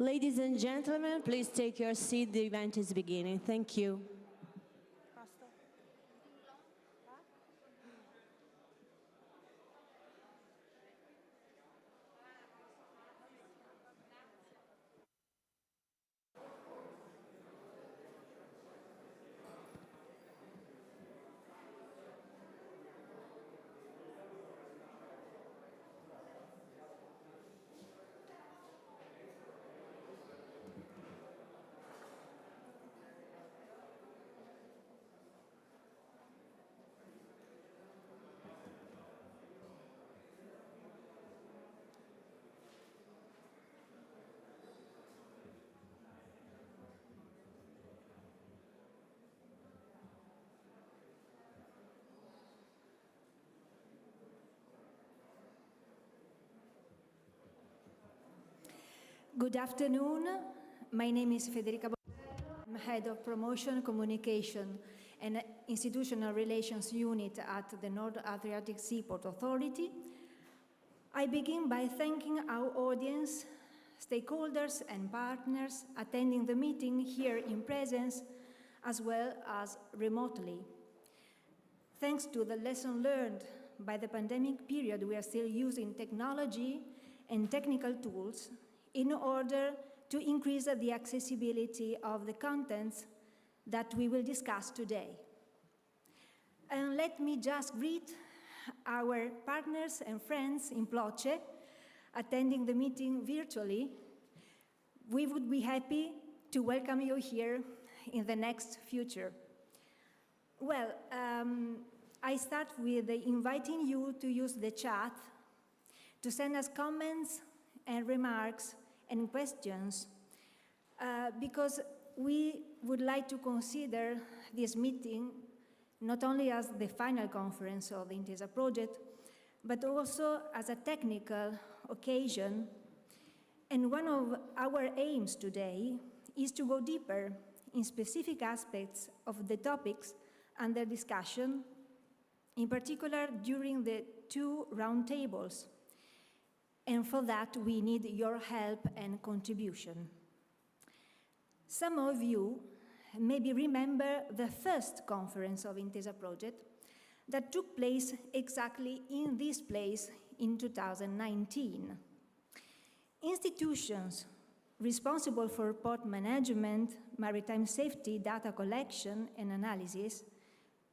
Ladies and gentlemen, please take your seat. The event is beginning. Thank you. Good afternoon. My name is Federica. I'm Head of Promotion, Communication and Institutional Relations Unit at the North Adriatic Seaport Authority. I begin by thanking our audience, stakeholders and partners attending the meeting here in presence as well as remotely. Thanks to the lesson learned by the pandemic period, we are still using technology and technical tools in order to increase the accessibility of the contents that we will discuss today. And let me just greet our partners and friends in Ploce attending the meeting virtually. We would be happy to welcome you here in the next future. Well, I start with inviting you to use the chat to send us comments and remarks and questions, because we would like to consider this meeting not only as the final conference of the Intesa project, but also as a technical occasion. And one of our aims today is to go deeper in specific aspects of the topics under discussion, in particular during the two roundtables. And for that, we need your help and contribution. Some of you maybe remember the first conference of Intesa project that took place exactly in this place in 2019. Institutions responsible for port management, maritime safety, data collection and analysis,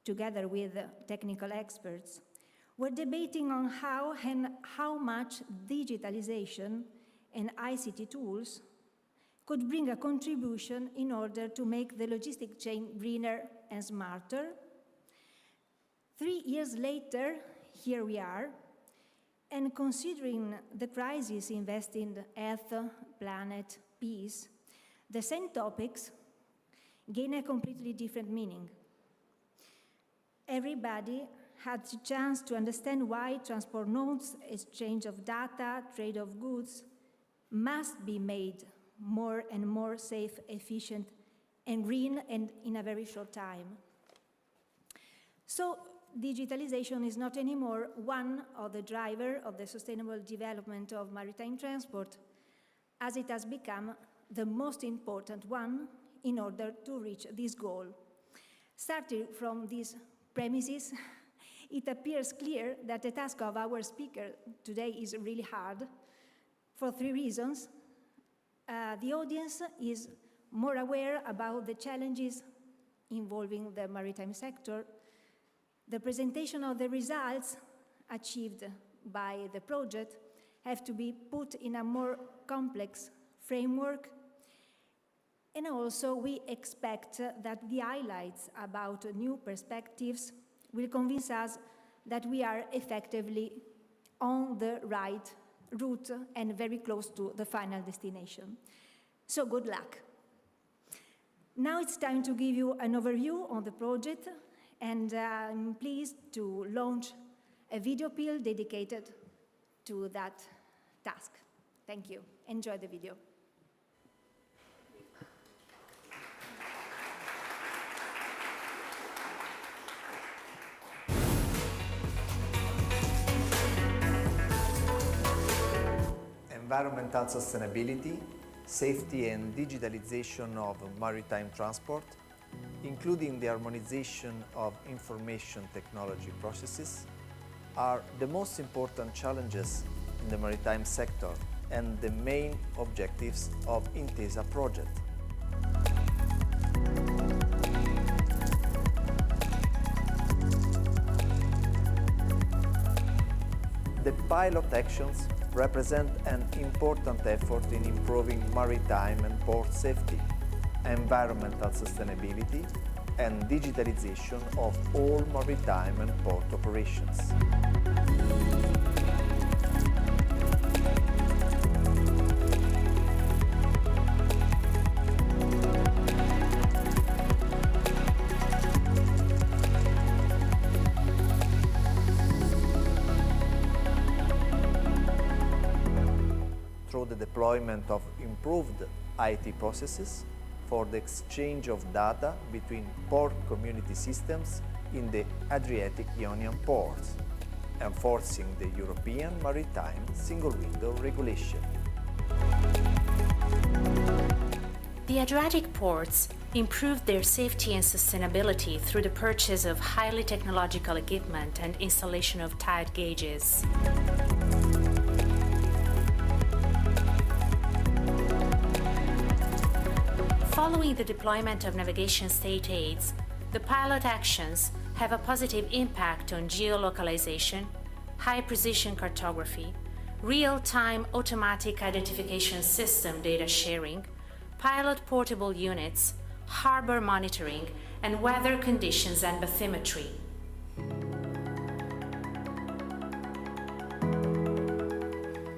together with technical experts, we're debating on how and how much digitalization and ICT tools could bring a contribution in order to make the logistic chain greener and smarter. 3 years later, here we are, and considering the crisis investing in health, planet, peace, the same topics gain a completely different meaning. Everybody had the chance to understand why transport nodes, exchange of data, trade of goods must be made more and more safe, efficient, and green, and in a very short time. So digitalization is not anymore one of the drivers of the sustainable development of maritime transport, as it has become the most important one in order to reach this goal. Starting from these premises, it appears clear that the task of our speaker today is really hard for 3 reasons. The audience is more aware about the challenges involving the maritime sector. The presentation of the results achieved by the project have to be put in a more complex framework. And also we expect that the highlights about new perspectives will convince us that we are effectively on the right route and very close to the final destination. So good luck. Now it's time to give you an overview on the project, and I'm pleased to launch a video peel dedicated to that task. Thank you. Enjoy the video. Environmental sustainability, safety and digitalization of maritime transport, including the harmonization of information technology processes, are the most important challenges in the maritime sector and the main objectives of Intesa project. The pilot actions represent an important effort in improving maritime and port safety, environmental sustainability, and digitalization of all maritime and port operations. Through the deployment of improved IT processes for the exchange of data between port community systems in the Adriatic-Ionian ports, enforcing the European Maritime Single Window Regulation. The Adriatic ports improved their safety and sustainability through the purchase of highly technological equipment and installation of tide gauges. Following the deployment of navigation state aids, the pilot actions have a positive impact on geolocalization, high-precision cartography, real-time automatic identification system data sharing, pilot portable units, harbor monitoring, and weather conditions and bathymetry.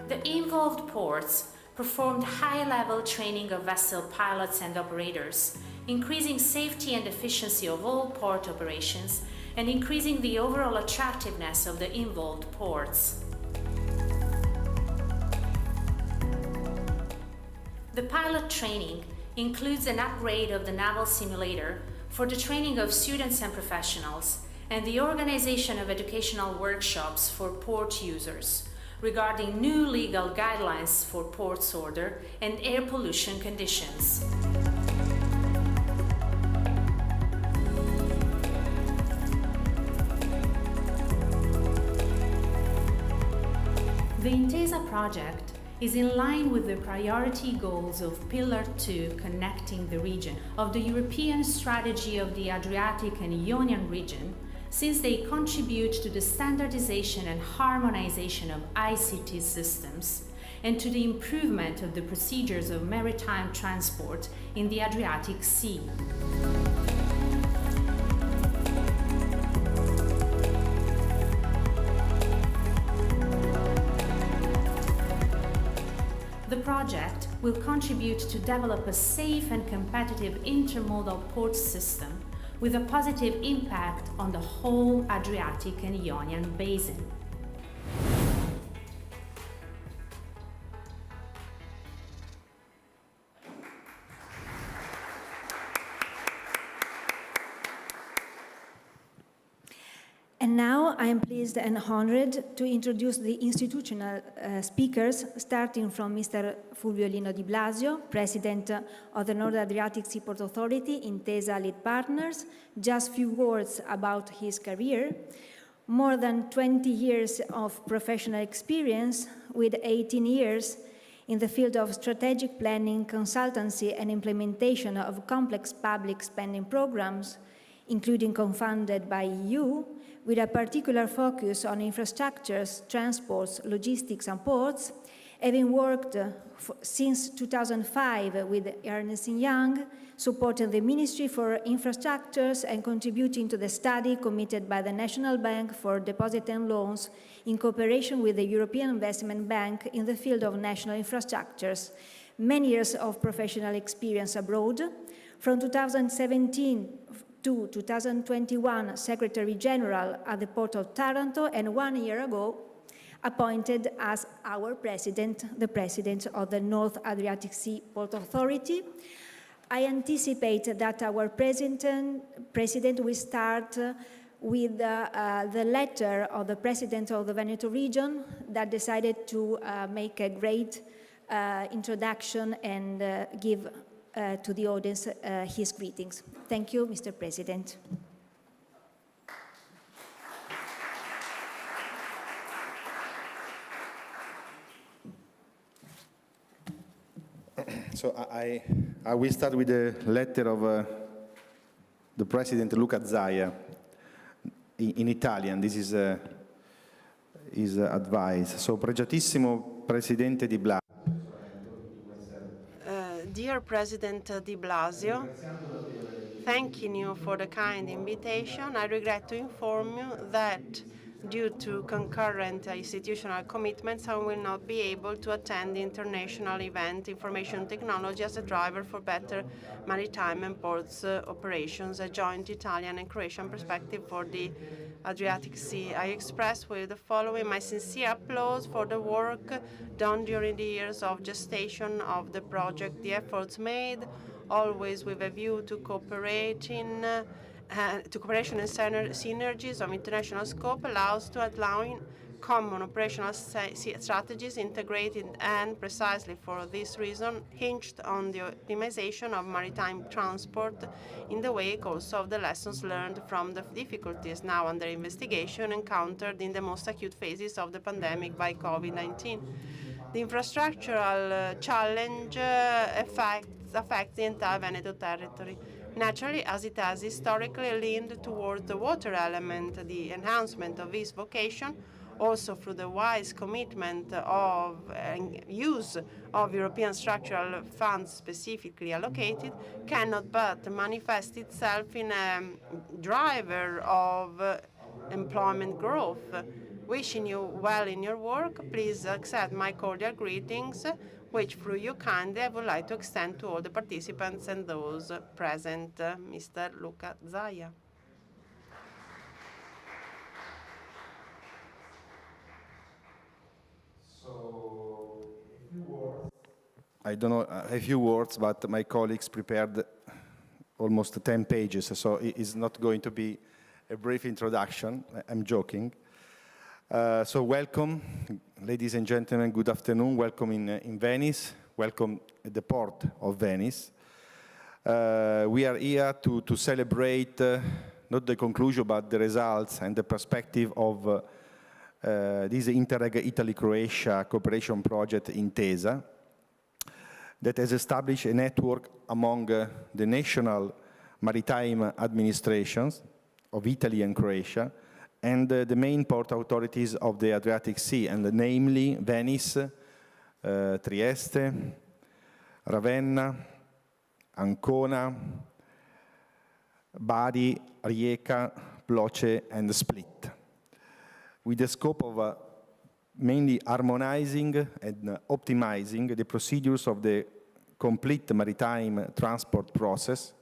The involved ports performed high-level training of vessel pilots and operators, increasing safety and efficiency of all port operations and increasing the overall attractiveness of the involved ports. The pilot training includes an upgrade of the naval simulator for the training of students and professionals and the organization of educational workshops for port users regarding new legal guidelines for ports order and air pollution conditions. The Intesa project is in line with the priority goals of Pillar 2 connecting the region of the European strategy of the Adriatic and Ionian region, since they contribute to the standardization and harmonization of ICT systems and to the improvement of the procedures of maritime transport in the Adriatic Sea. The project will contribute to develop a safe and competitive intermodal port system with a positive impact on the whole Adriatic and Ionian basin. And now I am pleased and honored to introduce the institutional speakers, starting from Mr. Fulvio Lino Di Blasio, President of the North Adriatic Seaport Authority, Intesa Lead Partners. Just few words about his career. More than 20 years of professional experience, with 18 years in the field of strategic planning, consultancy, and implementation of complex public spending programs, including co-funded by EU, with a particular focus on infrastructures, transports, logistics, and ports, having worked since 2005 with Ernst & Young, supporting the Ministry for Infrastructures and contributing to the study committed by the National Bank for Deposit and Loans in cooperation with the European Investment Bank in the field of national infrastructures. Many years of professional experience abroad. From 2017 to 2021, Secretary General at the Port of Taranto, and 1 year ago, appointed as our president, the president of the North Adriatic Sea Port Authority. I anticipate that our president will start with the letter of the president of the Veneto region that decided to make a great introduction and give to the audience his greetings. Thank you, Mr. President. So I will start with the letter of the President Luca Zaia in Italian. This is his advice. So, pregiatissimo Presidente Di Blasio. Dear President Di Blasio, thanking you for the kind invitation, I regret to inform you that due to concurrent institutional commitments, I will not be able to attend the international event Information Technology as a driver for better maritime and ports operations, a joint Italian and Croatian perspective for the Adriatic Sea. I express with the following my sincere applause for the work done during the years of gestation of the project, the efforts made, always with a view to cooperation and synergies of international scope allowing common operational strategies integrated and precisely for this reason hinged on the optimization of maritime transport in the wake also of the lessons learned from the difficulties now under investigation encountered in the most acute phases of the pandemic by COVID-19. The infrastructural challenge affects the entire Veneto territory. Naturally, as it has historically leaned towards the water element, the enhancement of its vocation, also through the wise commitment of use of European structural funds specifically allocated, cannot but manifest itself in a driver of employment growth. Wishing you well in your work, please accept my cordial greetings, which through you kindly I would like to extend to all the participants and those present. Mr. Luca Zaia. So, I don't know, a few words, but my colleagues prepared almost 10 pages, so it is not going to be a brief introduction. I'm joking. So welcome, ladies and gentlemen, good afternoon. Welcome in Venice. Welcome at the port of Venice. We are here to celebrate not the conclusion, but the results and the perspective of this Interreg Italy-Croatia cooperation project Intesa that has established a network among the national maritime administrations of Italy and Croatia and the main port authorities of the Adriatic Sea, and namely Venice, Trieste, Ravenna, Ancona, Bari, Rijeka, Ploce, and Split, with the scope of mainly harmonizing and optimizing the procedures of the complete maritime transport process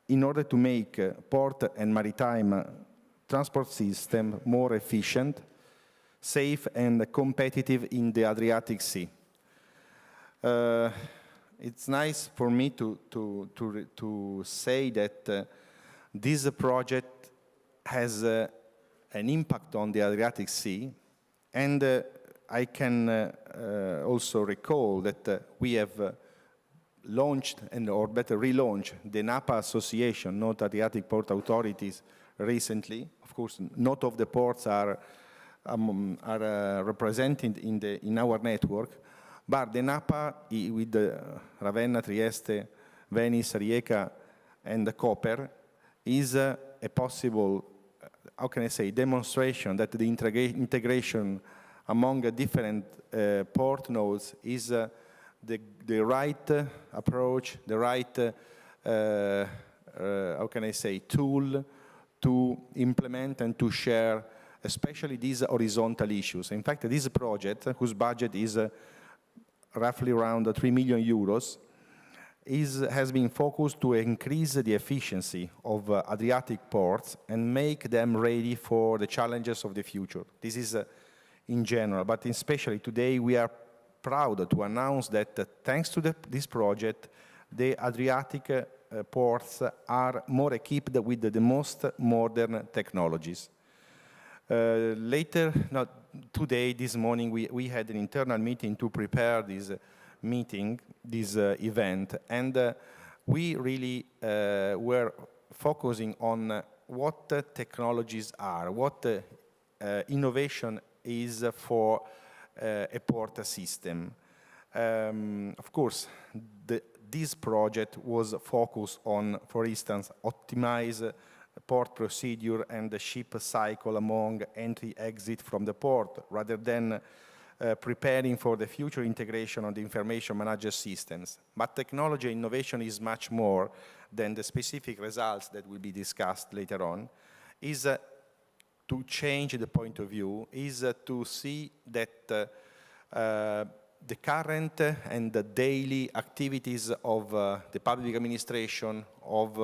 in order to make port and maritime transport system more efficient, safe, and competitive in the Adriatic Sea. It's nice for me to say that this project has an impact on the Adriatic Sea, and I can also recall that we have launched, or better relaunched, the NAPA Association, North Adriatic Port Authorities, recently. Of course, not of the ports are represented in our network, but the NAPA with the Ravenna, Trieste, Venice, Rijeka, and the Koper is a possible, how can I say, demonstration that the integration among different port nodes is the right approach, the right, how can I say, tool to implement and to share, especially these horizontal issues. In fact, this project, whose budget is roughly around 3 million euros, has been focused to increase the efficiency of Adriatic ports and make them ready for the challenges of the future. This is in general, but especially today we are proud to announce that thanks to this project, the Adriatic ports are more equipped with the most modern technologies. Later, not today, this morning, we had an internal meeting to prepare this meeting, this event, and we really were focusing on what technologies are, what innovation is for a port system. Of course, this project was focused on, for instance, optimize port procedure and the ship cycle among entry-exit from the port, rather than preparing for the future integration of the information manager systems. But technology innovation is much more than the specific results that will be discussed later on, is to change the point of view, is to see that the current and the daily activities of the public administration, of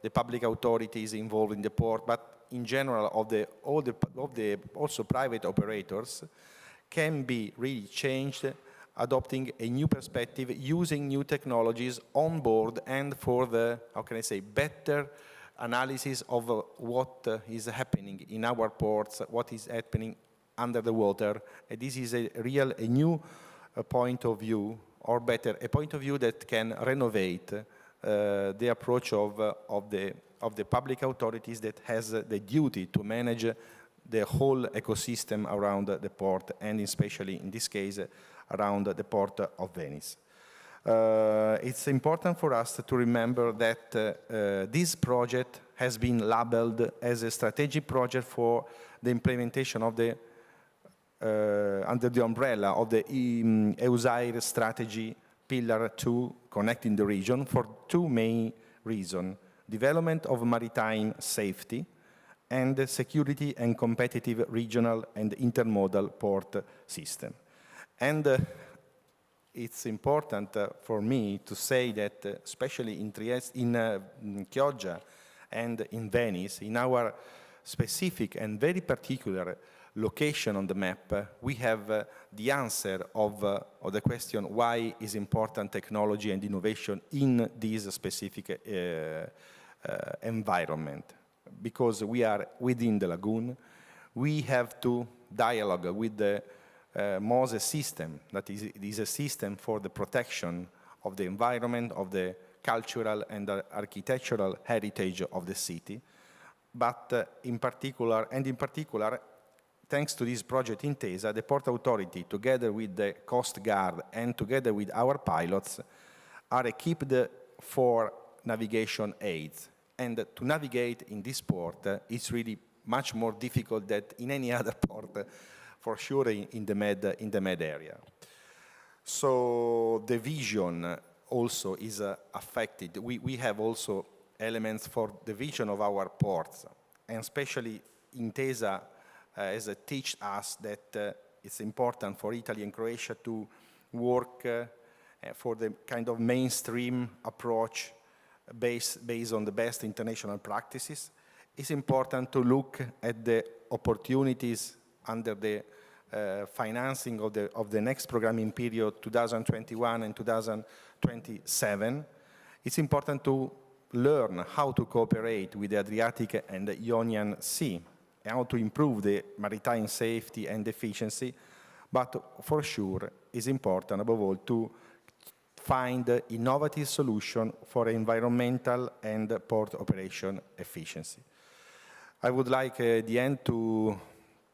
the public authorities involved in the port, but in general of all the also private operators, can be really changed, adopting a new perspective, using new technologies on board, and for the, how can I say, better analysis of what is happening in our ports, what is happening under the water. And this is a new point of view, or better, a point of view that can renovate the approach of the public authorities that has the duty to manage the whole ecosystem around the port, and especially in this case around the port of Venice. It's important for us to remember that this project has been labeled as a strategic project for the implementation of the under the umbrella of the EUSAIR strategy pillar 2, connecting the region, for two main reasons: development of maritime safety and security and competitive regional and intermodal port system. And it's important for me to say that, especially in Trieste, in Chioggia and in Venice, in our specific and very particular location on the map, we have the answer of the question why is important technology and innovation in this specific environment. Because we are within the lagoon, we have to dialogue with the MOSE system, that is a system for the protection of the environment, of the cultural and architectural heritage of the city. But in particular, thanks to this project Intesa, the Port Authority, together with the Coast Guard and together with our pilots, are equipped for navigation aids. And to navigate in this port is really much more difficult than in any other port, for sure in the Med area. So the vision also is affected. We have also elements for the vision of our ports, and especially Intesa has teach us that it's important for Italy and Croatia to work for the kind of mainstream approach based on the best international practices. It's important to look at the opportunities under the financing of the next programming period, 2021 and 2027. It's important to learn how to cooperate with the Adriatic and the Ionian Sea, how to improve the maritime safety and efficiency, but for sure it's important above all to find innovative solution for environmental and port operation efficiency. I would like at the end to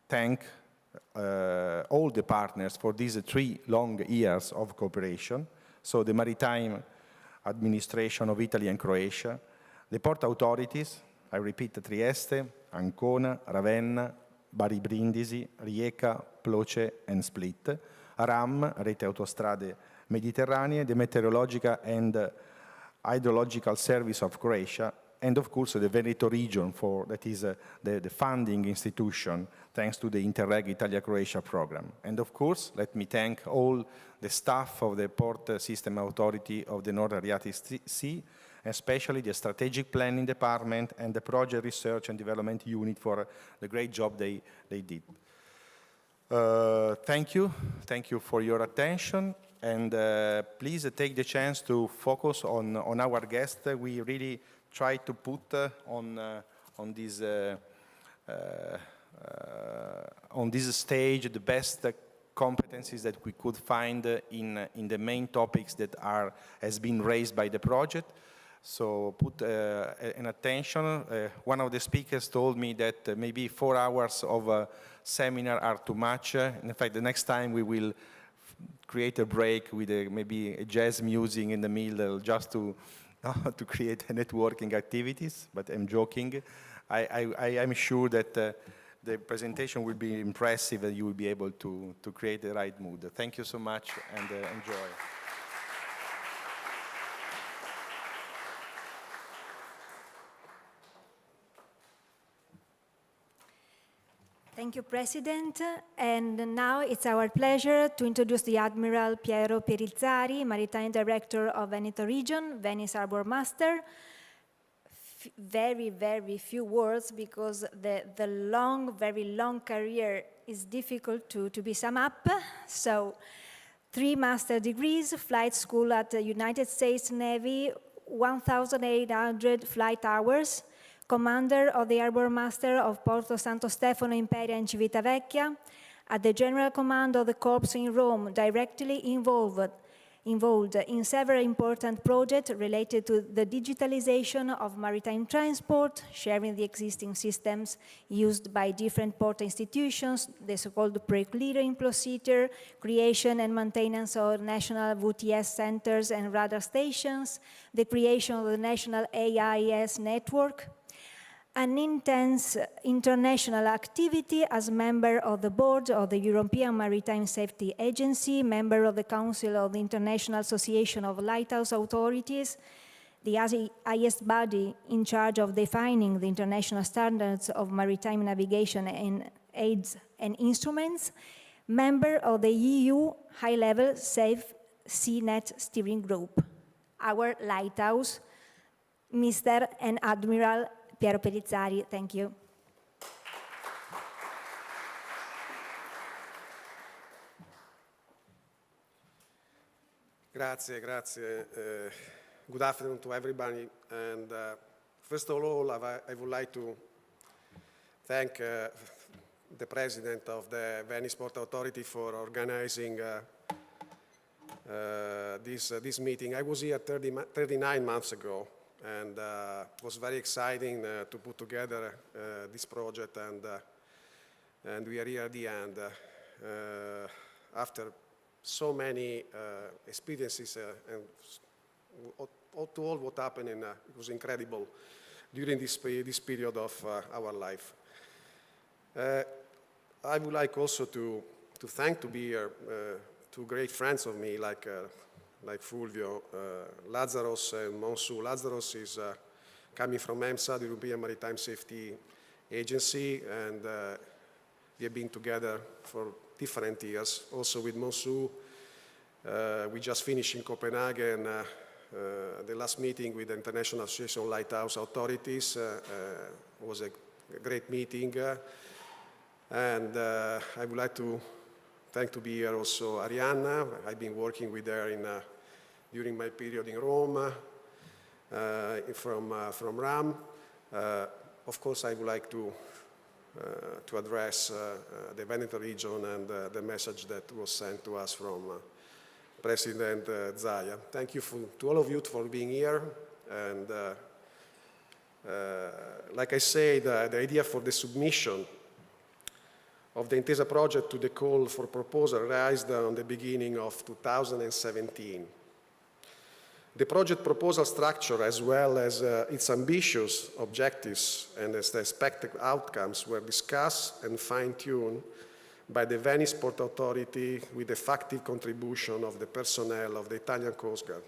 thank all the partners for these 3 long years of cooperation. So the Maritime Administration of Italy and Croatia, the port authorities, I repeat, Trieste, Ancona, Ravenna, Bari Brindisi, Rijeka, Ploce and Split, RAM, Rete Autostrade Mediterranee, the Meteorological and Hydrological Service of Croatia, and of course the Veneto region, that is the funding institution, thanks to the Interreg Italia-Croatia program. And of course, let me thank all the staff of the Port System Authority of the North Adriatic Sea, especially the Strategic Planning Department and the Project Research and Development Unit for the great job they did. Thank you for your attention, and please take the chance to focus on our guest. We really try to put on this stage the best competencies that we could find in the main topics that has been raised by the project. So put an attention. One of the speakers told me that maybe 4 hours of a seminar are too much. In fact, the next time we will create a break with maybe a jazz music in the middle just to create networking activities, but I'm joking. I am sure that the presentation will be impressive and you will be able to create the right mood. Thank you so much and enjoy. Thank you, President. And now it's our pleasure to introduce the Admiral Piero Perizzari, Maritime Director of Veneto Region, Venice Harbour Master. Very, very few words because the very long career is difficult to be summed up. So 3 master degrees, flight school at the United States Navy, 1,800 flight hours, commander of the Harbour Master of Porto Santo Stefano, Imperia in Civitavecchia, at the General Command of the Corps in Rome, directly involved in several important projects related to the digitalization of maritime transport, sharing the existing systems used by different port institutions, the so-called pre-clearing procedure, creation and maintenance of national VTS centers and radar stations, the creation of the national AIS network, an intense international activity as member of the board of the European Maritime Safety Agency, member of the Council of the International Association of Lighthouse Authorities, the highest body in charge of defining the international standards of maritime navigation and aids and instruments, member of the EU High-Level Safe SeaNet Steering Group. Our lighthouse, Mr. and Admiral Piero Perizzari, thank you. Grazie. Good afternoon to everybody. And first of all, I would like to thank the President of the Venice Port Authority for organizing this meeting. I was here 39 months ago. And it was very exciting to put together this project, and we are here at the end. After so many experiences and to all what happened, it was incredible during this period of our life. I would like also to be here, 2 great friends of me, like Fulvio, Lazzaros and Monsu. Lazzaros is coming from EMSA, the European Maritime Safety Agency, and we have been together for different years. Also with Monsu, we just finished in Copenhagen the last meeting with the International Association of Lighthouse Authorities. It was a great meeting. And I would like to be here also Arianna. I've been working with her during my period in Rome, from RAM. Of course, I would like to address the Veneto region and the message that was sent to us from President Zaia. Thank you to all of you for being here. And like I said, the idea for the submission of the Intesa project to the call for proposal raised on the beginning of 2017. The project proposal structure, as well as its ambitious objectives and its expected outcomes, were discussed and fine-tuned by the Venice Port Authority with the effective contribution of the personnel of the Italian Coast Guard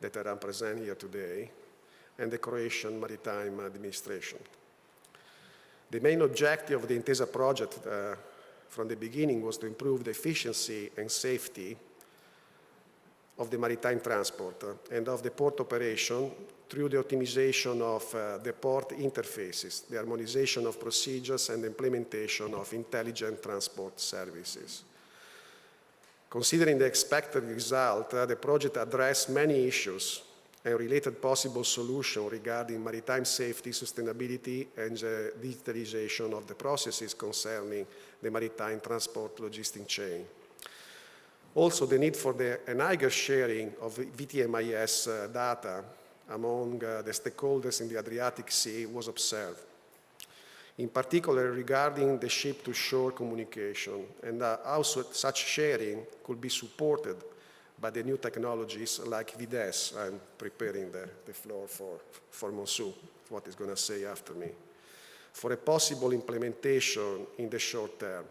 that are present here today, and the Croatian Maritime Administration. The main objective of the Intesa project from the beginning was to improve the efficiency and safety of the maritime transport and of the port operation through the optimization of the port interfaces, the harmonization of procedures, and the implementation of intelligent transport services. Considering the expected result, the project addressed many issues and related possible solutions regarding maritime safety, sustainability, and digitalization of the processes concerning the maritime transport logistic chain. Also, the need for an higher sharing of VTMIS data among the stakeholders in the Adriatic Sea was observed, in particular regarding the ship-to-shore communication and how such sharing could be supported by the new technologies like VDES. I'm preparing the floor for Monsu, what he's going to say after me, for a possible implementation in the short term.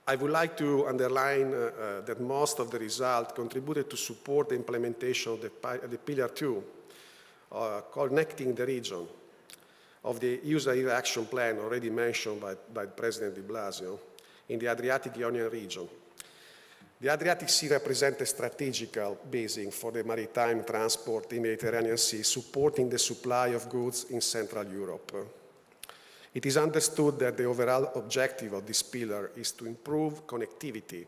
I would like to underline that most of the results contributed to support the implementation of the Pillar 2, connecting the region, of the User Action Plan already mentioned by President de Blasio in the Adriatic Ionian region. The Adriatic Sea represents a strategical basis for the maritime transport in the Mediterranean Sea, supporting the supply of goods in Central Europe. It is understood that the overall objective of this pillar is to improve connectivity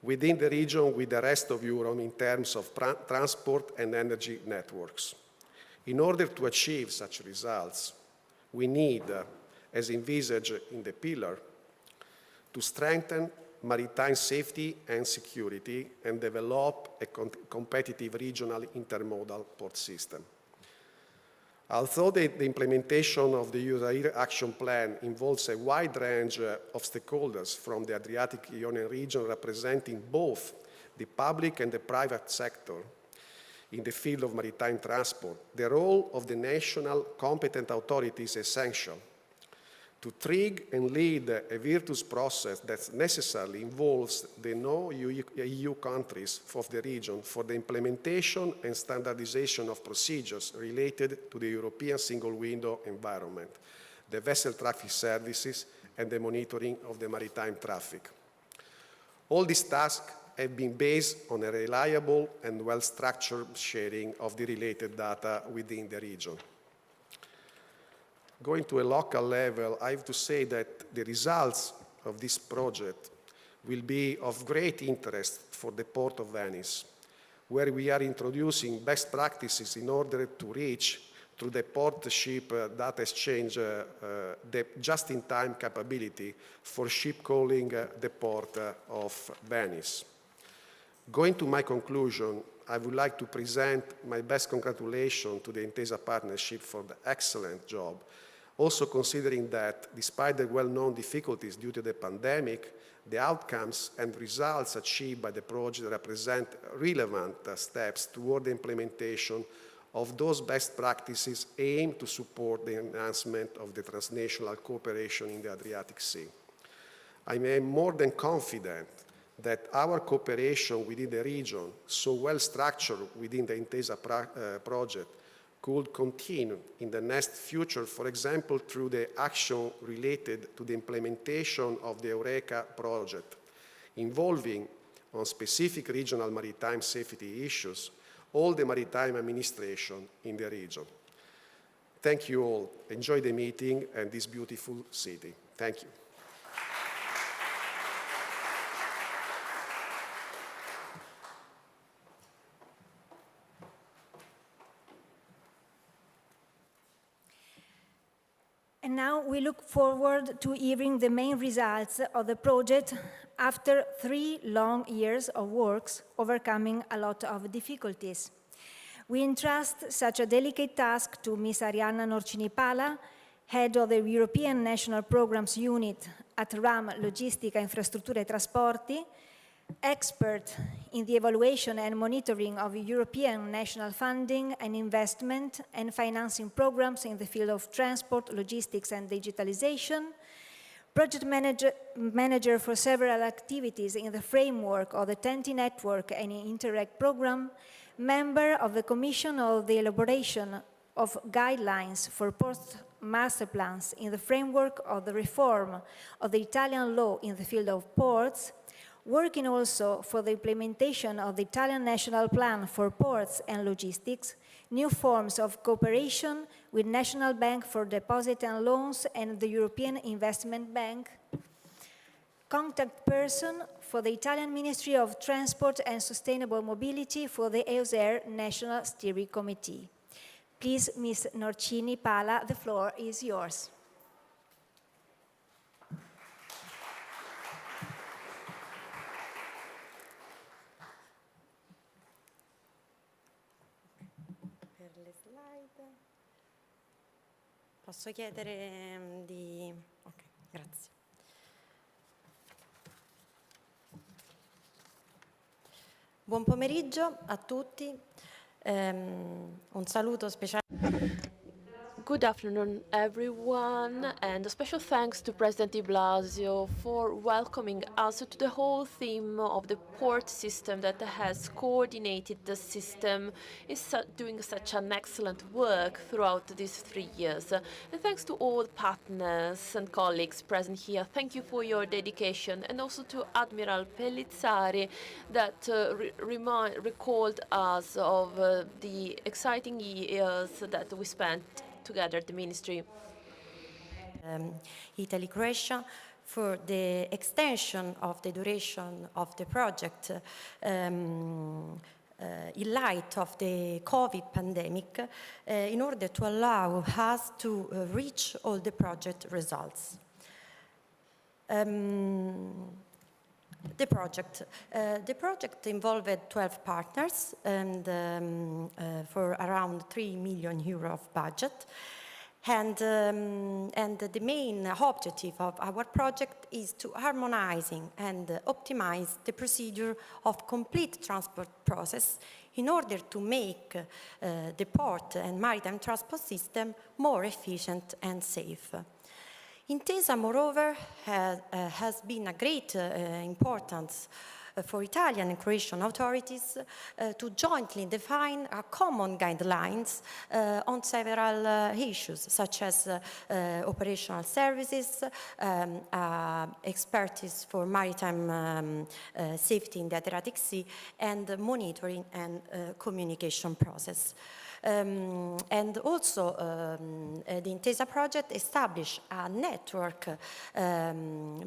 within the region with the rest of Europe in terms of transport and energy networks. In order to achieve such results, we need, as envisaged in the pillar, to strengthen maritime safety and security and develop a competitive regional intermodal port system. Although the implementation of the User Action Plan involves a wide range of stakeholders from the Adriatic Ionian region representing both the public and the private sector in the field of maritime transport, the role of the national competent authority is essential to trigger and lead a virtuous process that necessarily involves the non-EU countries of the region for the implementation and standardization of procedures related to the European single window environment, the vessel traffic services, and the monitoring of the maritime traffic. All these tasks have been based on a reliable and well-structured sharing of the related data within the region. Going to a local level, I have to say that the results of this project will be of great interest for the Port of Venice, where we are introducing best practices in order to reach, through the port ship data exchange, the just-in-time capability for ship calling the Port of Venice. Going to my conclusion, I would like to present my best congratulations to the Intesa partnership for the excellent job, also considering that despite the well-known difficulties due to the pandemic, the outcomes and results achieved by the project represent relevant steps toward the implementation of those best practices aimed to support the enhancement of the transnational cooperation in the Adriatic Sea. I am more than confident that our cooperation within the region, so well structured within the Intesa project, could continue in the next future, for example, through the action related to the implementation of the Eureka project, involving on specific regional maritime safety issues, all the maritime administration in the region. Thank you all. Enjoy the meeting and this beautiful city. Thank you. And now we look forward to hearing the main results of the project after 3 long years of works, overcoming a lot of difficulties. We entrust such a delicate task to Ms. Arianna Norcini-Pala, head of the European National Programs Unit at RAM Logistica Infrastrutture e Trasporti, expert in the evaluation and monitoring of European national funding and investment and financing programs in the field of transport, logistics, and digitalization, project manager for several activities in the framework of the TEN-T network and Interreg program, member of the Commission of the elaboration of guidelines for port master plans in the framework of the reform of the Italian law in the field of ports, working also for the implementation of the Italian National Plan for Ports and Logistics, new forms of cooperation with National Bank for Deposit and Loans and the European Investment Bank, contact person for the Italian Ministry of Transport and Sustainable Mobility for the EUSER National Steering Committee. Please, Ms. Norcini Pala, the floor is yours. Per le slide. Posso chiedere di... Ok, grazie. Buon pomeriggio a tutti. Un saluto speciale. Good afternoon, everyone, and a special thanks to President de Blasio for welcoming us to the whole theme of the port system that has coordinated the system, is doing such an excellent work throughout these 3 years. And thanks to all partners and colleagues present here. Thank you for your dedication, and also to Admiral Pellizzari that recalled us of the exciting years that we spent together, the ministry. Italy-Croatia for the extension of the duration of the project in light of the COVID pandemic in order to allow us to reach all the project results. The project involved 12 partners and for around 3 million euro of budget. And the main objective of our project is to harmonizing and optimize the procedure of complete transport process in order to make the port and maritime transport system more efficient and safe. Intesa, moreover, has been a great importance for Italian and Croatian authorities to jointly define common guidelines on several issues, such as operational services, expertise for maritime safety in the Adriatic Sea, and monitoring and communication process. And also the Intesa project established a network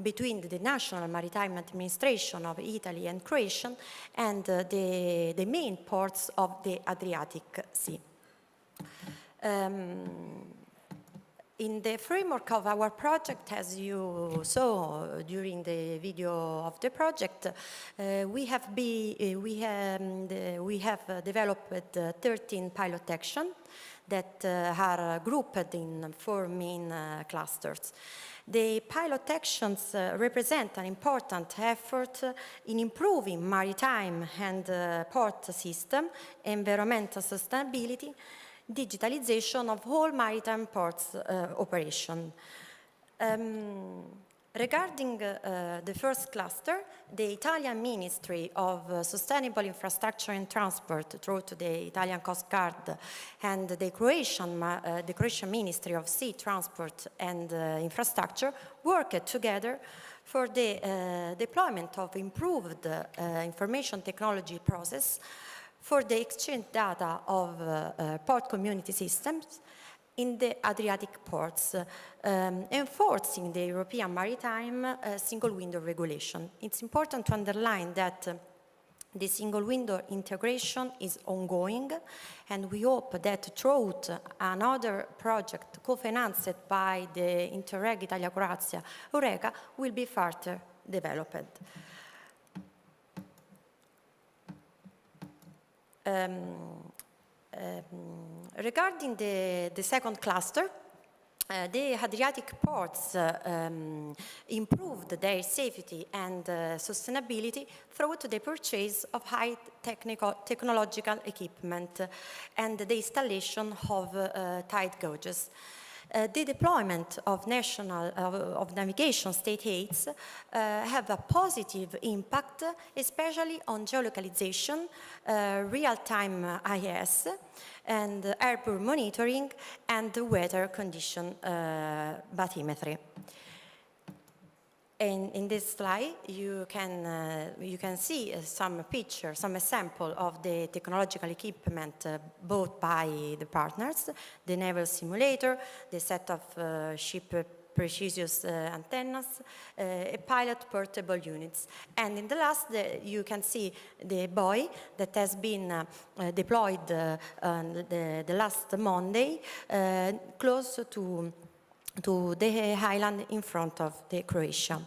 between the National Maritime Administration of Italy and Croatia and the main ports of the Adriatic Sea. In the framework of our project, as you saw during the video of the project, we have developed 13 pilot actions that are grouped in 4 main clusters. The pilot actions represent an important effort in improving maritime and port system, environmental sustainability, digitalization of all maritime ports operation. Regarding the first cluster, the Italian Ministry of Sustainable Infrastructure and Transport, through to the Italian Coast Guard, and the Croatian Ministry of Sea Transport and Infrastructure worked together for the deployment of improved information technology process for the exchange data of port community systems in the Adriatic ports, enforcing the European Maritime Single Window Regulation. It's important to underline that the single window integration is ongoing, and we hope that throughout another project co-financed by the Interreg Italia-Croatia Eureka will be further developed. Regarding the second cluster, the Adriatic ports improved their safety and sustainability through the purchase of high technological equipment and the installation of tide gauges. The deployment of navigation state aids have a positive impact, especially on geolocalization, real-time IS, and airport monitoring, and weather condition bathymetry. In this slide, you can see some pictures, some example of the technological equipment bought by the partners, the naval simulator, the set of ship precious antennas, a pilot portable units. And in the last, you can see the buoy that has been deployed the last Monday, close to the island in front of the Croatia.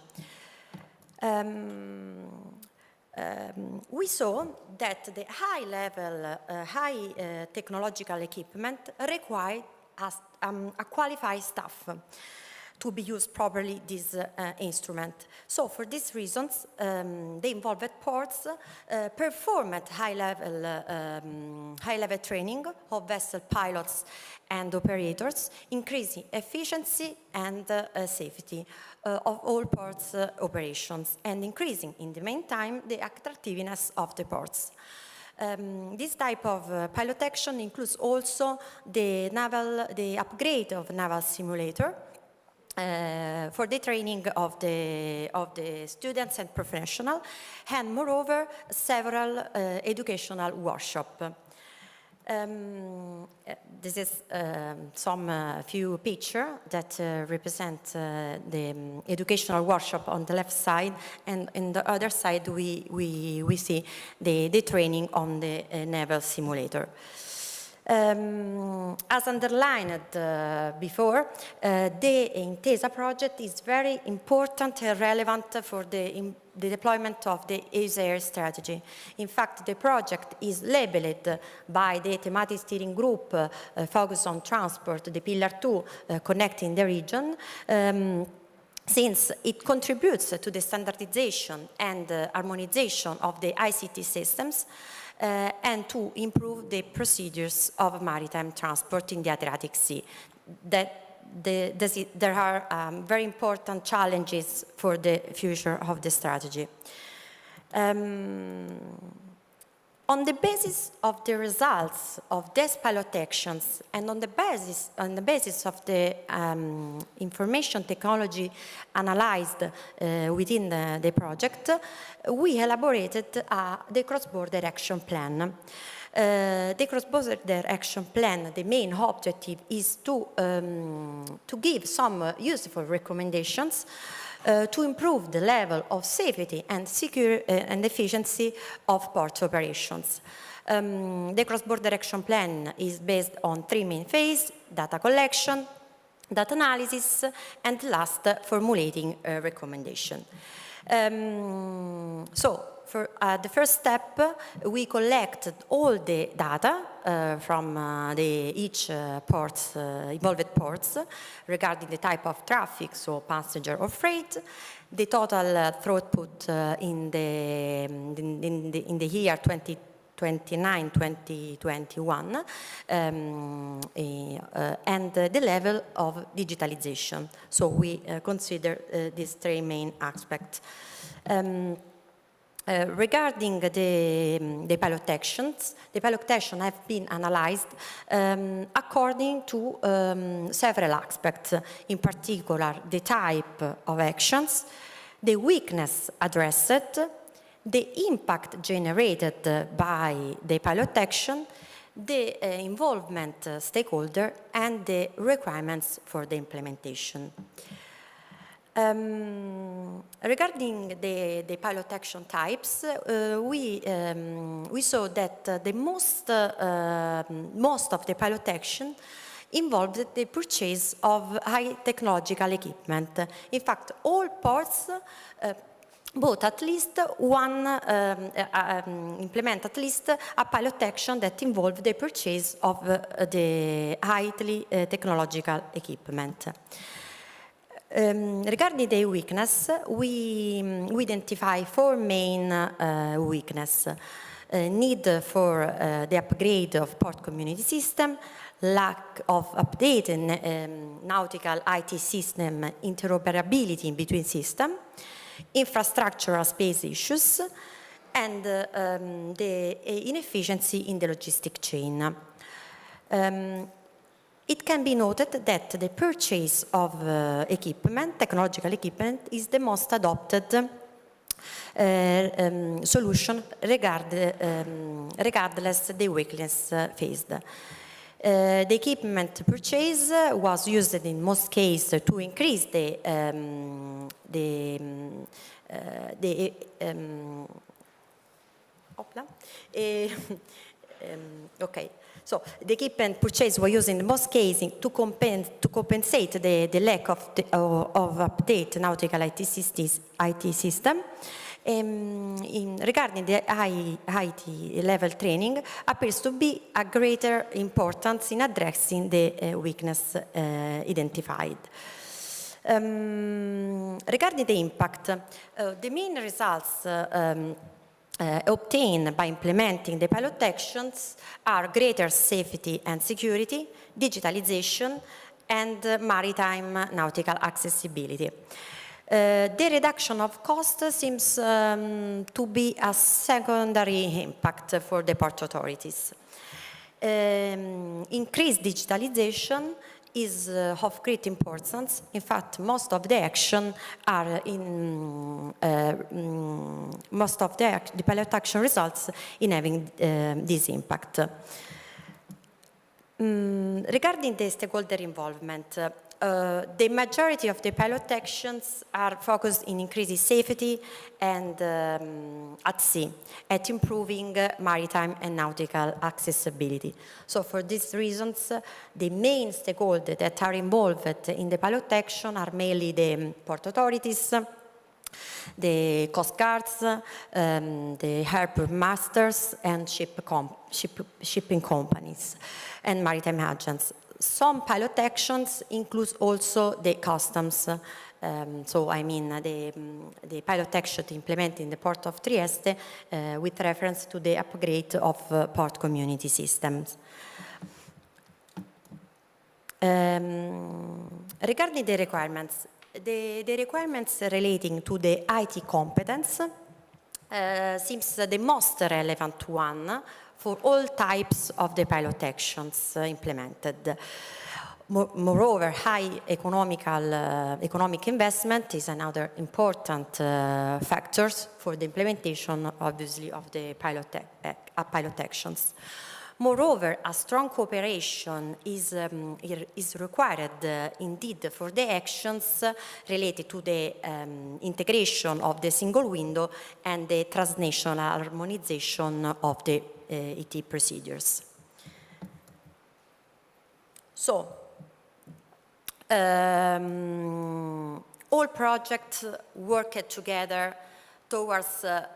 We saw that the high-level, high technological equipment required a qualified staff to be used properly this instrument. So for these reasons, the involved ports performed high-level training of vessel pilots and operators, increasing efficiency and safety of all ports operations, and increasing, in the meantime, the attractiveness of the ports. This type of pilot action includes also the upgrade of naval simulator for the training of the students and professionals, and moreover, several educational workshops. This is some few pictures that represent the educational workshop on the left side, and on the other side we see the training on the naval simulator. As underlined before, the Intesa project is very important and relevant for the deployment of the ESA strategy. In fact, the project is labeled by the thematic steering group focused on transport, the Pillar 2, connecting the region, since it contributes to the standardization and harmonization of the ICT systems, and to improve the procedures of maritime transport in the Adriatic Sea. There are very important challenges for the future of the strategy. On the basis of the results of these pilot actions and on the basis of the information technology analyzed within the project, we elaborated the cross-border action plan. The cross-border action plan, the main objective is to give some useful recommendations to improve the level of safety and security and efficiency of port operations. The cross-border action plan is based on 3 main phases: data collection, data analysis, and last, formulating a recommendation. For the first step, we collected all the data from each involved ports regarding the type of traffic, so passenger or freight, the total throughput in the year 2029-2021, and the level of digitalization. So we consider these 3 main aspects. Regarding the pilot actions, the pilot actions have been analyzed according to several aspects, in particular the type of actions, the weakness addressed, the impact generated by the pilot action, the involvement stakeholder, and the requirements for the implementation. Regarding the pilot action types, we saw that the most of the pilot action involved the purchase of high technological equipment. In fact, all ports bought at least one, implement at least a pilot action that involved the purchase of the highly technological equipment. Regarding the weakness, we identify 4 main weaknesses. Need for the upgrade of port community system, lack of updated nautical IT system interoperability in between systems, infrastructural space issues, and the inefficiency in the logistic chain. It can be noted that the purchase of equipment, technological equipment, is the most adopted solution regardless the weakness faced. The equipment purchase was used in most cases to increase okay. So the equipment purchase was used in most cases to compensate the lack of update nautical IT system. Regarding the IT level training, appears to be a greater importance in addressing the weakness identified. Regarding the impact, the main results obtained by implementing the pilot actions are greater safety and security, digitalization, and maritime nautical accessibility. The reduction of cost seems to be a secondary impact for the port authorities. Increased digitalization is of great importance. In fact, most of the action are in most of the pilot action results in having this impact. Regarding the stakeholder involvement, the majority of the pilot actions are focused in increasing safety and at sea, at improving maritime and nautical accessibility. So for these reasons, the main stakeholders that are involved in the pilot action are mainly the port authorities, the coast guards, the harbor masters, and shipping companies and maritime agents. Some pilot actions include also the customs. So I mean the pilot action implemented in the port of Trieste with reference to the upgrade of port community systems. Regarding the requirements, the requirements relating to the IT competence seems the most relevant one for all types of the pilot actions implemented. Moreover, high economic investment is another important factor for the implementation, obviously, of the pilot actions. Moreover, a strong cooperation is required indeed for the actions related to the integration of the single window and the transnational harmonization of the IT procedures. So, all projects work together towards the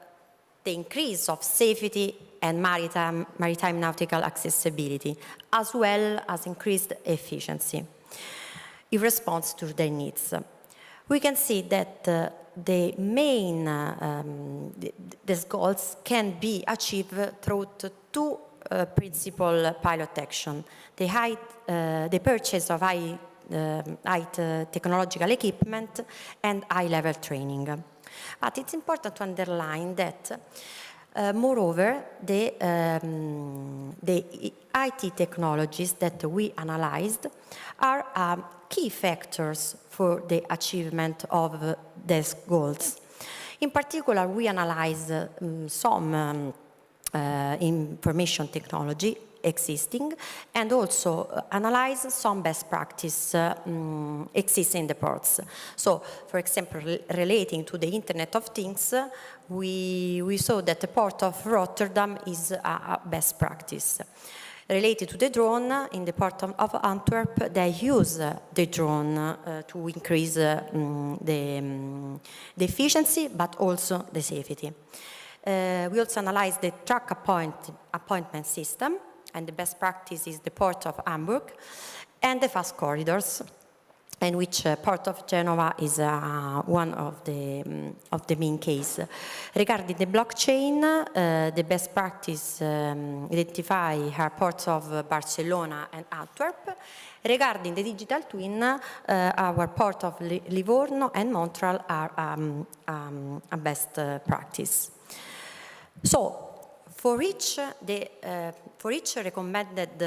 increase of safety and maritime nautical accessibility, as well as increased efficiency in response to their needs. We can see that the main these goals can be achieved through two principal pilot action: the purchase of high technological equipment and high-level training. But it's important to underline that, moreover, the IT technologies that we analyzed are key factors for the achievement of these goals. In particular, we analyzed some information technology existing and also analyze some best practice existing in the ports. So, for example, relating to the Internet of Things, we saw that the port of Rotterdam is a best practice. Related to the drone, in the port of Antwerp, they use the drone to increase the efficiency, but also the safety. We also analyzed the truck appointment system, and the best practice is the port of Hamburg, and the fast corridors, in which port of Genova is one of the main case. Regarding the blockchain, the best practice identify our ports of Barcelona and Antwerp. Regarding the digital twin, our port of Livorno and Montreal are a best practice. So, for each recommended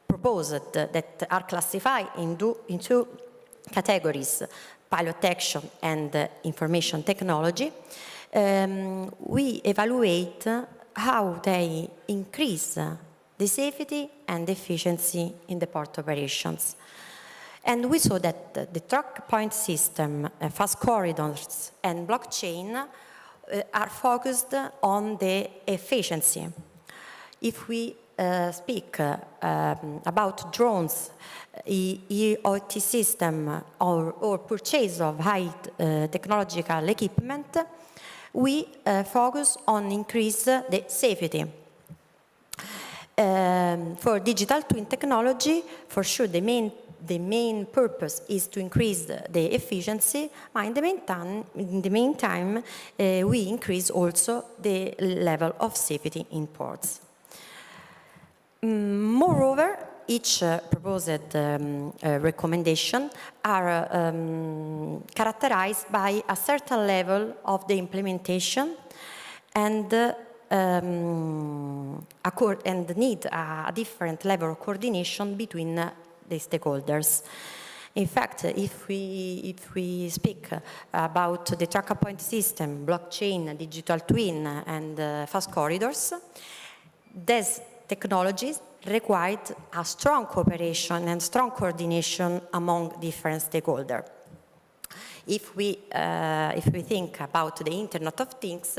proposed that are classified in two categories, pilot action and information technology, we evaluate how they increase the safety and efficiency in the port operations. And we saw that the track point system, fast corridors, and blockchain are focused on the efficiency. If we speak about drones, EOT system, or purchase of high technological equipment, we focus on increase the safety. For digital twin technology, for sure, the main purpose is to increase the efficiency, but in the meantime, we increase also the level of safety in ports. Moreover, each proposed recommendation are characterized by a certain level of the implementation and need a different level of coordination between the stakeholders. In fact, if we speak about the tracker point system, blockchain, digital twin, and fast corridors, these technologies required a strong cooperation and strong coordination among different stakeholders. If we think about the Internet of Things,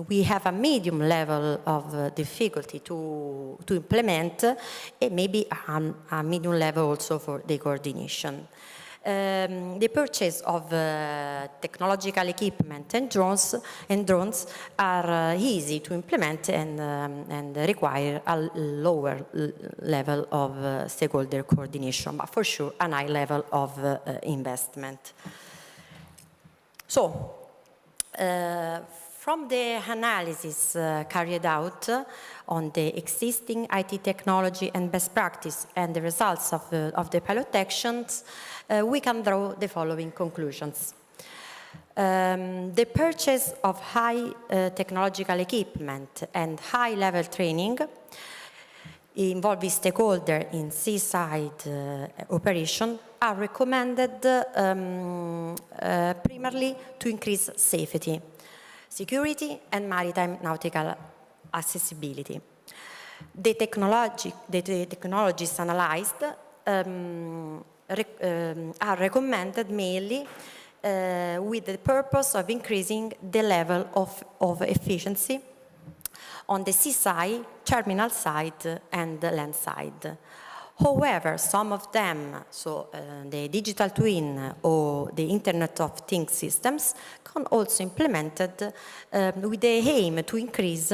we have a medium level of difficulty to implement, and maybe a medium level also for the coordination. The purchase of technological equipment and drones are easy to implement and require a lower level of stakeholder coordination, but for sure a high level of investment. So, from the analysis carried out on the existing IT technology and best practice and the results of the pilot actions, we can draw the following conclusions. The purchase of high technological equipment and high-level training involving stakeholders in seaside operation are recommended primarily to increase safety, security, and maritime nautical accessibility. The technologies analyzed are recommended mainly with the purpose of increasing the level of efficiency on the seaside, terminal side, and the land side. However, some of them, so the digital twin or the Internet of Things systems, can also be implemented with the aim to increase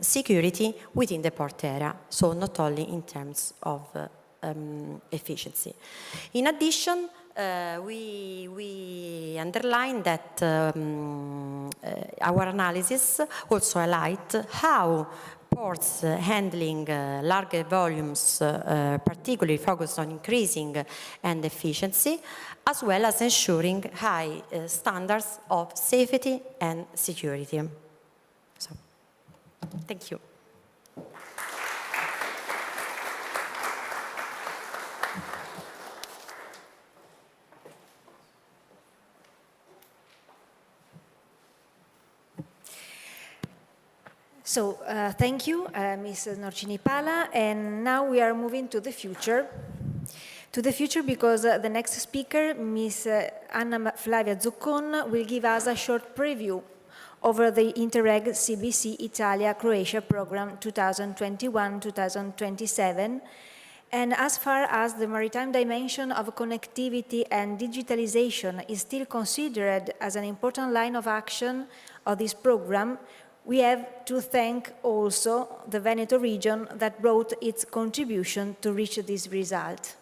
security within the port area, so not only in terms of efficiency. In addition, we underline that our analysis also highlight how ports handling larger volumes, particularly focused on increasing and efficiency, as well as ensuring high standards of safety and security. So, thank you. So, thank you, Ms. Norcini-Pala, and now we are moving to the future. To the future because the next speaker, Ms. Anna Flavia Zuccon, will give us a short preview over the Interreg CBC Italia-Croatia program 2021-2027. And as far as the maritime dimension of connectivity and digitalization is still considered as an important line of action of this program, we have to thank also the Veneto region that brought its contribution to reach this result.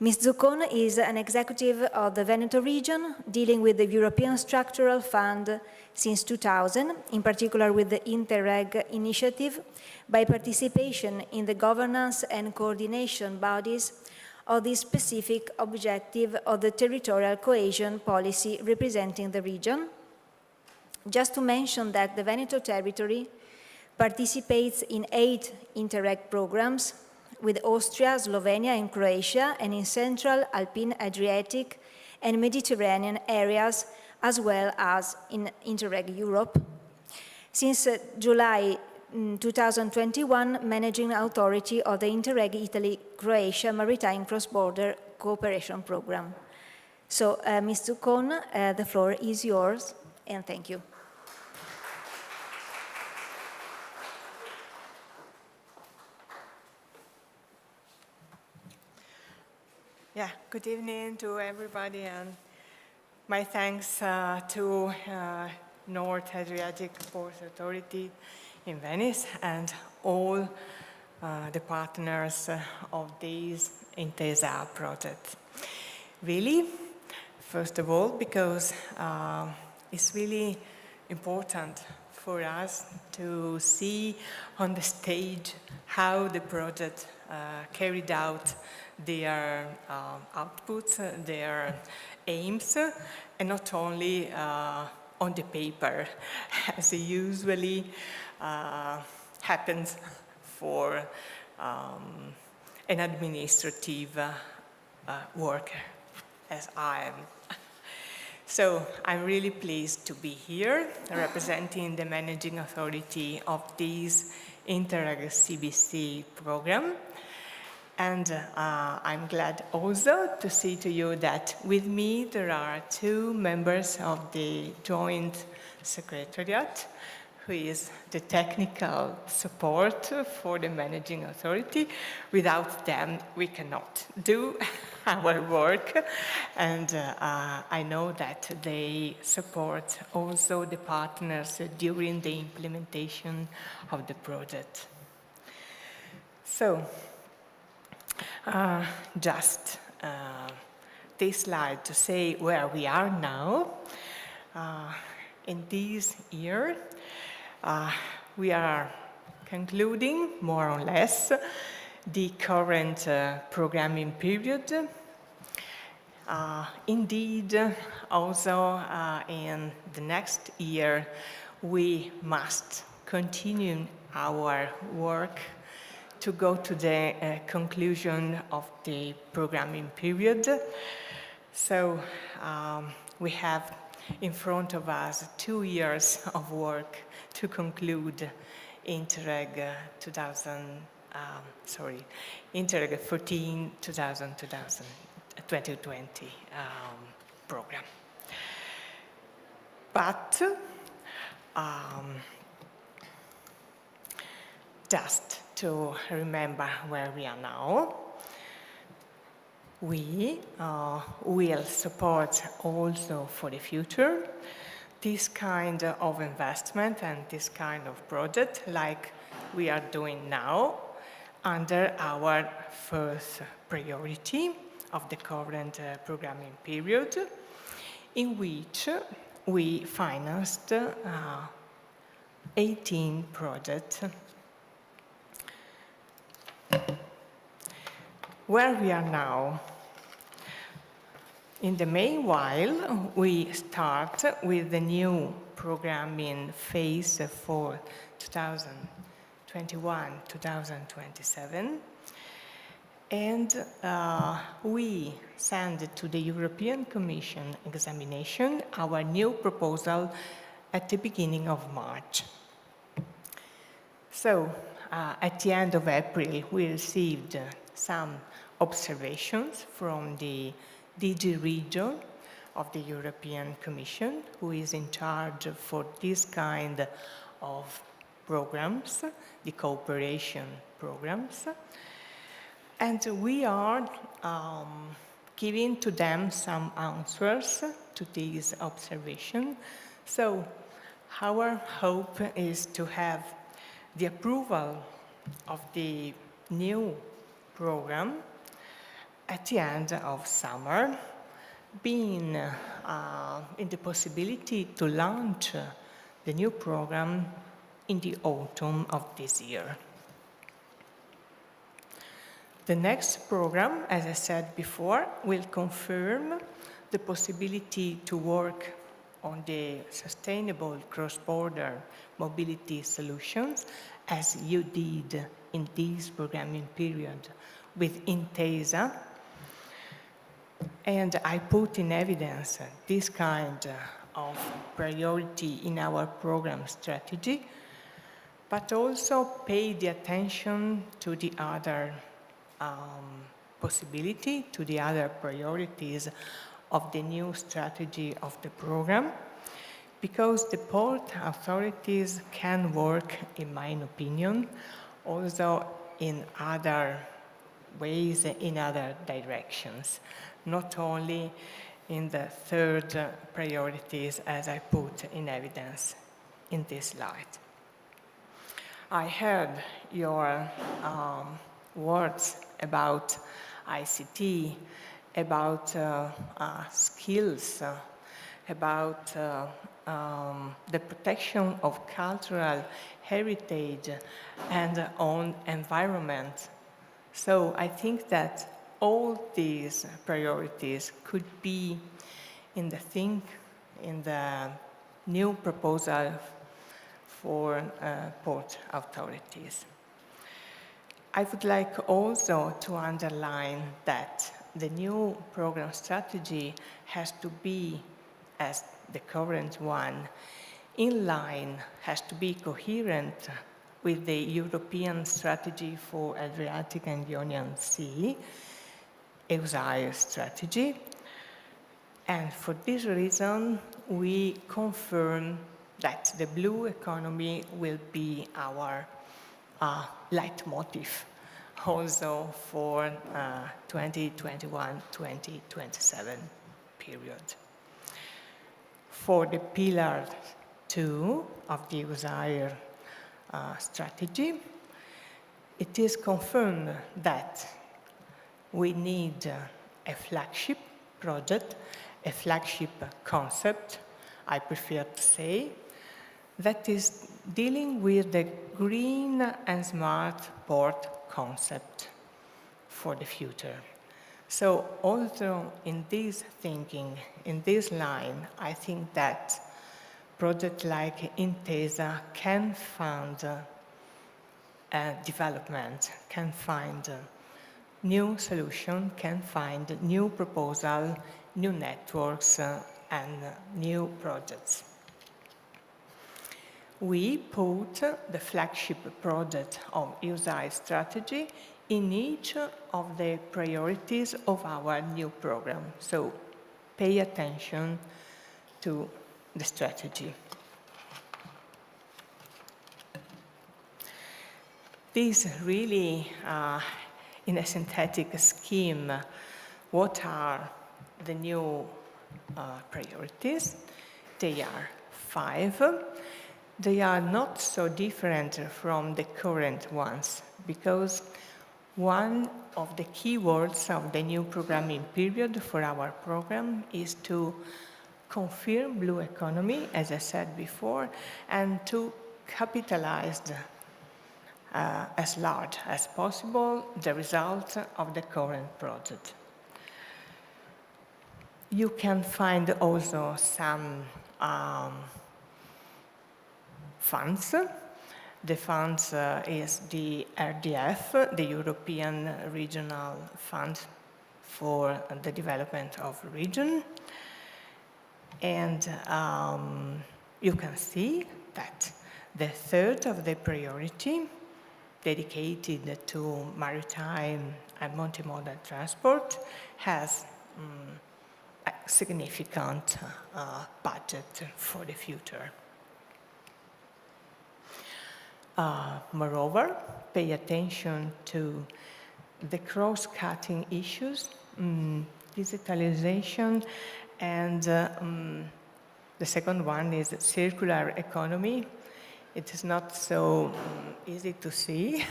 Ms. Zuccon is an executive of the Veneto region, dealing with the European Structural Fund since 2000, in particular with the Interreg initiative, by participation in the governance and coordination bodies of the specific objective of the territorial cohesion policy representing the region. Just to mention that the Veneto territory participates in 8 Interreg programs with Austria, Slovenia, and Croatia, and in Central, Alpine, Adriatic, and Mediterranean areas, as well as in Interreg Europe. Since July 2021 Managing Authority of the Interreg Italy-Croatia Maritime Cross-Border Cooperation Program. So, Mr. Kohn, the floor is yours, and thank you. Yeah, good evening to everybody, and my thanks to North Adriatic Port Authority in Venice and all the partners of this Intesa project. Really, first of all, because it's really important for us to see on the stage how the project carried out their outputs, their aims, and not only on the paper, as usually happens for an administrative worker, as I am. So I'm really pleased to be here, representing the managing authority of this Interreg CBC program. And I'm glad also to see to you that with me there are two members of the Joint Secretariat, who is the technical support for the managing authority. Without them, we cannot do our work. And I know that they support also the partners during the implementation of the project. So, just this slide to say where we are now. In this year, we are concluding, more or less, the current programming period. Indeed, also in the next year, we must continue our work to go to the conclusion of the programming period. So we have in front of us 2 years of work to conclude Interreg 14 2020 program. But just to remember where we are now, we will support also for the future this kind of investment and this kind of project like we are doing now under our first priority of the current programming period, in which we financed 18 projects. Where we are now, in the meanwhile, we start with the new programming phase for 2021-2027, and we send to the European Commission examination our new proposal at the beginning of March. So, at the end of April, we received some observations from the DG region of the European Commission, who is in charge for this kind of programs, the cooperation programs. And we are giving to them some answers to these observations. So our hope is to have the approval of the new program at the end of summer, being in the possibility to launch the new program in the autumn of this year. The next program, as I said before, will confirm the possibility to work on the sustainable cross-border mobility solutions, as you did in this programming period with Intesa. And I put in evidence this kind of priority in our program strategy but also pay the attention to the other possibility, to the other priorities of the new strategy of the program, because the port authorities can work, in my opinion, also in other ways, in other directions, not only in the third priorities as I put in evidence in this slide. I heard your words about ICT, about skills, about the protection of cultural heritage and on environment. So I think that all these priorities could be in the new proposal for port authorities. I would like also to underline that the new program strategy has to be, as the current one, in line, has to be coherent with the European Strategy for Adriatic and Ionian Sea, EUSAIR strategy. And for this reason, we confirm that the blue economy will be our leitmotif also for 2021-2027 period. For the pillar 2 of the EUSAIR strategy, it is confirmed that we need a flagship project, a flagship concept, I prefer to say, that is dealing with the green and smart port concept for the future. So also in this thinking, in this line, I think that projects like Intesa can fund development, can find new solution, can find new proposal, new networks, and new projects. We put the flagship project of EUSAIR strategy in each of the priorities of our new program. So pay attention to the strategy. This really, in a synthetic scheme, what are the new priorities? They are 5. They are not so different from the current ones, because one of the key words of the new programming period for our program is to confirm blue economy, as I said before, and to capitalize as large as possible the result of the current project. You can find also some funds. The funds is the RDF, the European Regional Fund for the Development of Region. And you can see that the third of the priority dedicated to maritime and multimodal transport has a significant budget for the future. Moreover, pay attention to the cross-cutting issues, digitalization, and the second one is circular economy. It is not so easy to see,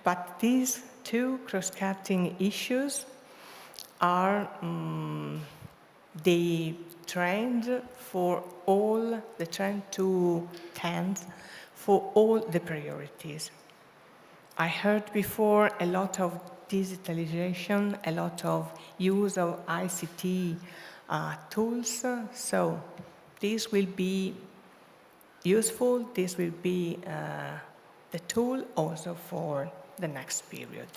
but these two cross-cutting issues are the trend for all, the trend to tend for all the priorities. I heard before a lot of digitalization, a lot of use of ICT tools, so this will be useful, this will be the tool also for the next period.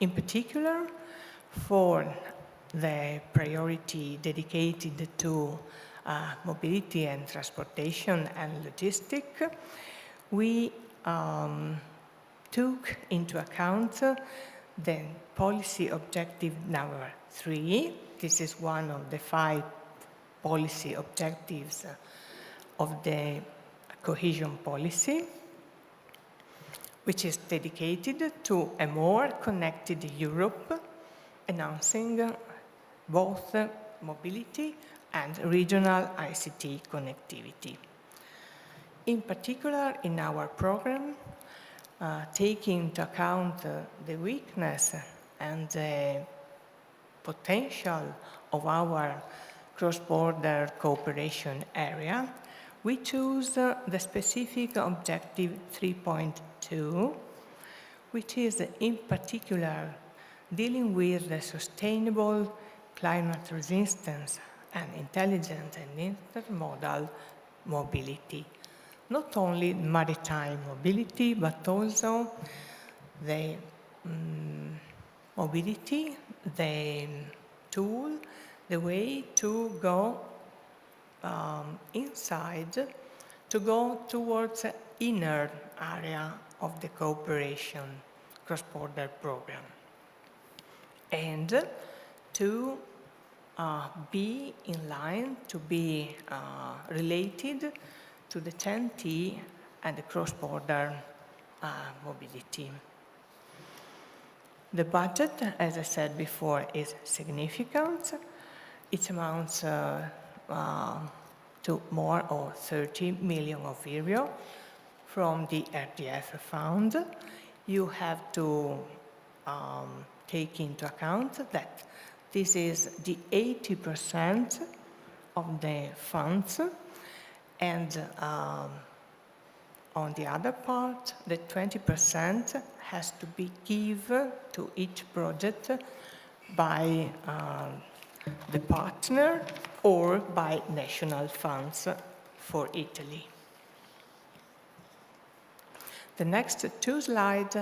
In particular, for the priority dedicated to mobility and transportation and logistics, we took into account the policy objective number 3. This is one of the 5 policy objectives of the cohesion policy, which is dedicated to a more connected Europe, enhancing both mobility and regional ICT connectivity. In particular, in our program, taking into account the weakness and the potential of our cross-border cooperation area, we choose the specific objective 3.2, which is in particular dealing with the sustainable climate resistance and intelligent and intermodal mobility. Not only maritime mobility, but also the mobility, the tool, the way to go inside, to go towards the inner area of the cooperation cross-border program, and to be in line, to be related to the TEN-T and the cross-border mobility. The budget, as I said before, is significant. It amounts to more or 30 million euro from the RDF fund. You have to take into account that this is the 80% of the funds, and on the other part, the 20% has to be given to each project by the partner or by national funds for Italy. The next 2 slides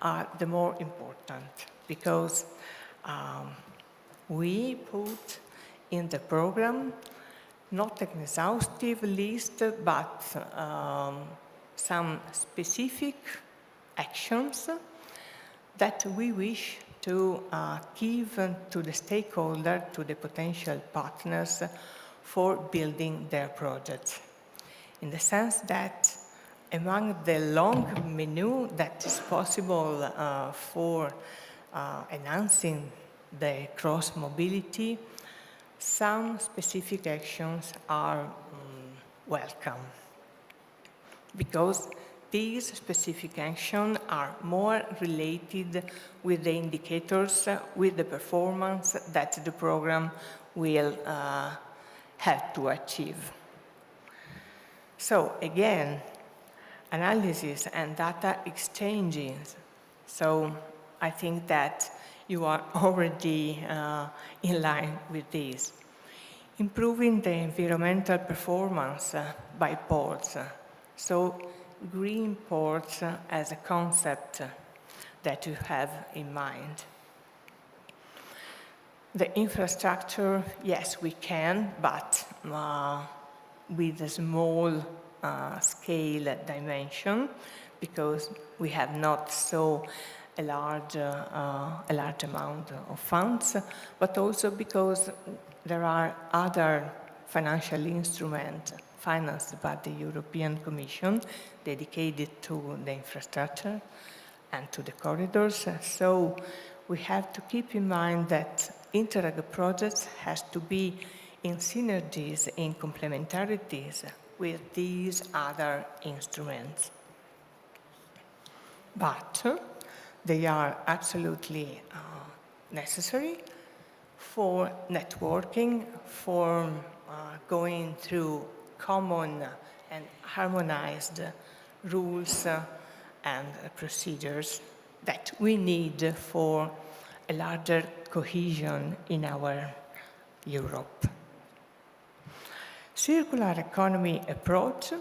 are the more important because we put in the program not an exhaustive list, but some specific actions that we wish to give to the stakeholder, to the potential partners for building their projects. In the sense that among the long menu that is possible for enhancing the cross-mobility, some specific actions are welcome, because these specific actions are more related with the indicators, with the performance that the program will have to achieve. So again, analysis and data exchanges. So I think that you are already in line with this. Improving the environmental performance by ports. So green ports as a concept that you have in mind. The infrastructure, yes, we can, but with a small scale dimension, because we have not so a large amount of funds, but also because there are other financial instruments financed by the European Commission dedicated to the infrastructure and to the corridors. So we have to keep in mind that Interreg projects has to be in synergies, in complementarities with these other instruments. But they are absolutely necessary for networking, for going through common and harmonized rules and procedures that we need for a larger cohesion in our Europe. Circular economy approach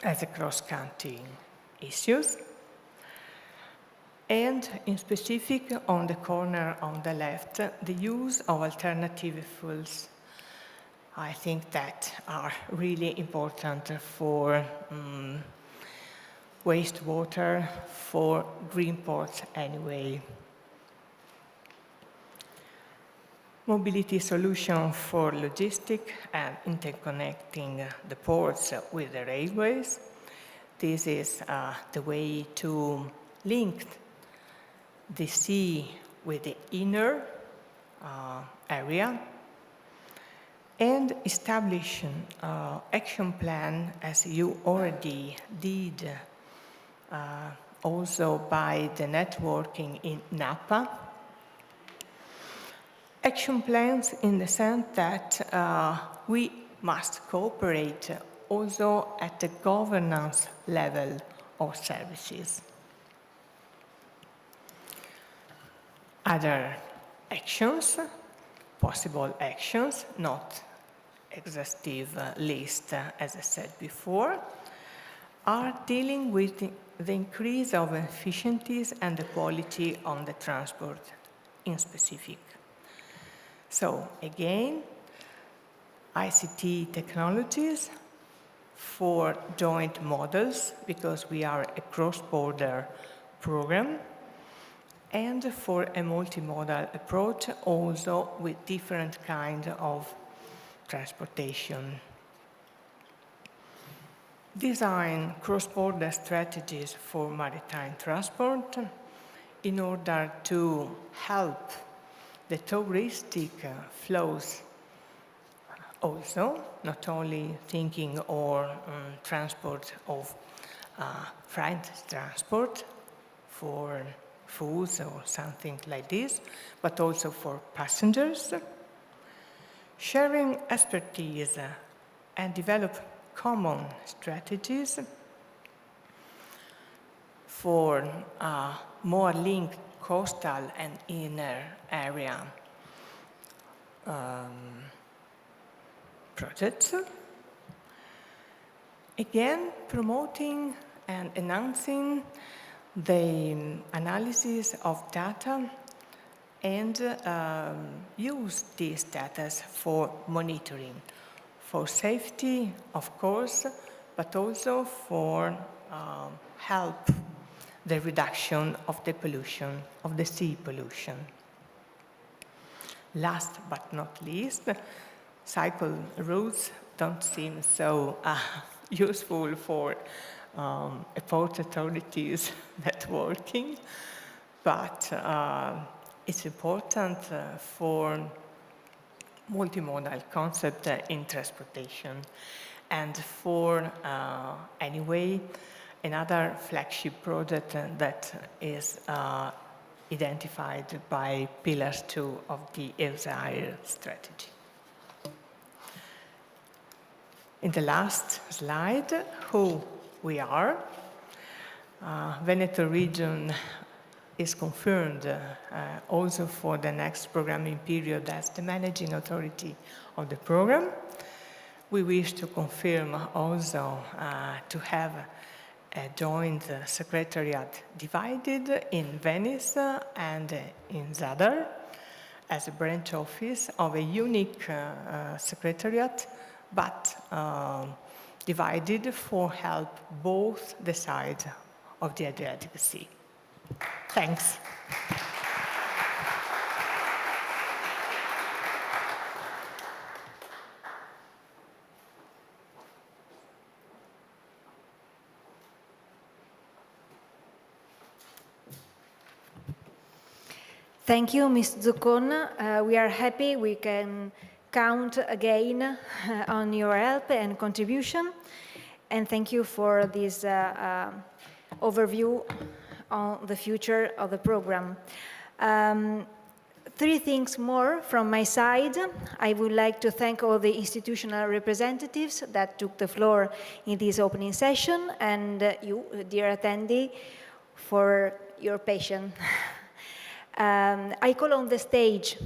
as a cross-cutting issues, and in specific on the corner on the left, the use of alternative fuels. I think that are really important for wastewater, for green ports anyway. Mobility solution for logistics and interconnecting the ports with the railways. This is the way to link the sea with the inner area, and establish an action plan, as you already did, also by the networking in Napa. Action plans in the sense that we must cooperate also at the governance level of services. Other actions, possible actions, not exhaustive list, as I said before, are dealing with the increase of efficiencies and the quality on the transport in specific. So again, ICT technologies for joint models, because we are a cross-border program, and for a multimodal approach also with different kind of transportation. Design cross-border strategies for maritime transport in order to help the touristic flows also, not only thinking or transport of freight transport for foods or something like this, but also for passengers, sharing expertise and develop common strategies for more linked coastal and inner area projects. Again, promoting and enhancing the analysis of data and use these data for monitoring, for safety, of course, but also for help the reduction of the pollution, of the sea pollution. Last but not least, cycle routes don't seem so useful for port authorities networking, but it's important for multimodal concept in transportation, and for anyway another flagship project that is identified by pillars 2 of the EUSAIR strategy. In the last slide, who we are. Veneto region is confirmed also for the next programming period as the managing authority of the program. We wish to confirm also to have a joint secretariat divided in Venice and in Zadar as a branch office of a unique secretariat, but divided for help both the sides of the Adriatic Sea. Thanks. Thank you, Ms. Zuccon. We are happy we can count again on your help and contribution. And thank you for this overview on the future of the program. 3 things more from my side. I would like to thank all the institutional representatives that took the floor in this opening session, and you, dear attendee, for your patience. I call on the stage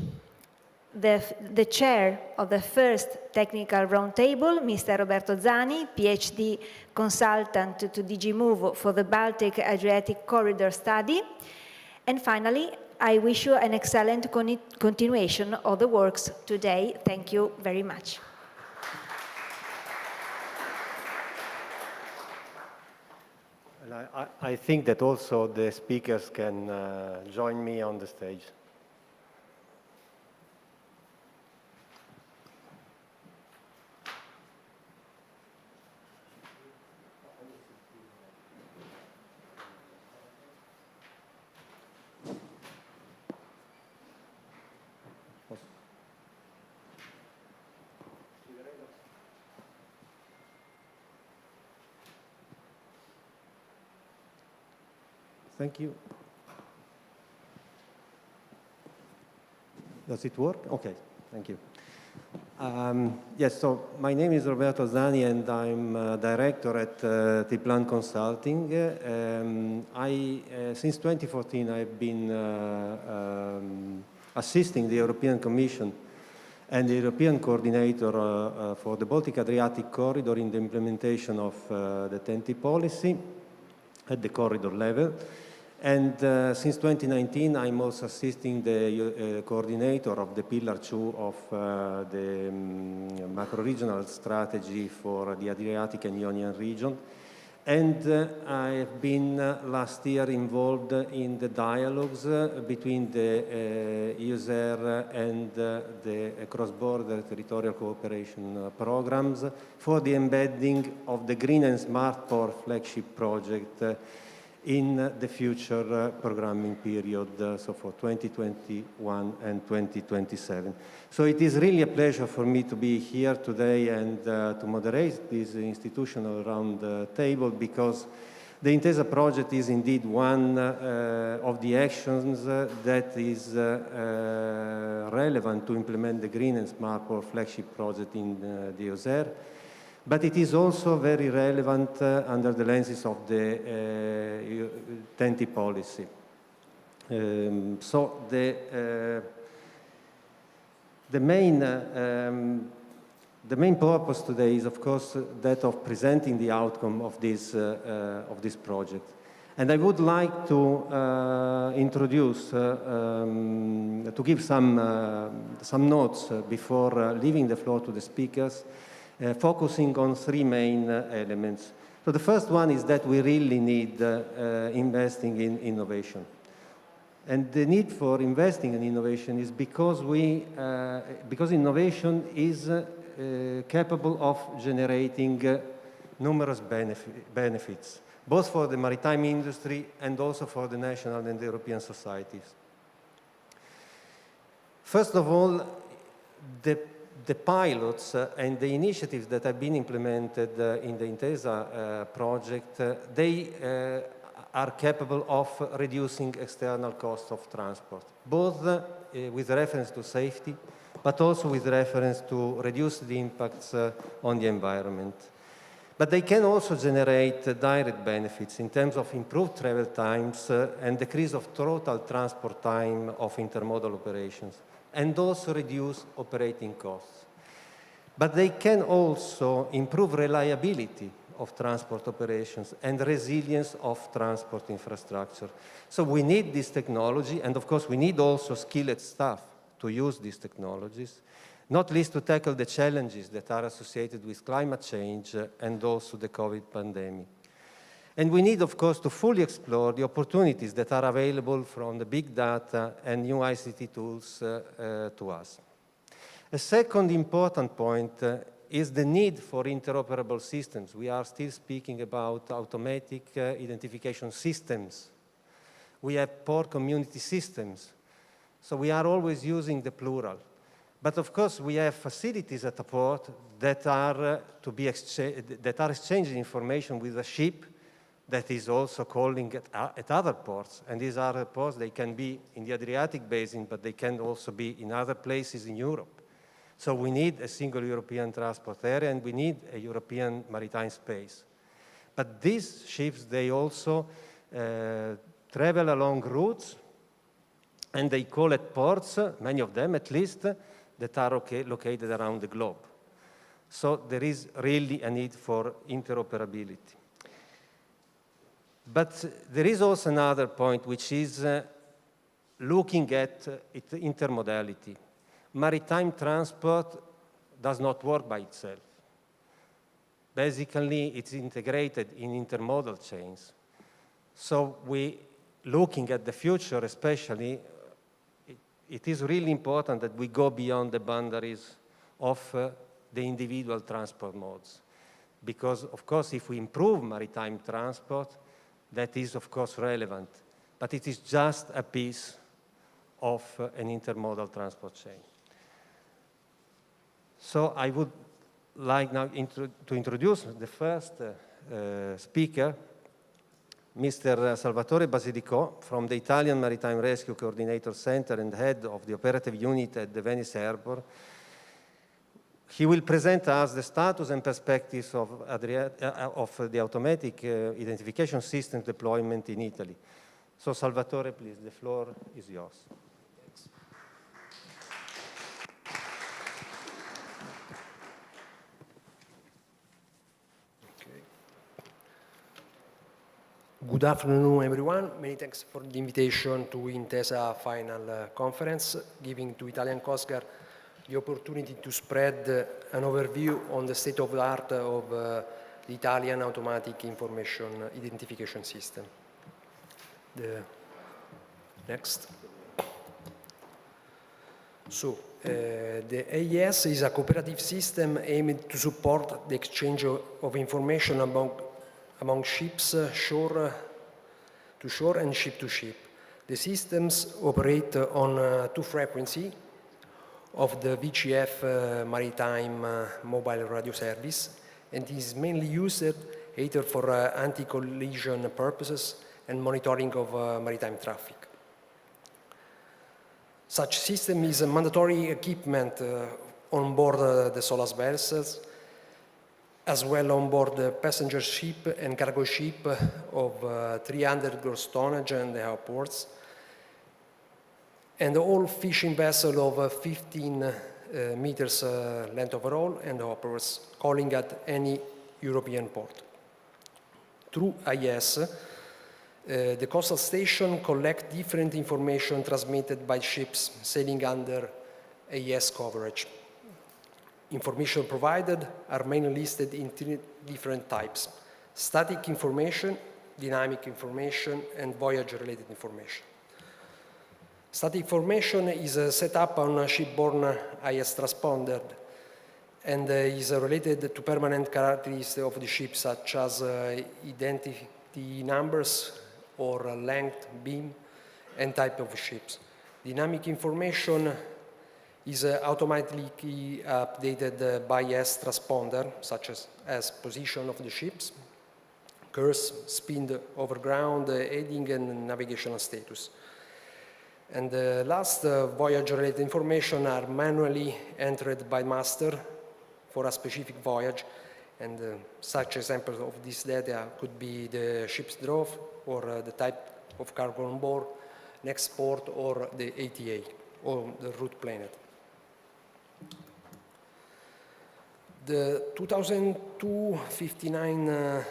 the chair of the first technical roundtable, Mr. Roberto Zani, PhD consultant to DG Move for the Baltic Adriatic Corridor study. And finally, I wish you an excellent continuation of the works today. Thank you very much. I think that also the speakers can join me on the stage. Thank you. Does it work? Okay, thank you. Yes, so my name is Roberto Zani and I'm director at T-Plan Consulting. Since 2014, I've been assisting the European Commission and the European coordinator for the Baltic-Adriatic corridor in the implementation of the TEN-T policy at the corridor level. And since 2019, I'm also assisting the coordinator of the Pillar 2 of the macro-regional strategy for the Adriatic and Ionian region. And I have been last year involved in the dialogues between the EUSER and the cross-border territorial cooperation programs for the embedding of the Green and Smart Port flagship project in the future programming period, so for 2021 and 2027. So it is really a pleasure for me to be here today and to moderate this institutional round table, because the Intesa project is indeed one of the actions that is relevant to implement the Green and Smart Port flagship project in the EUSER. But it is also very relevant under the lenses of the TEN-T policy. So the main purpose today is, of course, that of presenting the outcome of this project. And I would like to introduce, to give some notes before leaving the floor to the speakers, focusing on three main elements. So the first one is that we really need investing in innovation. And the need for investing in innovation is because innovation is capable of generating numerous benefits, both for the maritime industry and also for the national and the European societies. First of all, the pilots and the initiatives that have been implemented in the Intesa project, they are capable of reducing external costs of transport, both with reference to safety, but also with reference to reduce the impacts on the environment. But they can also generate direct benefits in terms of improved travel times and decrease of total transport time of intermodal operations, and also reduce operating costs. But they can also improve reliability of transport operations and resilience of transport infrastructure. So we need this technology, and of course we need also skilled staff to use these technologies, not least to tackle the challenges that are associated with climate change and also the COVID pandemic. And we need, of course, to fully explore the opportunities that are available from the big data and new ICT tools to us. A second important point is the need for interoperable systems. We are still speaking about automatic identification systems. We have port community systems. So we are always using the plural. But of course, we have facilities at the port that are exchanging information with a ship that is also calling at other ports. And these other ports, they can be in the Adriatic basin, but they can also be in other places in Europe. So we need a single European transport area, and we need a European maritime space. But these ships, they also travel along routes, and they call at ports, many of them at least, that are located around the globe. So there is really a need for interoperability. But there is also another point, which is looking at intermodality. Maritime transport does not work by itself. Basically, it's integrated in intermodal chains. So looking at the future especially, it is really important that we go beyond the boundaries of the individual transport modes. Because, of course, if we improve maritime transport, that is, of course, relevant. But it is just a piece of an intermodal transport chain. So I would like now to introduce the first speaker, Mr. Salvatore Basilicò, from the Italian Maritime Rescue Coordinator Center and head of the operative unit at the Venice Airport. He will present us the status and perspectives of the automatic identification system deployment in Italy. So Salvatore, please, the floor is yours. Thanks. Good afternoon, everyone. Many thanks for the invitation to Intesa final conference, giving to Italian Coast Guard the opportunity to spread an overview on the state of the art of the Italian automatic information identification system. The next. So, the AIS is a cooperative system aimed to support the exchange of information among ships, shore to shore and ship to ship. The systems operate on two frequencies of the VCF maritime mobile radio service, and is mainly used either for anti-collision purposes and monitoring of maritime traffic. Such system is a mandatory equipment on board the SOLAS vessels, as well on board the passenger ship and cargo ship of 300 gross tonnage and the airports, and all fishing vessels of 15 meters length overall and upwards, calling at any European port. Through AIS, the coastal station collects different information transmitted by ships sailing under AIS coverage. Information provided are mainly listed in three different types: static information, dynamic information, and voyage-related information. Static information is set up on a shipborne AIS transponder and is related to permanent characteristics of the ship, such as identity numbers or length, beam, and type of ships. Dynamic information is automatically updated by AIS transponder, such as position of the ships, course, speed over ground, heading, and navigational status. And the last voyage-related information are manually entered by master for a specific voyage, and such examples of this data could be the ship's draw, or the type of cargo on board, next port, or the ATA, or the route planned. The 2002-59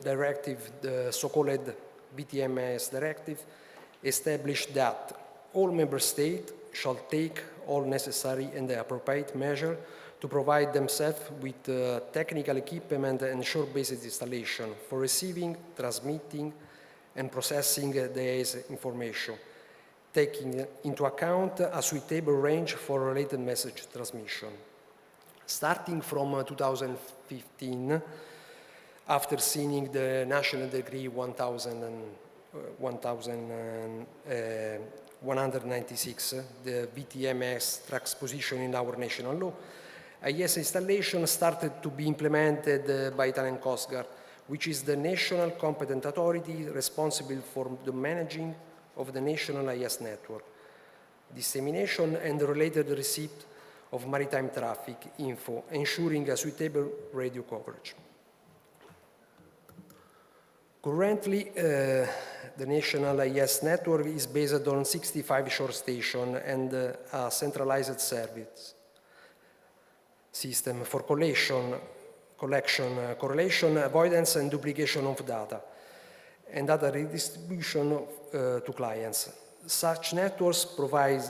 directive, the so-called VTMS directive, established that all member states shall take all necessary and appropriate measures to provide themselves with technical equipment and shore-based installation for receiving, transmitting, and processing the AIS information, taking into account a suitable range for related message transmission. Starting from 2015, after seeing the National Decree 1196, the VTMS transposition in our national law, AIS installation started to be implemented by Italian Coast Guard, which is the national competent authority responsible for the managing of the national AIS network, dissemination and related receipt of maritime traffic info, ensuring a suitable radio coverage. Currently, the national AIS network is based on 65 shore stations and a centralized service system for collection, correlation, avoidance, and duplication of data, and data redistribution to clients. Such networks provide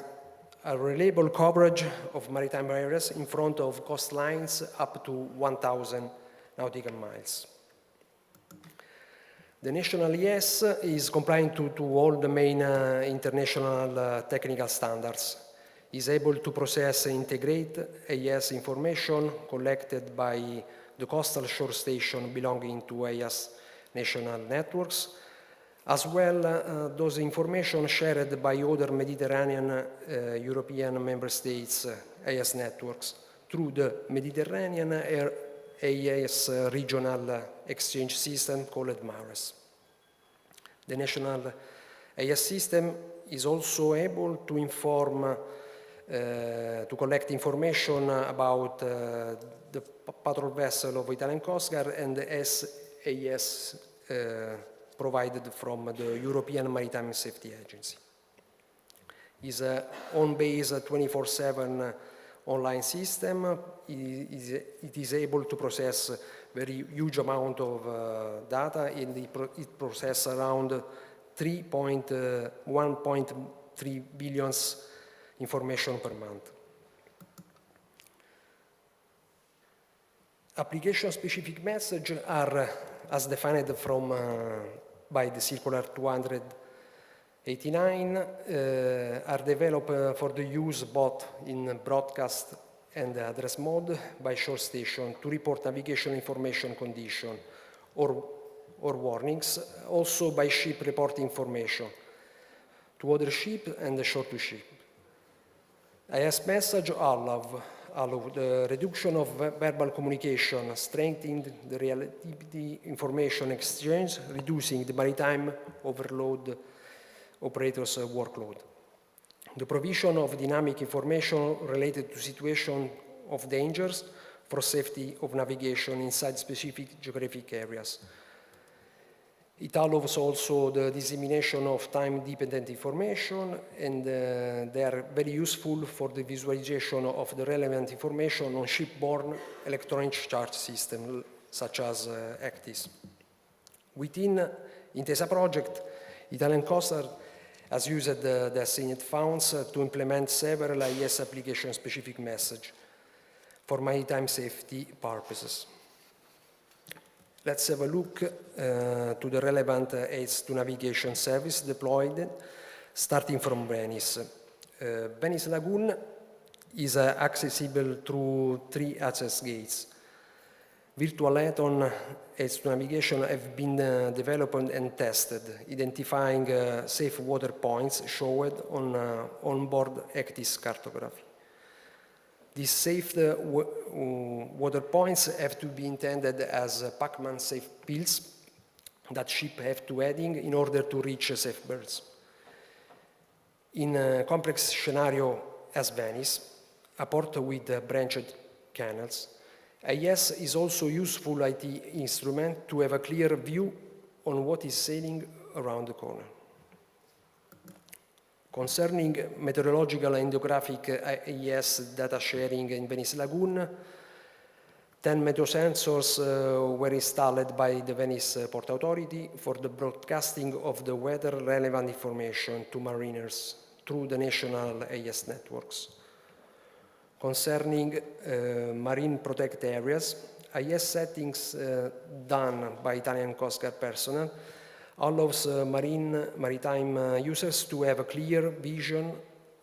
a reliable coverage of maritime areas in front of coastlines up to 1,000 nautical miles. The national AES is complying to all the main international technical standards. Is able to process and integrate AES information collected by the coastal shore station belonging to AES national networks, as well those information shared by other Mediterranean European member states AES networks through the Mediterranean AES regional exchange system called MARES. The national AES system is also able to inform, to collect information about the patrol vessel of Italian Coast Guard and the SAS provided from the European Maritime Safety Agency. It's a on-base 24/7 online system. It is able to process very huge amount of data, and it processes around 1.3 billion information per month. Application-specific messages are, as defined from by the Circular 289, are developed for the use both in broadcast and address mode by shore station to report navigation information condition or warnings, also by ship report information to other ship and shore to ship. AES message allow the reduction of verbal communication, strengthening the relativity information exchange, reducing the maritime overload operators' workload. The provision of dynamic information related to situation of dangers for safety of navigation inside specific geographic areas. It allows also the dissemination of time-dependent information, and they are very useful for the visualization of the relevant information on shipborne electronic charge systems, such as ECTIS. Within Intesa project, Italian Coast Guard has used the assigned funds to implement several AES application-specific messages for maritime safety purposes. Let's have a look to the relevant aids to navigation service deployed, starting from Venice. Venice Lagoon is accessible through 3 access gates. Virtual Eton aids to navigation have been developed and tested, identifying safe water points shown on onboard ECTIS cartography. These safe water points have to be intended as Pac-Man safe pills that ships have to heading in order to reach safe berths. In a complex scenario as Venice, a port with branched canals, AES is also a useful IT instrument to have a clear view on what is sailing around the corner. Concerning meteorological and geographic AES data sharing in Venice Lagoon, 10 meteosensors were installed by the Venice Port Authority for the broadcasting of the weather-relevant information to mariners through the national AES networks. Concerning marine protected areas, AES settings done by Italian Coast Guard personnel allows maritime users to have a clear vision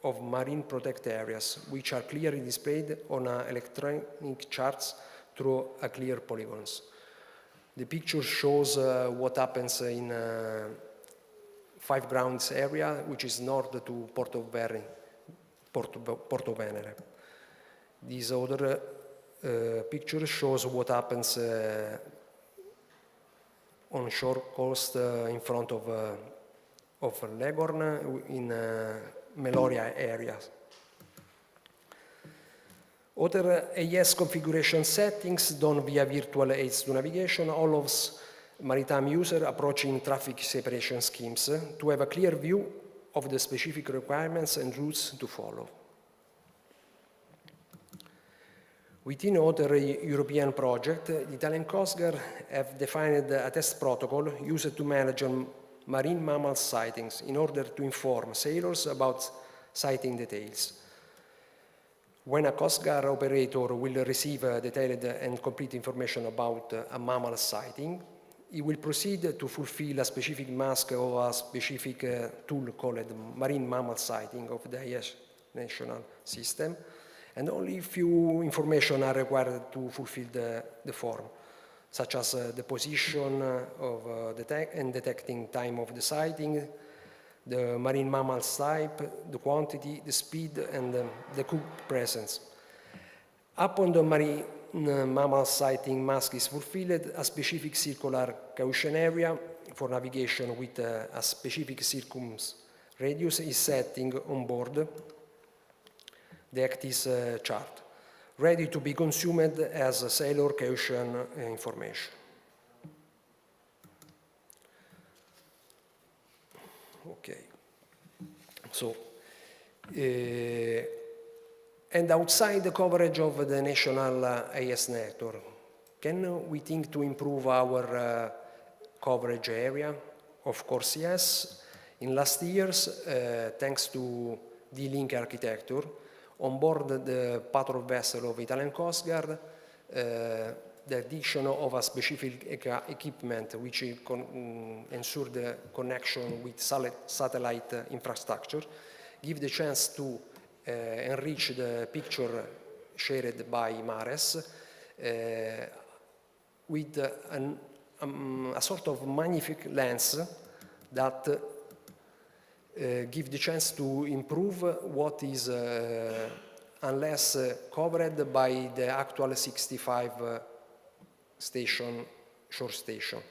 of marine protected areas, which are clearly displayed on electronic charts through a clear polygons. The picture shows what happens in 5 grounds area, which is north to Porto Venere. This other picture shows what happens on shore coast in front of Leghorn in Meloria area. Other AES configuration settings done via virtual aids to navigation allows maritime user approaching traffic separation schemes to have a clear view of the specific requirements and routes to follow. Within other European projects, the Italian Coast Guard have defined a test protocol used to manage marine mammal sightings in order to inform sailors about sighting details. When a Coast Guard operator will receive detailed and complete information about a mammal sighting, It will proceed to fulfill a specific mask or a specific tool called marine mammal sighting of the IS national system, and only few information are required to fulfill the form, such as the position of detecting time of the sighting, the marine mammal type, the quantity, the speed, and the crew presence. Upon the marine mammal sighting mask is fulfilled, a specific circular caution area for navigation with a specific circumradius is setting on board the ACTIS chart, ready to be consumed as a sailor caution information. Okay. So, and outside the coverage of the national AS network, can we think to improve our coverage area? Of course, yes. In last years, thanks to D-Link architecture, on board the patrol vessel of Italian Coast Guard, the addition of a specific equipment which ensure the connection with satellite infrastructure, give the chance to enrich the picture shared by Mares with a sort of magnific lens that give the chance to improve what is unless covered by the actual 65 shore station.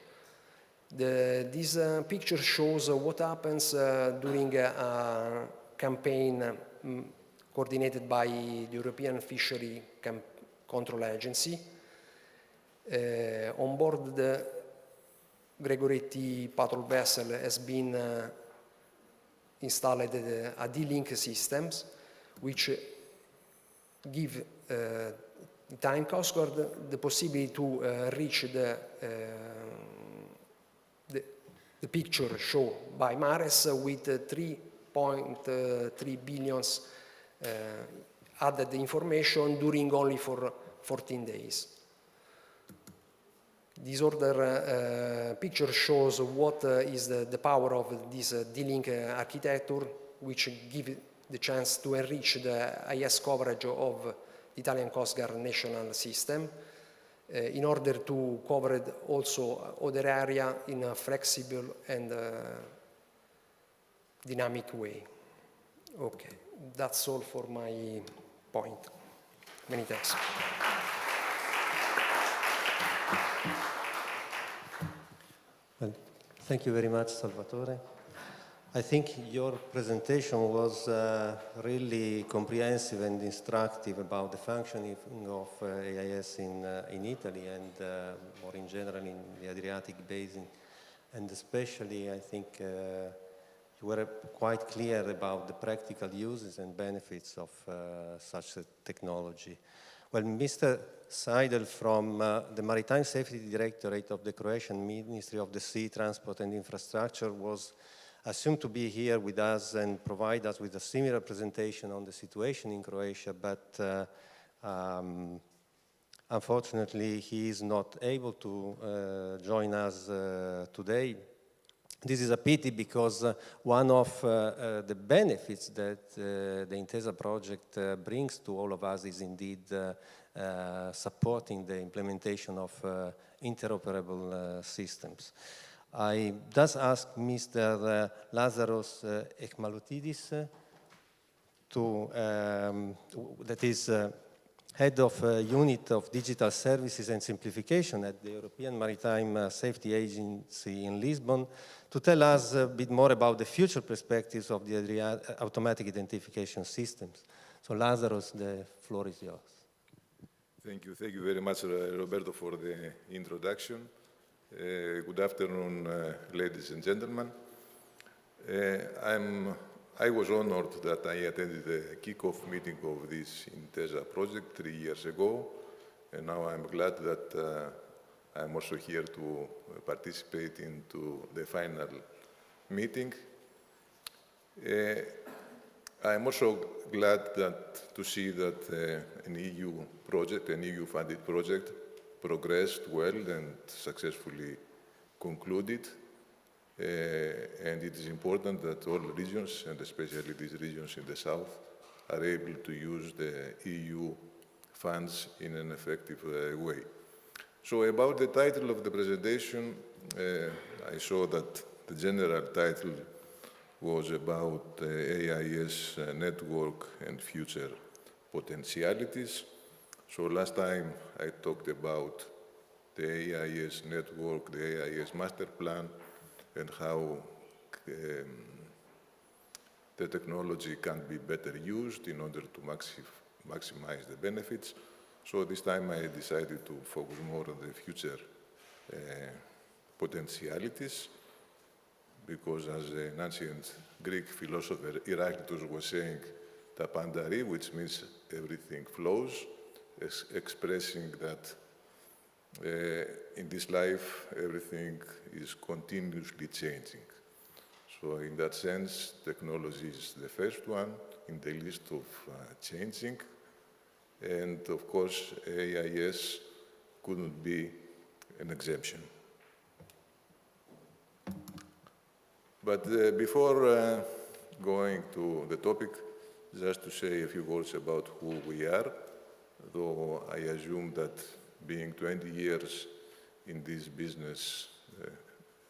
This picture shows what happens during a campaign coordinated by the European Fishery Control Agency. On board the Gregoretti patrol vessel has been installed a D-Link systems which give Italian Coast Guard the possibility to reach the picture shown by Mares with 3.3 billion added information during only for 14 days. This other picture shows what is the power of this D-Link architecture, which give the chance to enrich the IS coverage of the Italian Coast Guard national system in order to cover also other area in a flexible and dynamic way. Okay, that's all for my point. Many thanks. Well, thank you very much, Salvatore. I think your presentation was really comprehensive and instructive about the functioning of AIS in Italy and more in general in the Adriatic Basin. And especially, I think you were quite clear about the practical uses and benefits of such a technology. Well, Mr. Seidel from the Maritime Safety Directorate of the Croatian Ministry of the Sea, Transport and Infrastructure was assumed to be here with us and provide us with a similar presentation on the situation in Croatia, but unfortunately he is not able to join us today. This is a pity because one of the benefits that the Intesa project brings to all of us is indeed supporting the implementation of interoperable systems. I thus ask Mr. Lazaros Ekmaloutidis, that is Head of Unit of Digital Services and Simplification at the European Maritime Safety Agency in Lisbon, to tell us a bit more about the future perspectives of the automatic identification systems. So Lazaros, the floor is yours. Thank you very much, Roberto, for the introduction. Good afternoon, ladies and gentlemen. I was honored that I attended the kickoff meeting of this Intesa project 3 years ago, and now I'm glad that I'm also here to participate into the final meeting. I'm also glad to see that an EU project, an EU-funded project, progressed well and successfully concluded, and it is important that all regions, and especially these regions in the south, are able to use the EU funds in an effective way. So about the title of the presentation, I saw that the general title was about AIS network and future potentialities. So last time I talked about the AIS network, the AIS master plan, and how the technology can be better used in order to maximize the benefits. So this time I decided to focus more on the future potentialities, because as an ancient Greek philosopher Heraclitus was saying, ta pandari, which means everything flows, expressing that in this life everything is continuously changing. So in that sense, technology is the first one in the list of changing. And of course, AIS couldn't be an exemption. But before going to the topic, just to say a few words about who we are, though I assume that being 20 years in this business,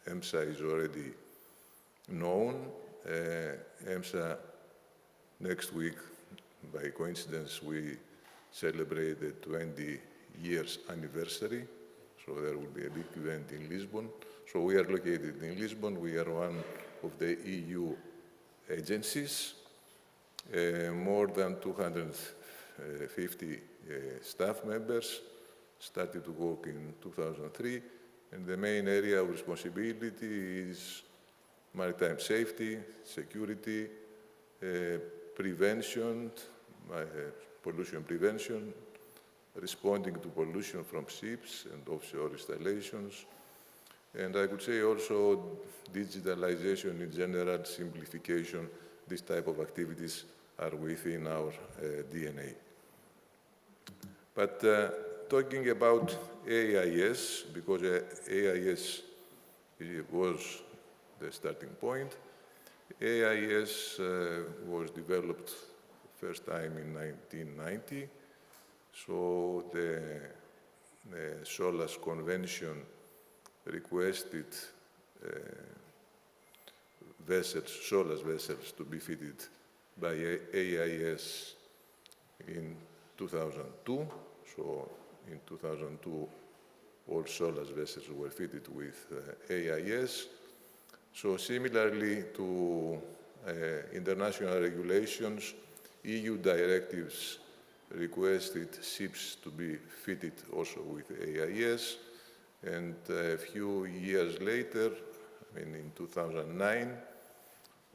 EMSA is already known. EMSA, next week, by coincidence, we celebrate the 20 years anniversary. So there will be a big event in Lisbon. So we are located in Lisbon. We are one of the EU agencies, more than 250 staff members, started to work in 2003, and the main area of responsibility is maritime safety, security, prevention, pollution prevention, responding to pollution from ships and offshore installations, and I could say also digitalization in general, simplification. This type of activities are within our DNA. But talking about AIS, because AIS was the starting point, AIS was developed first time in 1990. So the SOLAS Convention requested SOLAS vessels to be fitted by AIS in 2002. So in 2002, all SOLAS vessels were fitted with AIS. So similarly to international regulations, EU directives requested ships to be fitted also with AIS. And a few years later, in 2009,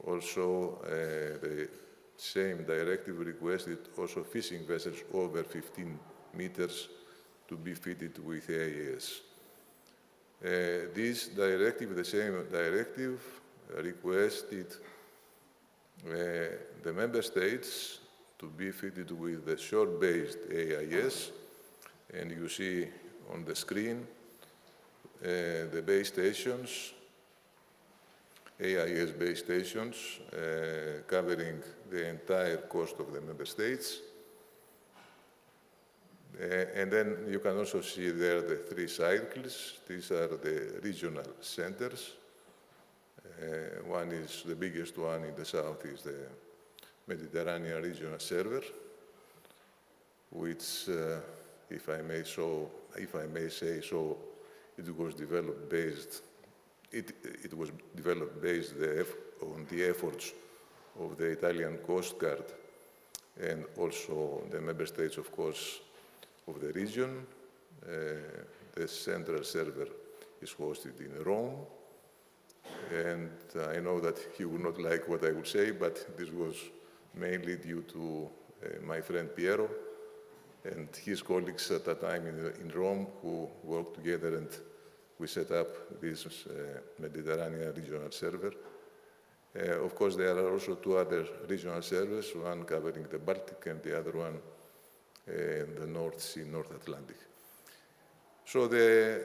also the same directive requested also fishing vessels over 15 meters to be fitted with AIS. This directive, the same directive, requested the member states to be fitted with the shore-based AIS, and you see on the screen the base stations, AIS base stations, covering the entire coast of the member states. And then you can also see there the three cycles. These are the regional centers. One is, the biggest one in the south is the Mediterranean Regional Server, which, if I may say so, it was developed based on the efforts of the Italian Coast Guard and also the member states, of course, of the region. The central server is hosted in Rome. And I know that he would not like what I would say, but this was mainly due to my friend Piero and his colleagues at that time in Rome, who worked together, and we set up this Mediterranean regional server. Of course, there are also two other regional servers, one covering the Baltic and the other one in the North Sea, North Atlantic. So the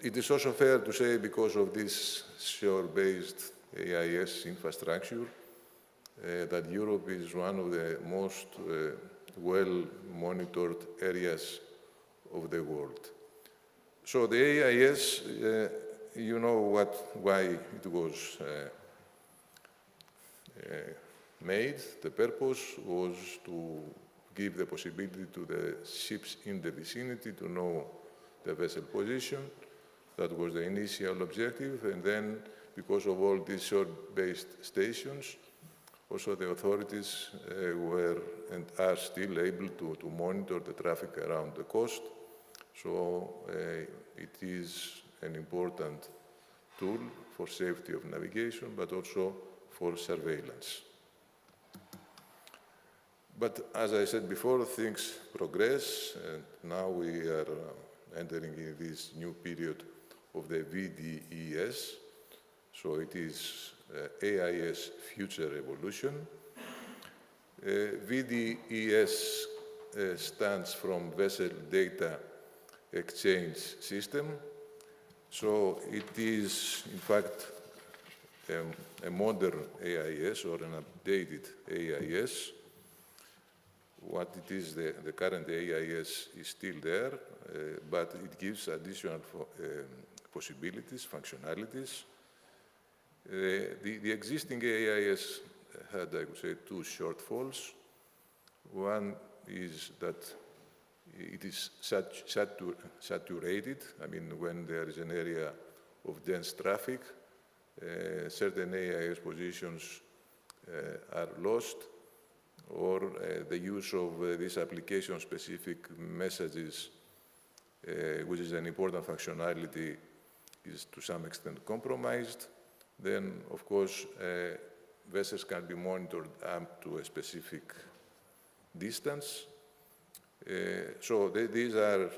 it is also fair to say, because of this shore-based AIS infrastructure, that Europe is one of the most well-monitored areas of the world. So the AIS, you know why it was made. The purpose was to give the possibility to the ships in the vicinity to know the vessel position. That was the initial objective, and then because of all these shore-based stations, also the authorities were and are still able to monitor the traffic around the coast. So it is an important tool for safety of navigation, but also for surveillance. But as I said before, things progress, and now we are entering in this new period of the VDES. So it is AIS Future Evolution. VDES stands from Vessel Data Exchange System. So it is, in fact, a modern AIS or an updated AIS. What it is, the current AIS is still there, but it gives additional possibilities, functionalities. The existing AIS had, I would say, two shortfalls. One is that it is saturated. I mean, when there is an area of dense traffic, certain AIS positions are lost, or the use of these application-specific messages, which is an important functionality, is to some extent compromised. Then, of course, vessels can be monitored up to a specific distance. So these are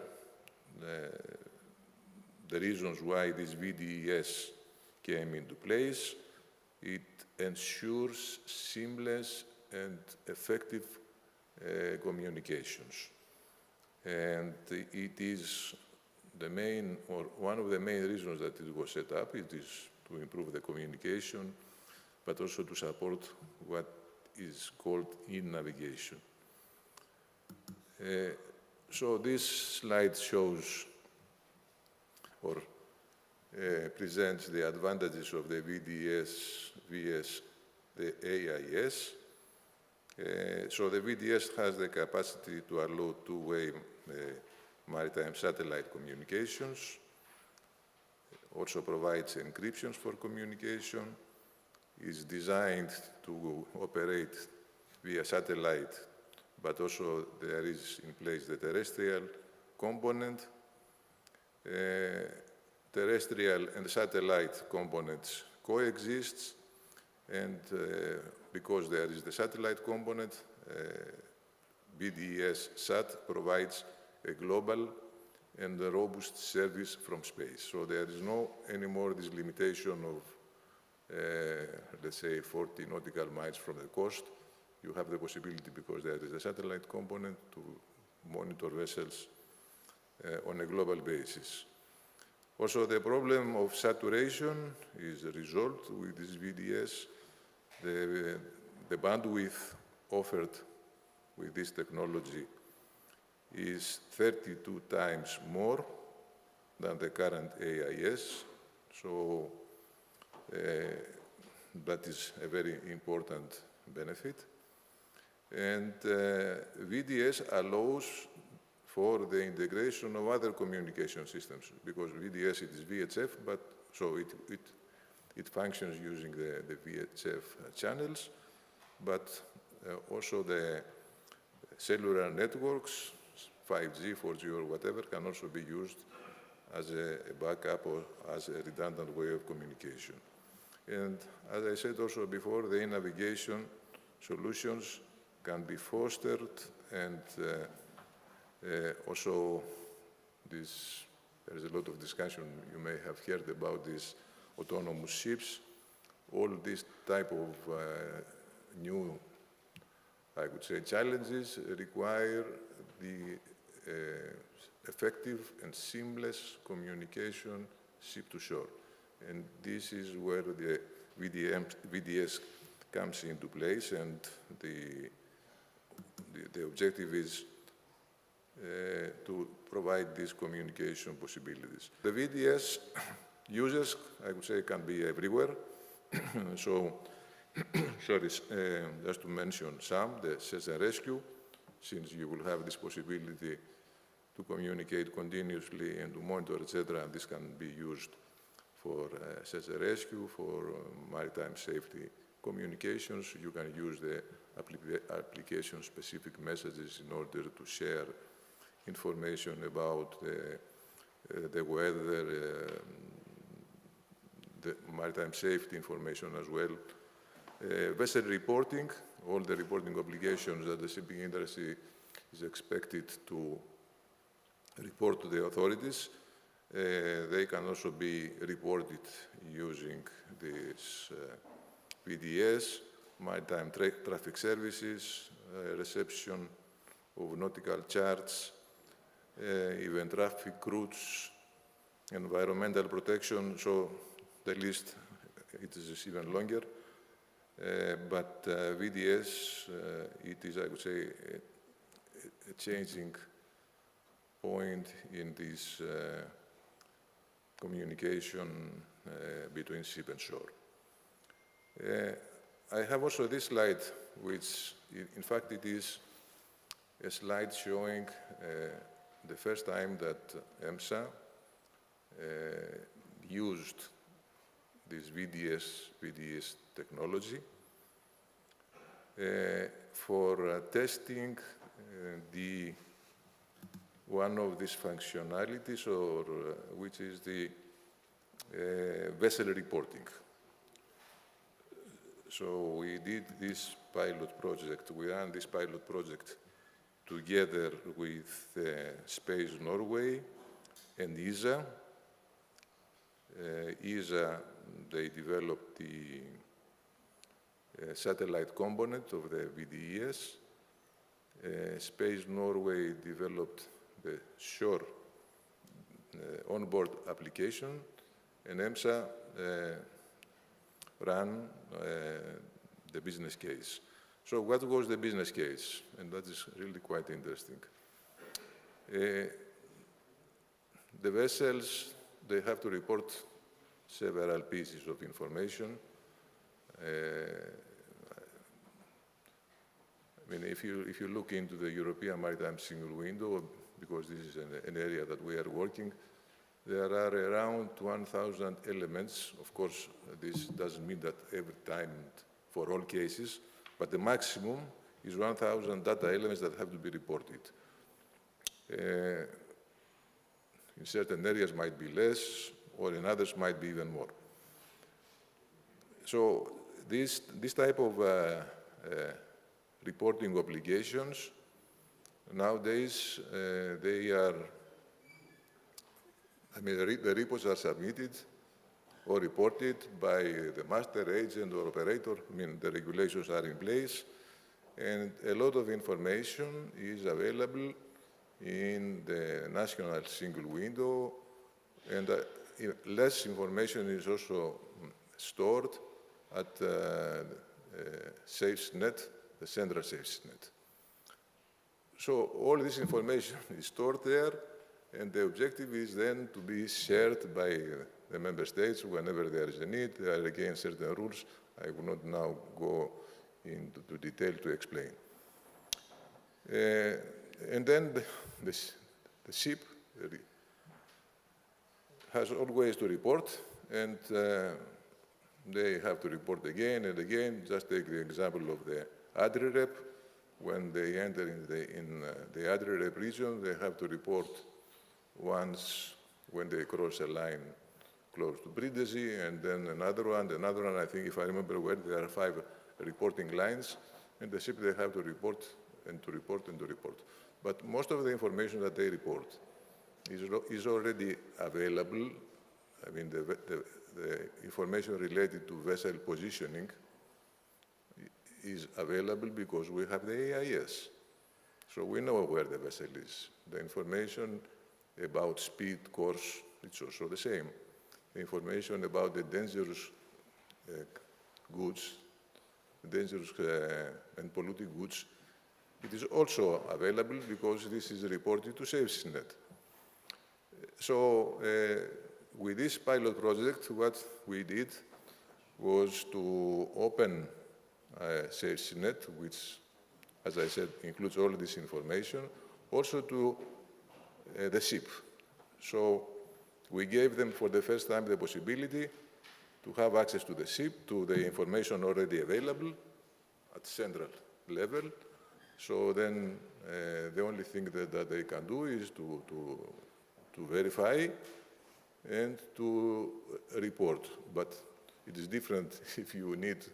the reasons why this VDES came into place. It ensures seamless and effective communications. And it is the main, or one of the main reasons that it was set up. It is to improve the communication, but also to support what is called in-navigation. So this slide shows or presents the advantages of the VDES vs the AIS. So the VDES has the capacity to allow two-way maritime satellite communications, also provides encryptions for communication, is designed to operate via satellite, but also there is in place the terrestrial component. Terrestrial and satellite components coexist, and because there is the satellite component, VDES SAT provides a global and a robust service from space. So there is no anymore this limitation of, let's say, 40 nautical miles from the coast. You have the possibility, because there is a satellite component, to monitor vessels on a global basis. Also, the problem of saturation is resolved with this VDES. The bandwidth offered with this technology is 32 times more than the current AIS. So that is a very important benefit. And VDES allows for the integration of other communication systems, because VDES, it is VHF, but so it functions using the VHF channels, but also the cellular networks, 5G, 4G, or whatever, can also be used as a backup or as a redundant way of communication. And as I said also before, the navigation solutions can be fostered, and also there is a lot of discussion, you may have heard about these autonomous ships. All these type of new, I would say, challenges require the effective and seamless communication ship to shore. And this is where the VDS comes into place, and the objective is to provide these communication possibilities. The VDS users, I would say, can be everywhere. So, sorry, just to mention some, the search and rescue, since you will have this possibility to communicate continuously and to monitor, etc. This can be used for search and rescue, for maritime safety communications. You can use the application-specific messages in order to share information about the weather, the maritime safety information as well. Vessel reporting, all the reporting obligations that the shipping industry is expected to report to the authorities. They can also be reported using this VDS, maritime traffic services, reception of nautical charts, even traffic routes, environmental protection. So the list it is even longer. But VDS, it is, I would say, a changing point in this communication between ship and shore. I have also this slide, which in fact it is a slide showing the first time that EMSA used this VDS technology for testing one of these functionalities, or which is the vessel reporting. So we did this pilot project, we ran this pilot project together with Space Norway and ESA. ESA, they developed the satellite component of the VDES. Space Norway developed the shore onboard application, and EMSA ran the business case. So what was the business case? And that is really quite interesting. The vessels, they have to report several pieces of information. I mean, if you look into the European Maritime Single Window, because this is an area that we are working, there are around 1,000 elements. Of course, this doesn't mean that every time for all cases, but the maximum is 1,000 data elements that have to be reported. In certain areas might be less, or in others might be even more. So this type of reporting obligations, nowadays, they are, I mean, the reports are submitted or reported by the master agent or operator. I mean, the regulations are in place, and a lot of information is available in the national single window, and less information is also stored at SafeNet, the central SafeNet. So all this information is stored there, and the objective is then to be shared by the member states whenever there is a need. There are again certain rules. I will not now go into detail to explain. And then the ship has always to report, and they have to report again and again. Just take the example of the ADRIREP. When they enter in the ADRIREP region, they have to report once when they cross a line close to Brindisi, and then another one. I think, if I remember well, there are 5 reporting lines, and the ship, they have to report and to report and to report. But most of the information that they report is already available. I mean, the information related to vessel positioning is available because we have the AIS. So we know where the vessel is. The information about speed, course, it's also the same. The information about the dangerous goods, dangerous and polluting goods, it is also available because this is reported to SafetyNet. So with this pilot project, what we did was to open SafetyNet, which, as I said, includes all this information, also to the ship. So we gave them for the first time the possibility to have access to the ship, to the information already available at central level. So then the only thing that they can do is to verify and to report. But it is different if you need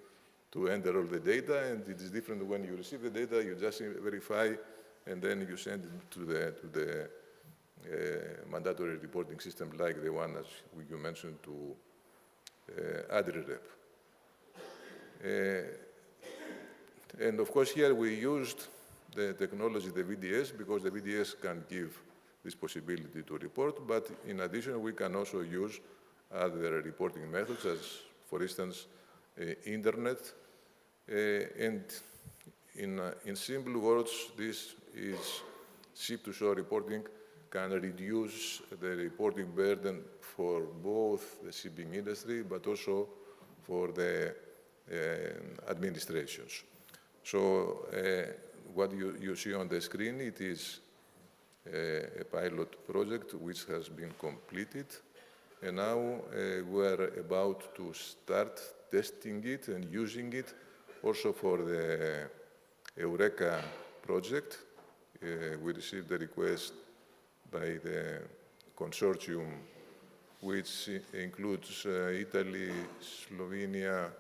to enter all the data, and it is different when you receive the data, you just verify, and then you send it to the mandatory reporting system like the one as you mentioned to AdriRep. And of course here we used the technology, the VDS, because the VDS can give this possibility to report, but in addition we can also use other reporting methods as, for instance, internet. And in simple words, this is ship-to-shore reporting can reduce the reporting burden for both the shipping industry, but also for the administrations. So what you see on the screen, it is a pilot project which has been completed, and now we're about to start testing it and using it also for the Eureka project. We received a request by the consortium, which includes Italy, Slovenia,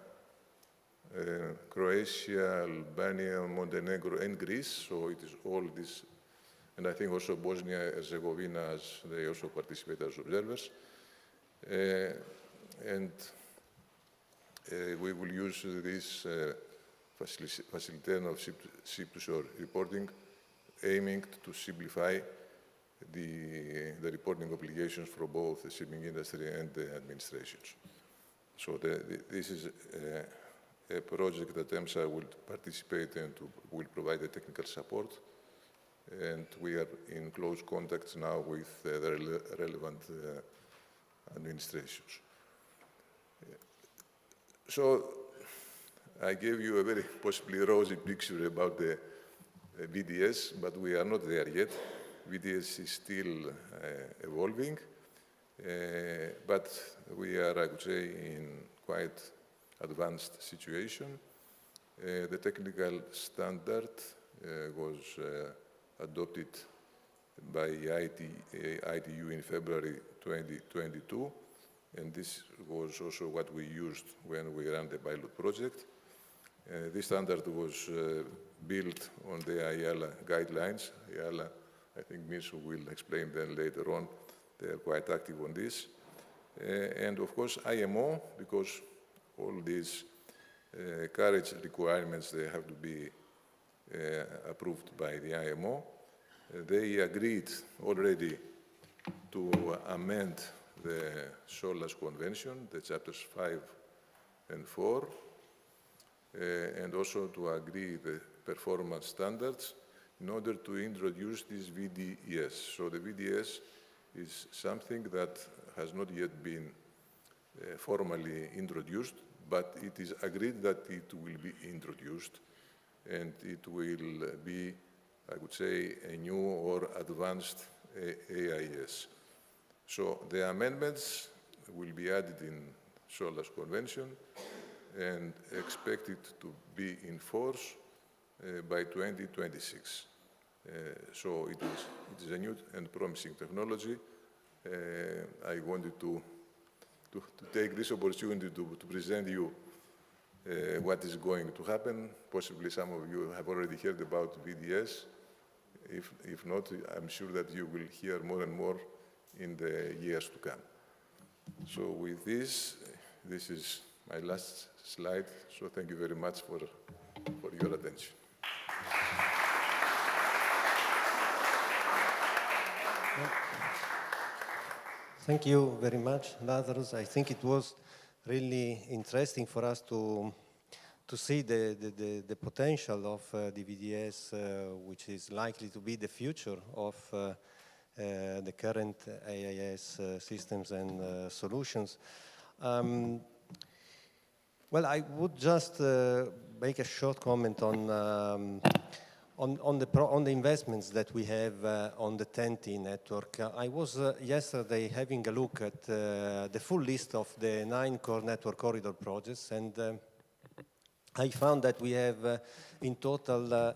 Croatia, Albania, Montenegro, and Greece. So it is all this, and I think also Bosnia and Herzegovina, as they also participate as observers. And we will use this facilitation of ship-to-shore reporting, aiming to simplify the reporting obligations for both the shipping industry and the administrations. So this is a project that EMSA will participate and will provide the technical support. And we are in close contacts now with the relevant administrations. So I gave you a very possibly rosy picture about the VDS, but we are not there yet. VDS is still evolving, but we are, I would say, in quite advanced situation. The technical standard was adopted by ITU in February 2022, and this was also what we used when we ran the pilot project. This standard was built on the IALA guidelines. IALA, I think Misu will explain them later on. They are quite active on this. And of course, IMO, because all these carriage requirements, they have to be approved by the IMO. They agreed already to amend the SOLAS Convention, the chapters 5 and 4, and also to agree the performance standards in order to introduce this VDS. So the VDS is something that has not yet been formally introduced, but it is agreed that it will be introduced, and it will be, I would say, a new or advanced AIS. So the amendments will be added in SOLAS Convention and expected to be in force by 2026. So it is a new and promising technology. I wanted to take this opportunity to present you what is going to happen. Possibly some of you have already heard about VDS. If not, I'm sure that you will hear more and more in the years to come. So with this is my last slide. So thank you very much for your attention. Thank you very much, Lazarus. I think it was really interesting for us to see the potential of the VDS, which is likely to be the future of the current AIS systems and solutions. Well, I would just make a short comment on the investments that we have on the TEN-T network. I was yesterday having a look at the full list of the 9 core network corridor projects, and I found that we have in total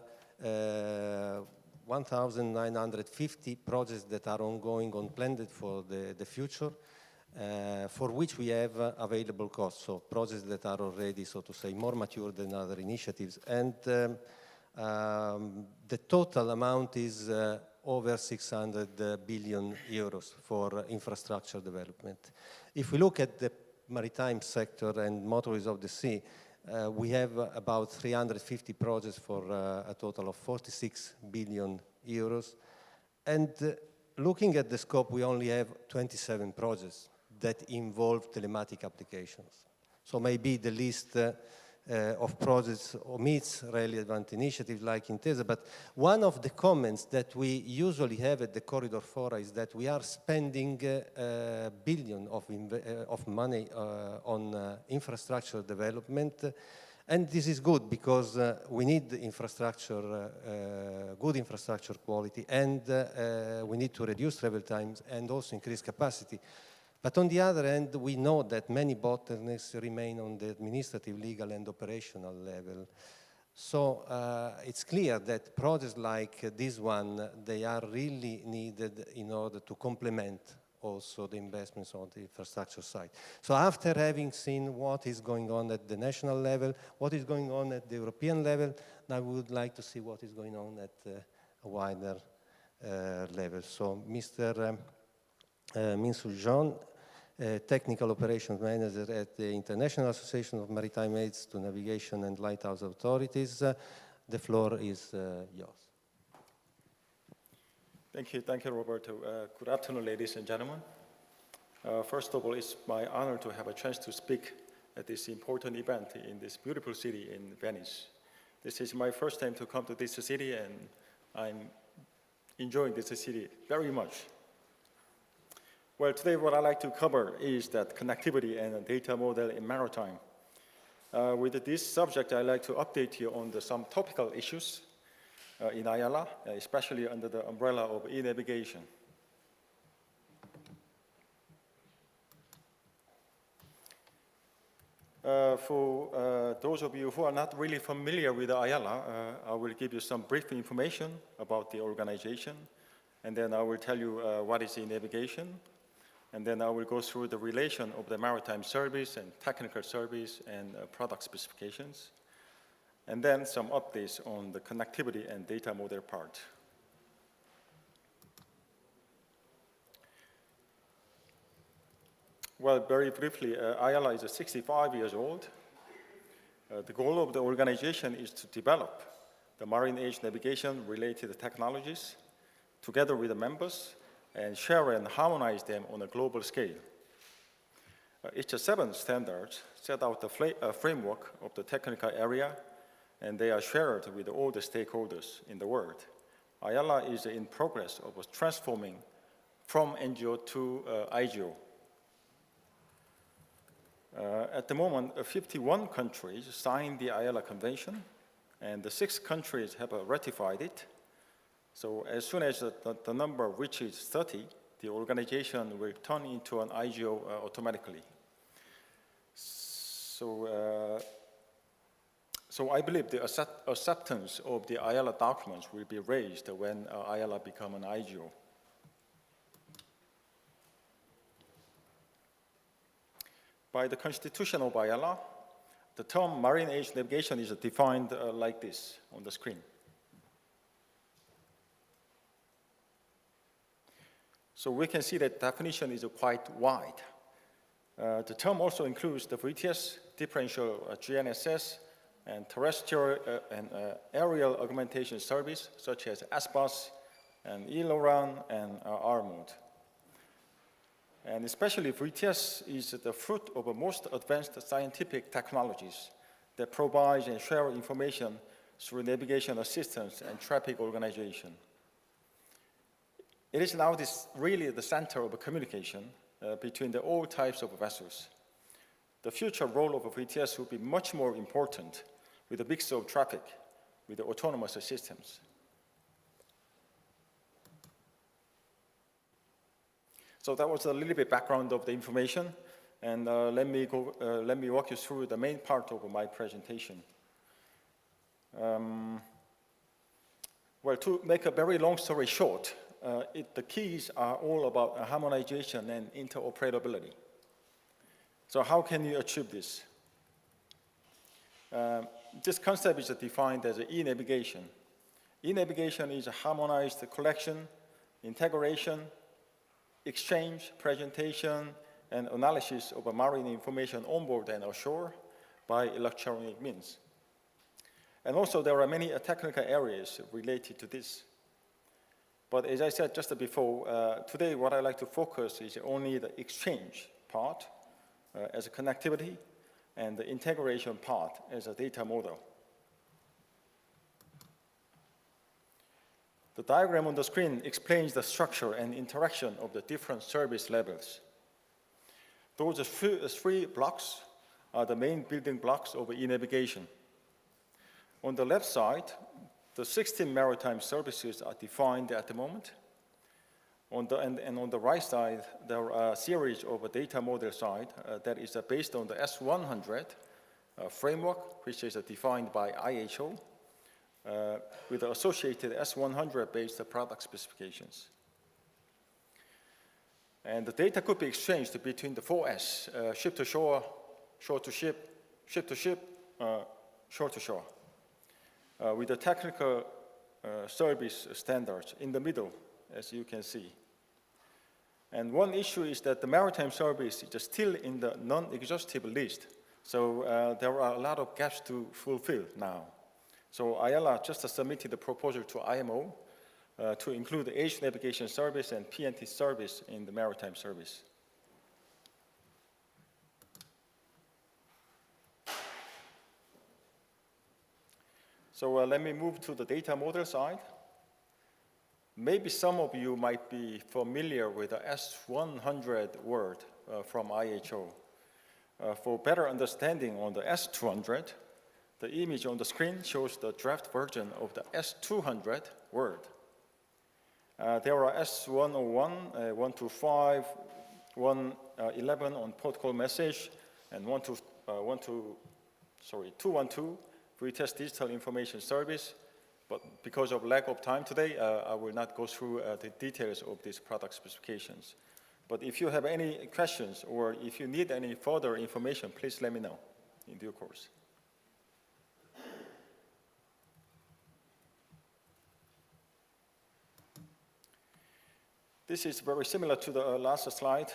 1,950 projects that are ongoing, planned for the future, for which we have available costs, so projects that are already, so to say, more mature than other initiatives. And the total amount is over 600 billion euros for infrastructure development. If we look at the maritime sector and motorways of the sea, we have about 350 projects for a total of 46 billion euros. And looking at the scope, we only have 27 projects that involve telematic applications. So maybe the list of projects omits relevant initiatives like Intesa, but one of the comments that we usually have at the Corridor Fora is that we are spending billion of money on infrastructure development, and this is good because we need infrastructure, good infrastructure quality, and we need to reduce travel times and also increase capacity. But on the other hand, we know that many bottlenecks remain on the administrative, legal, and operational level. So it's clear that projects like this one, they are really needed in order to complement also the investments on the infrastructure side. So after having seen what is going on at the national level, what is going on at the European level, I would like to see what is going on at a wider level. So Mr. Min-Soo Jeon, Technical Operations Manager at the International Association of Maritime Aids to Navigation and Lighthouse Authorities. The floor is yours. Thank you, Roberto. Good afternoon, ladies and gentlemen. First of all, it's my honor to have a chance to speak at this important event in this beautiful city in Venice. This is my first time to come to this city, and I'm enjoying this city very much. Well, today what I'd like to cover is that connectivity and data model in maritime. With this subject, I'd like to update you on some topical issues in Ayala, especially under the umbrella of e-navigation. For those of you who are not really familiar with Ayala, I will give you some brief information about the organization, and then I will tell you what is e-navigation. And then I will go through the relation of the maritime service and technical service and product specifications. And then some updates on the connectivity and data model part. Well, very briefly, Ayala is 65 years old. The goal of the organization is to develop the marine age navigation related technologies together with the members and share and harmonize them on a global scale. Each 7 standards set out the framework of the technical area, and they are shared with all the stakeholders in the world. Ayala is in progress of transforming from NGO to IGO. At the moment, 51 countries signed the Ayala Convention, and the 6 countries have ratified it. So as soon as the number reaches 30, the organization will turn into an IGO automatically. So I believe the acceptance of the Ayala documents will be raised when Ayala become an IGO. By the constitution of Ayala, the term marine age navigation is defined like this on the screen. So we can see that definition is quite wide. The term also includes the VTS, differential GNSS, and terrestrial and aerial augmentation service, such as SBUS and ELORAN and R-mode. And especially VTS is the fruit of the most advanced scientific technologies that provide and share information through navigation assistance and traffic organization. It is now really the center of communication between all types of vessels. The future role of VTS will be much more important with the mix of traffic with the autonomous systems. So that was a little bit background of the information, and let me walk you through the main part of my presentation. Well, to make a very long story short, the keys are all about harmonization and interoperability. So how can you achieve this? This concept is defined as e-navigation. E-navigation is a harmonized collection, integration, exchange, presentation, and analysis of marine information on board and ashore by electronic means. And also there are many technical areas related to this. But as I said just before, today what I like to focus is only the exchange part as a connectivity and the integration part as a data model. The diagram on the screen explains the structure and interaction of the different service levels. Those three blocks are the main building blocks of e-navigation. On the left side, the 16 maritime services are defined at the moment. And on the right side, there are a series of data model side that is based on the S100 framework, which is defined by IHO, with the associated S100-based product specifications. And the data could be exchanged between the 4S, ship to shore, shore to ship, ship to ship, shore to shore, with the technical service standards in the middle, as you can see. And one issue is that the maritime service is still in the non-exhaustive list. So there are a lot of gaps to fulfill now. So IALA just submitted the proposal to IMO to include the age navigation service and PNT service in the maritime service. So let me move to the data model side. Maybe some of you might be familiar with the S100 word from IHO. For better understanding on the S200, the image on the screen shows the draft version of the S200 word. There are S101, 125, 111 on protocol message, and 212 VTS Digital Information Service. But because of lack of time today, I will not go through the details of these product specifications. But if you have any questions or if you need any further information, please let me know in due course. This is very similar to the last slide.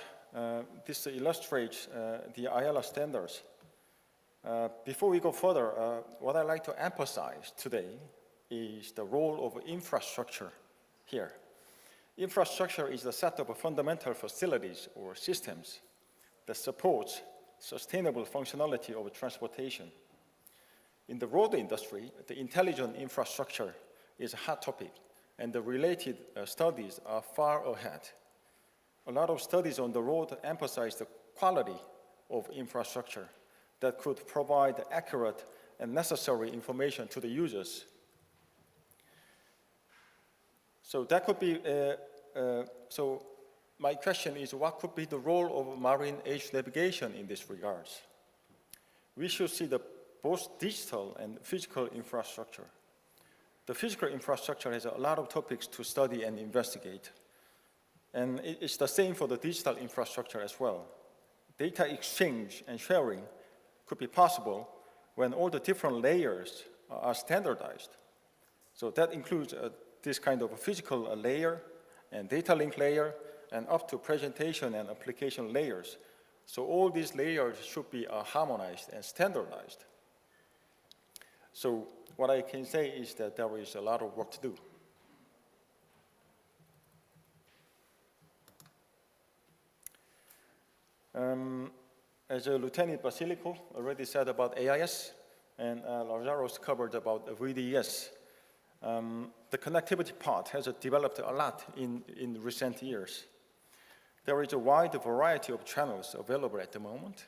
This illustrates the IALA standards. Before we go further, what I'd like to emphasize today is the role of infrastructure here. Infrastructure is a set of fundamental facilities or systems that supports sustainable functionality of transportation. In the road industry, the intelligent infrastructure is a hot topic, and the related studies are far ahead. A lot of studies on the road emphasize the quality of infrastructure that could provide accurate and necessary information to the users. So that could be, so my question is, what could be the role of marine age navigation in this regards? We should see both digital and physical infrastructure. The physical infrastructure has a lot of topics to study and investigate. And it's the same for the digital infrastructure as well. Data exchange and sharing could be possible when all the different layers are standardized. So that includes this kind of a physical layer and data link layer and up to presentation and application layers. So all these layers should be harmonized and standardized. So what I can say is that there is a lot of work to do. As Lieutenant Basilico already said about AIS, and Lazaros covered about VDES, the connectivity part has developed a lot in recent years. There is a wide variety of channels available at the moment.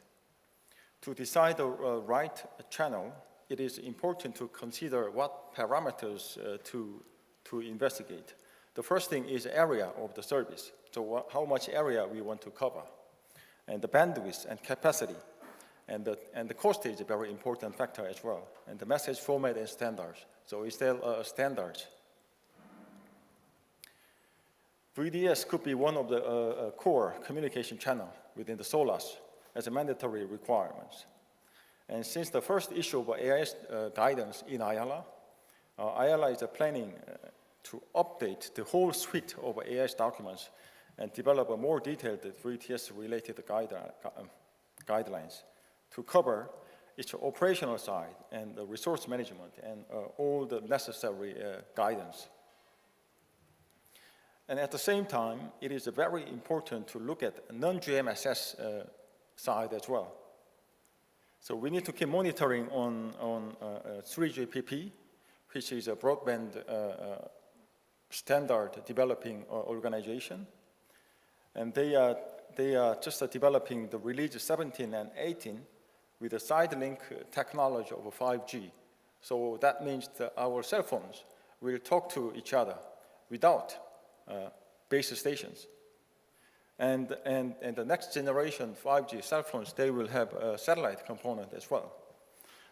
To decide the right channel, it is important to consider what parameters to investigate. The first thing is area of the service, so how much area we want to cover, and the bandwidth and capacity, and the cost is a very important factor as well, and the message format and standards. So is there standards? VDS could be one of the core communication channel within the SOLAS as a mandatory requirement. And since the first issue of AIS guidance in IALA, IALA is planning to update the whole suite of AIS documents and develop a more detailed VTS-related guidelines to cover its operational side and the resource management and all the necessary guidance. And at the same time, it is very important to look at non-GMSS side as well. So we need to keep monitoring on 3GPP, which is a broadband standard developing organization. And they are just developing the release 17 and 18 with a side link technology of 5G. So that means that our cell phones will talk to each other without base stations. And the next generation 5G cell phones, they will have a satellite component as well.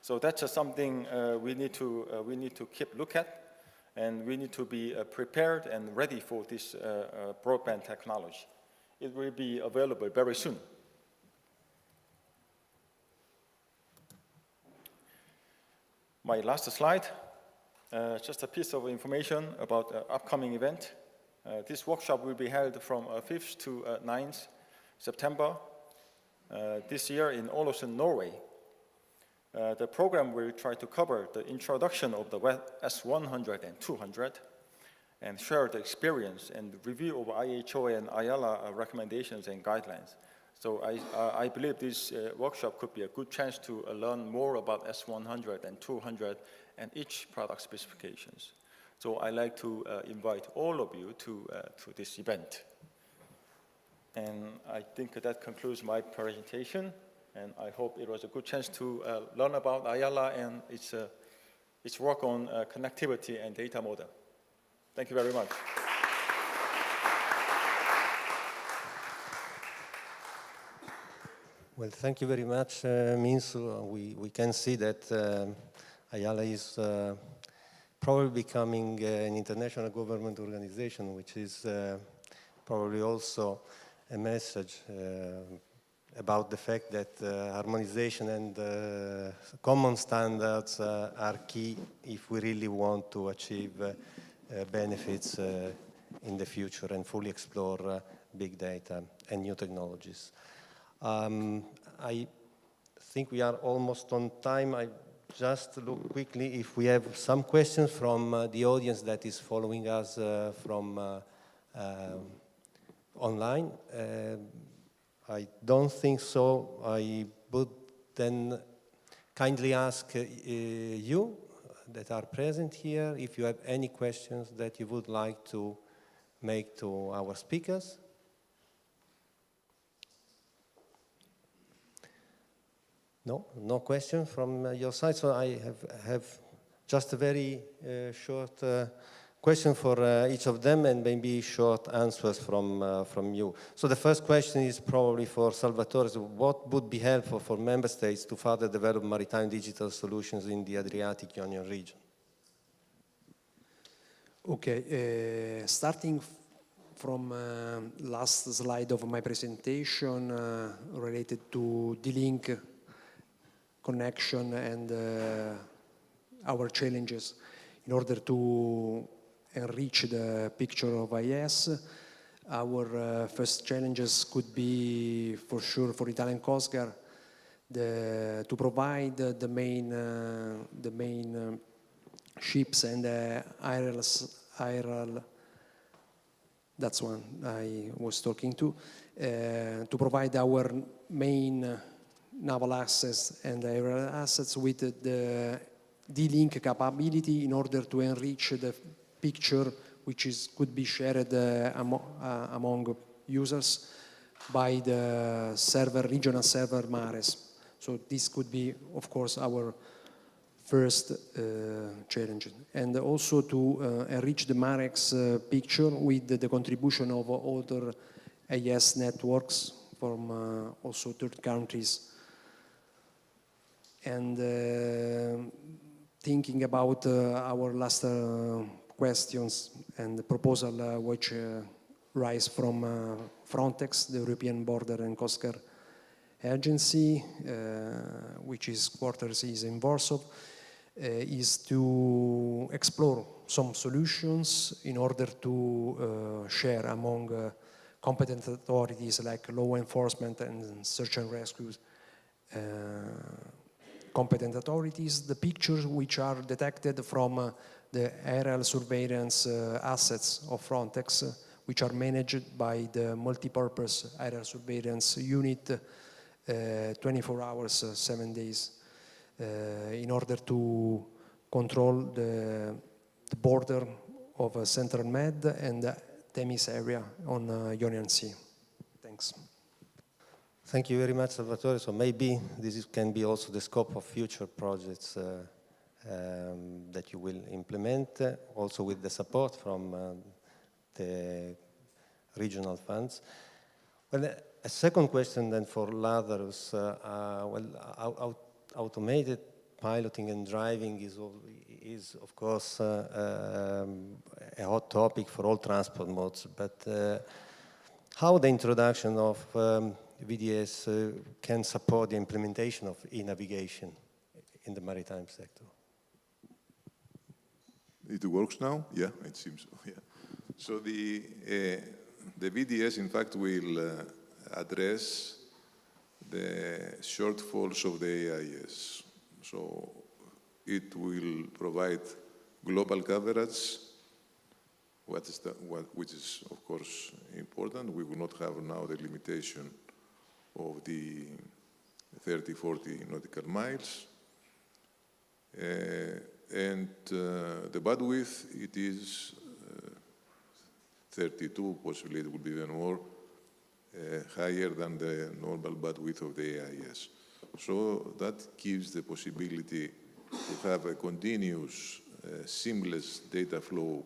So that's just something we need to keep look at, and we need to be prepared and ready for this broadband technology. It will be available very soon. My last slide, just a piece of information about the upcoming event. This workshop will be held from 5th to 9th September this year in Ålesund, Norway. The program will try to cover the introduction of the S100 and 200 and share the experience and review of IHO and IALA recommendations and guidelines. So I believe this workshop could be a good chance to learn more about S100 and 200 and each product specifications. So I'd like to invite all of you to this event. And I think that concludes my presentation, and I hope it was a good chance to learn about IALA and its work on connectivity and data model. Thank you very much. Well, thank you very much, Minsu. We can see that IALA is probably becoming an international government organization, which is probably also a message about the fact that harmonization and common standards are key if we really want to achieve benefits in the future and fully explore big data and new technologies. I think we are almost on time. I just look quickly if we have some questions from the audience that is following us from online. I don't think so. I would then kindly ask you that are present here if you have any questions that you would like to make to our speakers. No question from your side. So I have just a very short question for each of them, and maybe short answers from you. So the first question is probably for Salvatore. So what would be helpful for member states to further develop maritime digital solutions in the Adriatic Ionian region? Okay, starting from last slide of my presentation related to D-Link connection and our challenges in order to enrich the picture of IS. Our first challenges could be, for sure, for Italian Coast Guard, to provide the main ships and IRL, that's one I was talking to provide our main naval assets and aerial assets with the D-Link capability in order to enrich the picture which could be shared among users by the regional server Mares. So this could be, of course, our first challenge. And also to enrich the Marex picture with the contribution of other AIS networks from also third countries. And thinking about our last questions and the proposal which rise from Frontex, the European Border and Coast Guard Agency, which is quarters is in Warsaw, is to explore some solutions in order to share among competent authorities like law enforcement and search and rescue competent authorities, the pictures which are detected from the aerial surveillance assets of Frontex, which are managed by the multi-purpose aerial surveillance unit 24 hours, 7 days, in order to control the border of Central Med and the Themis area on Ionian Sea. Thanks. Thank you very much, Salvatore. So maybe this can be also the scope of future projects that you will implement, also with the support from the regional funds. Well, a second question then for Lazarus. Automated piloting and driving is of course a hot topic for all transport modes, but how the introduction of VDS can support the implementation of e-navigation in the maritime sector? It works now? Yeah, it seems so, yeah. So the VDS, in fact, will address the shortfalls of the AIS. So it will provide global coverage, which is, of course, important. We will not have now the limitation of the 30, 40 nautical miles. And the bandwidth, it is 32, possibly it will be even more, higher than the normal bandwidth of the AIS. So that gives the possibility to have a continuous, seamless data flow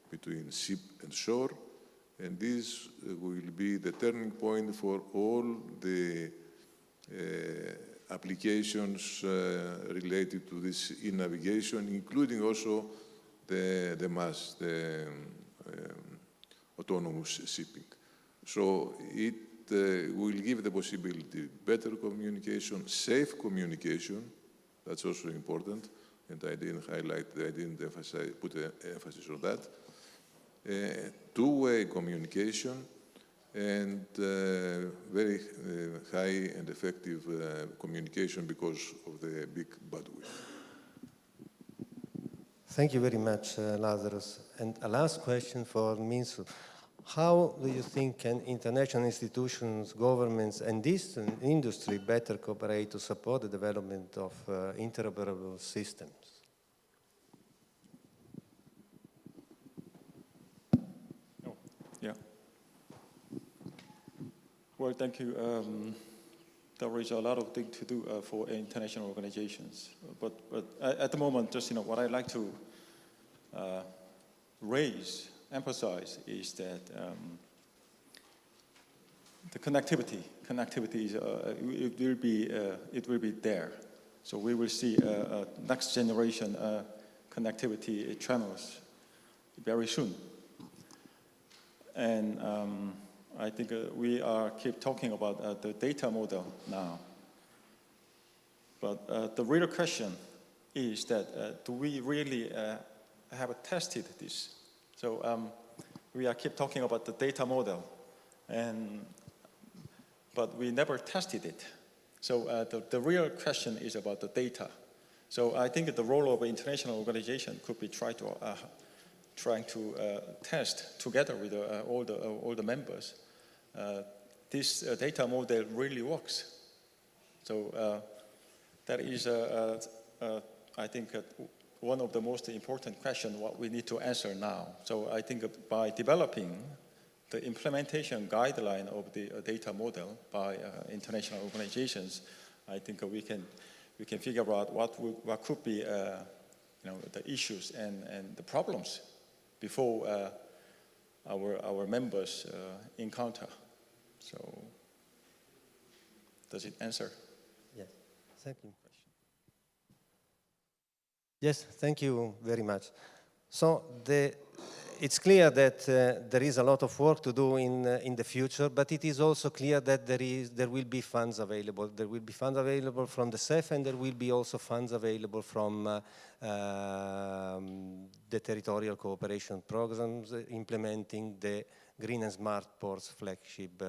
between ship and shore, and this will be the turning point for all the applications related to this e-navigation, including also the MAS, the autonomous shipping. So it will give the possibility better communication, safe communication. That's also important, and I didn't put emphasis on that. Two-way communication and very high and effective communication because of the big bandwidth. Thank you very much, Lazarus. And a last question for Minsu. How do you think can international institutions, governments, and this industry better cooperate to support the development of interoperable systems? Oh, yeah. Well, thank you. There is a lot of things to do for international organizations, but at the moment, just what I'd like to emphasize is that the connectivity is it will be there. So we will see next generation connectivity channels very soon, and I think we keep talking about the data model now. But the real question is that do we really have tested this? So we keep talking about the data model, but we never tested it. So the real question is about the data. So I think the role of an international organization could be trying to test together with all the members this data model really works. So that is, I think, one of the most important questions what we need to answer now. So I think by developing the implementation guideline of the data model by international organizations, I think we can figure out what could be the issues and the problems before our members encounter. So does it answer? Yes, thank you. Yes, thank you very much. So it's clear that there is a lot of work to do in the future, but it is also clear that there will be funds available. There will be funds available from the CEF, and there will be also funds available from the territorial cooperation programs implementing the Green and Smart Ports flagship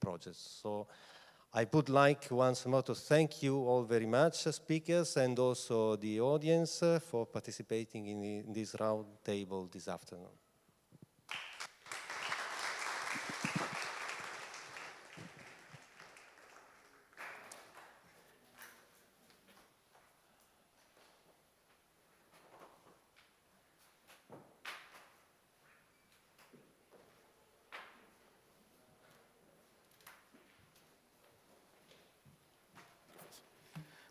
projects. So I would like once more to thank you all very much, speakers, and also the audience for participating in this round table this afternoon.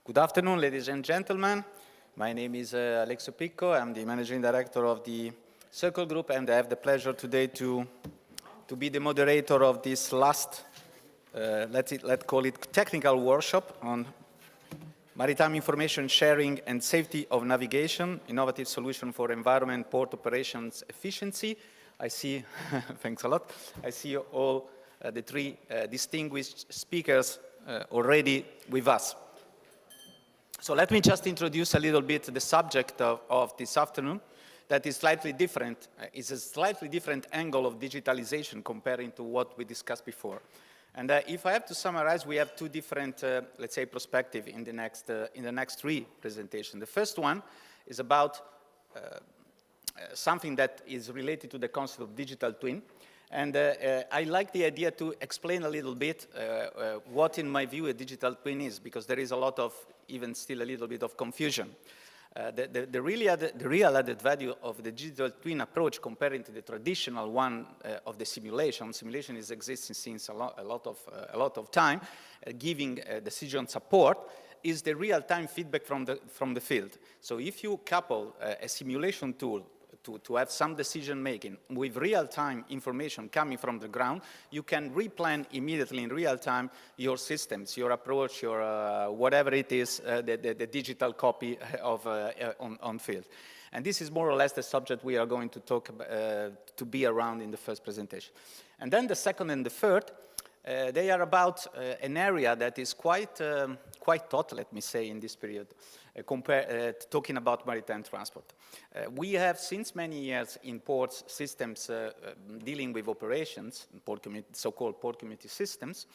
Good afternoon, ladies and gentlemen. My name is Alexio Picco. I'm the Managing Director of the Circle Group, and I have the pleasure today to be the moderator of this last, let's call it technical workshop on maritime information sharing and safety of navigation, innovative solution for environment, port operations efficiency. I see, thanks a lot. I see all the three distinguished speakers already with us. So let me just introduce a little bit the subject of this afternoon that is slightly different. It's a slightly different angle of digitalization comparing to what we discussed before. And if I have to summarize, we have two different, let's say, perspectives in the next three presentations. The first one is about something that is related to the concept of digital twin. And I like the idea to explain a little bit what, in my view, a digital twin is, because there is a lot of, even still a little bit of confusion. The real added value of the digital twin approach comparing to the traditional one of the simulation. Simulation is existing since a lot of time, giving decision support, is the real-time feedback from the field. So if you couple a simulation tool to have some decision-making with real-time information coming from the ground, you can replan immediately in real-time your systems, your approach, your whatever it is, the digital copy of on field. And this is more or less the subject we are going to talk about, to be around in the first presentation. And then the second and the third, they are about an area that is quite hot, let me say, in this period, talking about maritime transport. We have, since many years in ports, systems dealing with operations, so-called port community systems.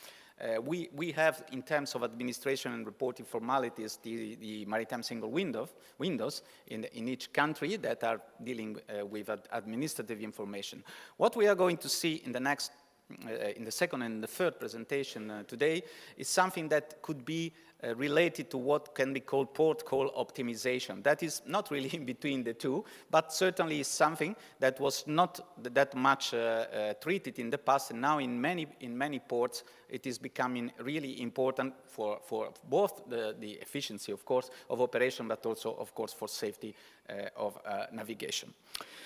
We have, in terms of administration and reporting formalities, the maritime single windows in each country that are dealing with administrative information. What we are going to see in the second and the third presentation today is something that could be related to what can be called port call optimization. That is not really in between the two, but certainly is something that was not that much treated in the past, and now in many ports it is becoming really important for both the efficiency, of course, of operation, but also, of course, for safety of navigation.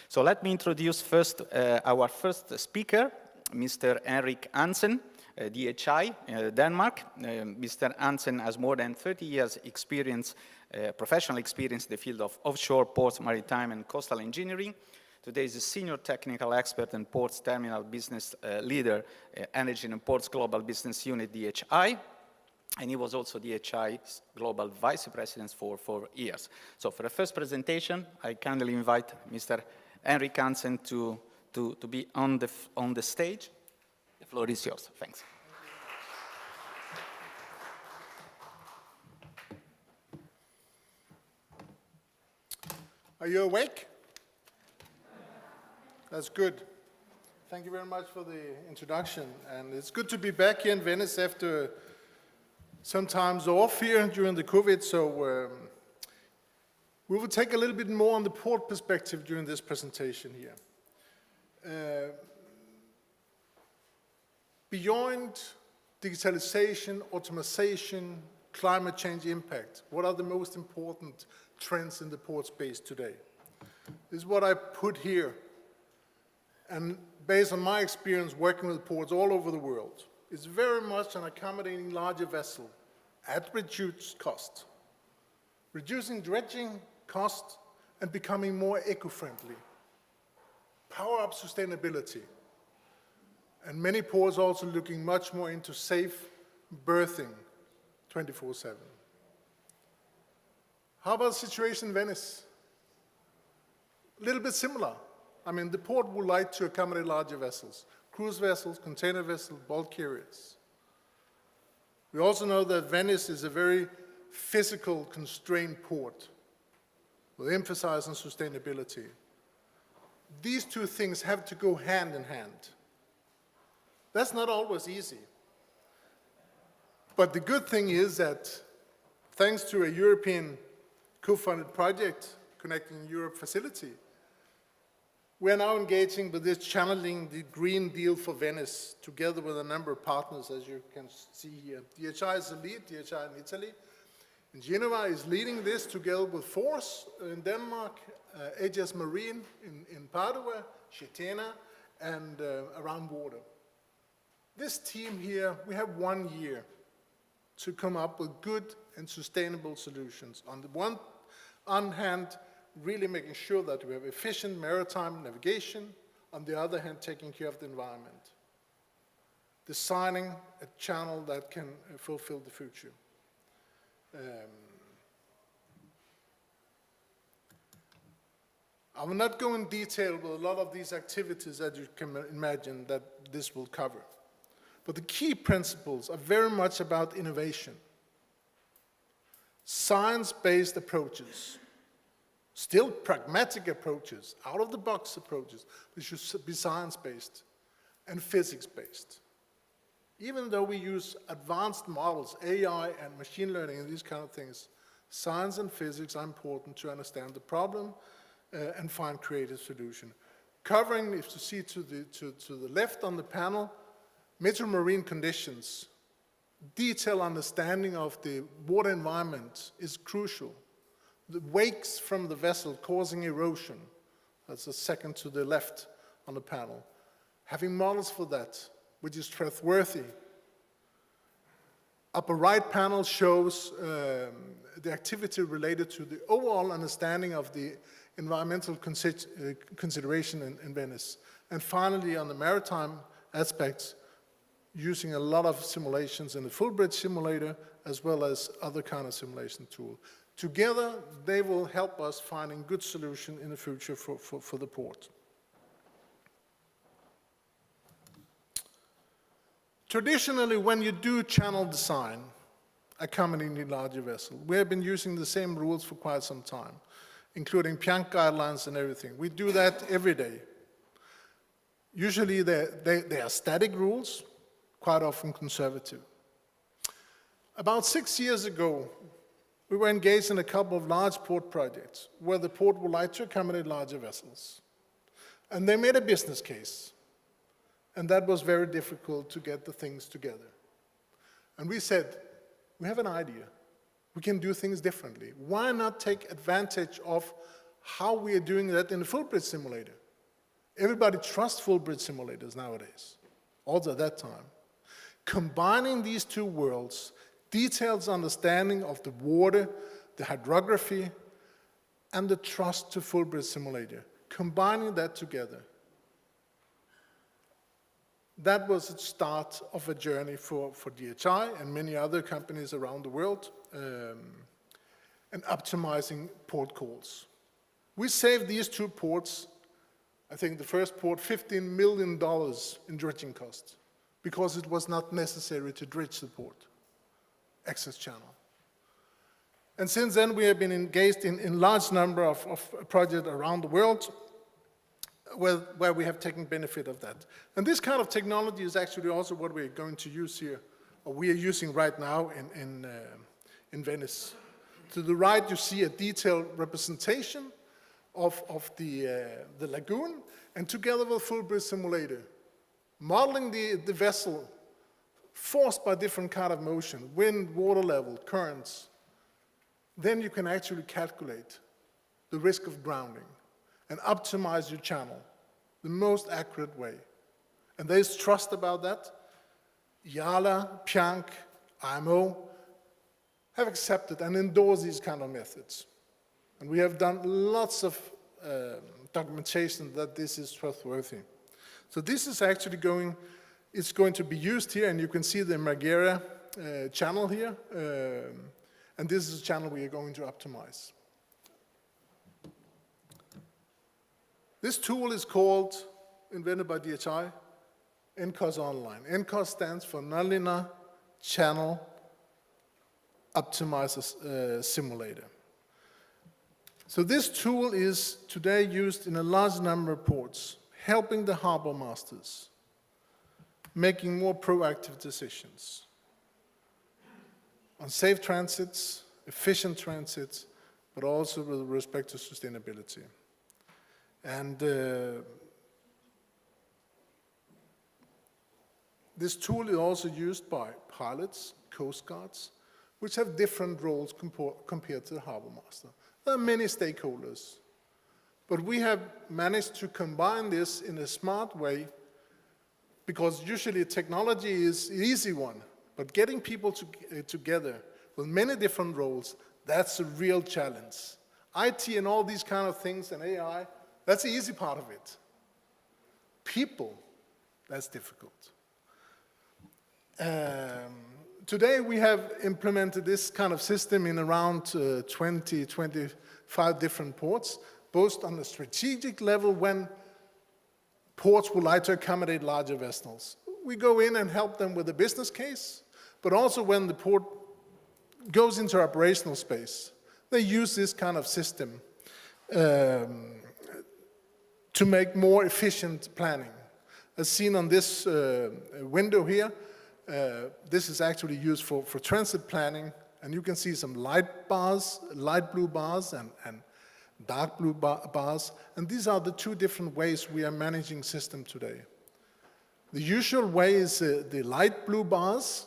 So let me introduce first our first speaker, Mr. Henrik Hansen, DHI, Denmark. Mr. Hansen has more than 30 years experience, professional experience in the field of offshore ports, maritime and coastal engineering. Today is a senior technical expert and ports terminal business leader, Energy and Ports Global Business Unit, DHI. And he was also DHI's Global Vice President for 4 years. So for the first presentation, I kindly invite Mr. Henrik Hansen to be on the stage. The floor is yours. Thanks. Are you awake? That's good. Thank you very much for the introduction. And it's good to be back here in Venice after some times off here during the COVID. So we will take a little bit more on the port perspective during this presentation here. Beyond digitalization, automation, climate change impact, what are the most important trends in the port space today? This is what I put here. And based on my experience working with ports all over the world, it's very much an accommodating larger vessel at reduced cost, reducing dredging cost and becoming more eco-friendly, power up sustainability, and many ports also looking much more into safe berthing 24/7. How about the situation in Venice? A little bit similar. I mean, the port would like to accommodate larger vessels, cruise vessels, container vessels, bulk carriers. We also know that Venice is a very physical constrained port with emphasis on sustainability. These two things have to go hand in hand. That's not always easy. But the good thing is that thanks to a European co-funded project, Connecting Europe facility, we are now engaging with this channeling the Green Deal for Venice together with a number of partners, as you can see here. DHI is the lead, DHI in Italy. And Genova is leading this together with Force in Denmark, AGS Marine in Padua, Cetena, and around water. This team here, we have 1 year to come up with good and sustainable solutions. On the one hand, really making sure that we have efficient maritime navigation, on the other hand, taking care of the environment, designing a channel that can fulfill the future. I will not go in detail with a lot of these activities that you can imagine that this will cover. But the key principles are very much about innovation. Science-based approaches, still pragmatic approaches, out-of-the-box approaches, they should be science-based and physics-based. Even though we use advanced models, AI and machine learning and these kind of things, science and physics are important to understand the problem and find creative solution. Covering, if you see to the left on the panel, marine conditions, detailed understanding of the water environment is crucial. The wakes from the vessel causing erosion, that's the second to the left on the panel. Having models for that, which is trustworthy. Upper right panel shows the activity related to the overall understanding of the environmental consideration in Venice. And finally, on the maritime aspects, using a lot of simulations in the full bridge simulator, as well as other kind of simulation tool. Together, they will help us finding good solution in the future for the port. Traditionally, when you do channel design, accompanying the larger vessel, we have been using the same rules for quite some time, including Planck guidelines and everything. We do that every day. Usually, they are static rules, quite often conservative. About 6 years ago, we were engaged in a couple of large port projects where the port would like to accommodate larger vessels. And they made a business case. And that was very difficult to get the things together. And we said, we have an idea. We can do things differently. Why not take advantage of how we are doing that in the full bridge simulator? Everybody trusts full bridge simulators nowadays, also at that time. Combining these two worlds, detailed understanding of the water, the hydrography, and the trust to full bridge simulator, combining that together. That was the start of a journey for DHI and many other companies around the world, and optimizing port calls. We saved these two ports, I think the first port, $15 million in dredging costs, because it was not necessary to dredge the port, access channel. And since then, we have been engaged in large number of projects around the world, where we have taken benefit of that. And this kind of technology is actually also what we're going to use here, or we are using right now in Venice. To the right, you see a detailed representation of the lagoon, and together with a full bridge simulator, modeling the vessel forced by different kind of motion, wind, water level, currents. Then you can actually calculate the risk of grounding and optimize your channel the most accurate way. And there's trust about that. IALA, PIANC, IMO have accepted and endorsed these kind of methods. And we have done lots of documentation that this is trustworthy. So this is actually going to be used here, and you can see the Marghera channel here. And this is a channel we are going to optimize. This tool is called, invented by DHI, NCOS Online. NCOS stands for Nonlinear Channel Optimizer Simulator. So this tool is today used in a large number of ports, helping the harbor masters, making more proactive decisions on safe transits, efficient transits, but also with respect to sustainability. And this tool is also used by pilots, coast guards, which have different roles compared to the harbor master. There are many stakeholders, but we have managed to combine this in a smart way, because usually technology is an easy one, but getting people together with many different roles, that's a real challenge. IT and all these kind of things and AI, that's the easy part of it. People, that's difficult. Today we have implemented this kind of system in around 20, 25 different ports, both on the strategic level when ports would like to accommodate larger vessels. We go in and help them with the business case, but also when the port goes into operational space, they use this kind of system to make more efficient planning. As seen on this window here, this is actually used for transit planning, and you can see some light blue bars and dark blue bars, and these are the two different ways we are managing system today. The usual way is the light blue bars,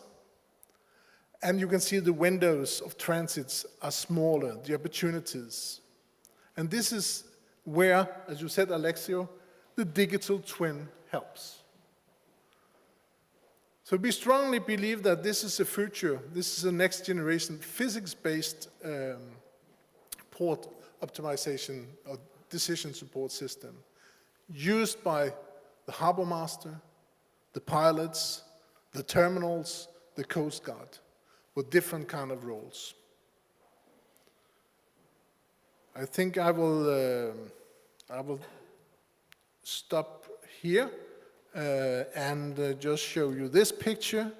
and you can see the windows of transits are smaller, the opportunities. And this is where, as you said, Alexio, the digital twin helps. So we strongly believe that this is the future, this is a next generation physics-based port optimization or decision support system used by the harbor master, the pilots, the terminals, the Coast Guard, with different kind of roles. I think I will stop here and just show you this picture.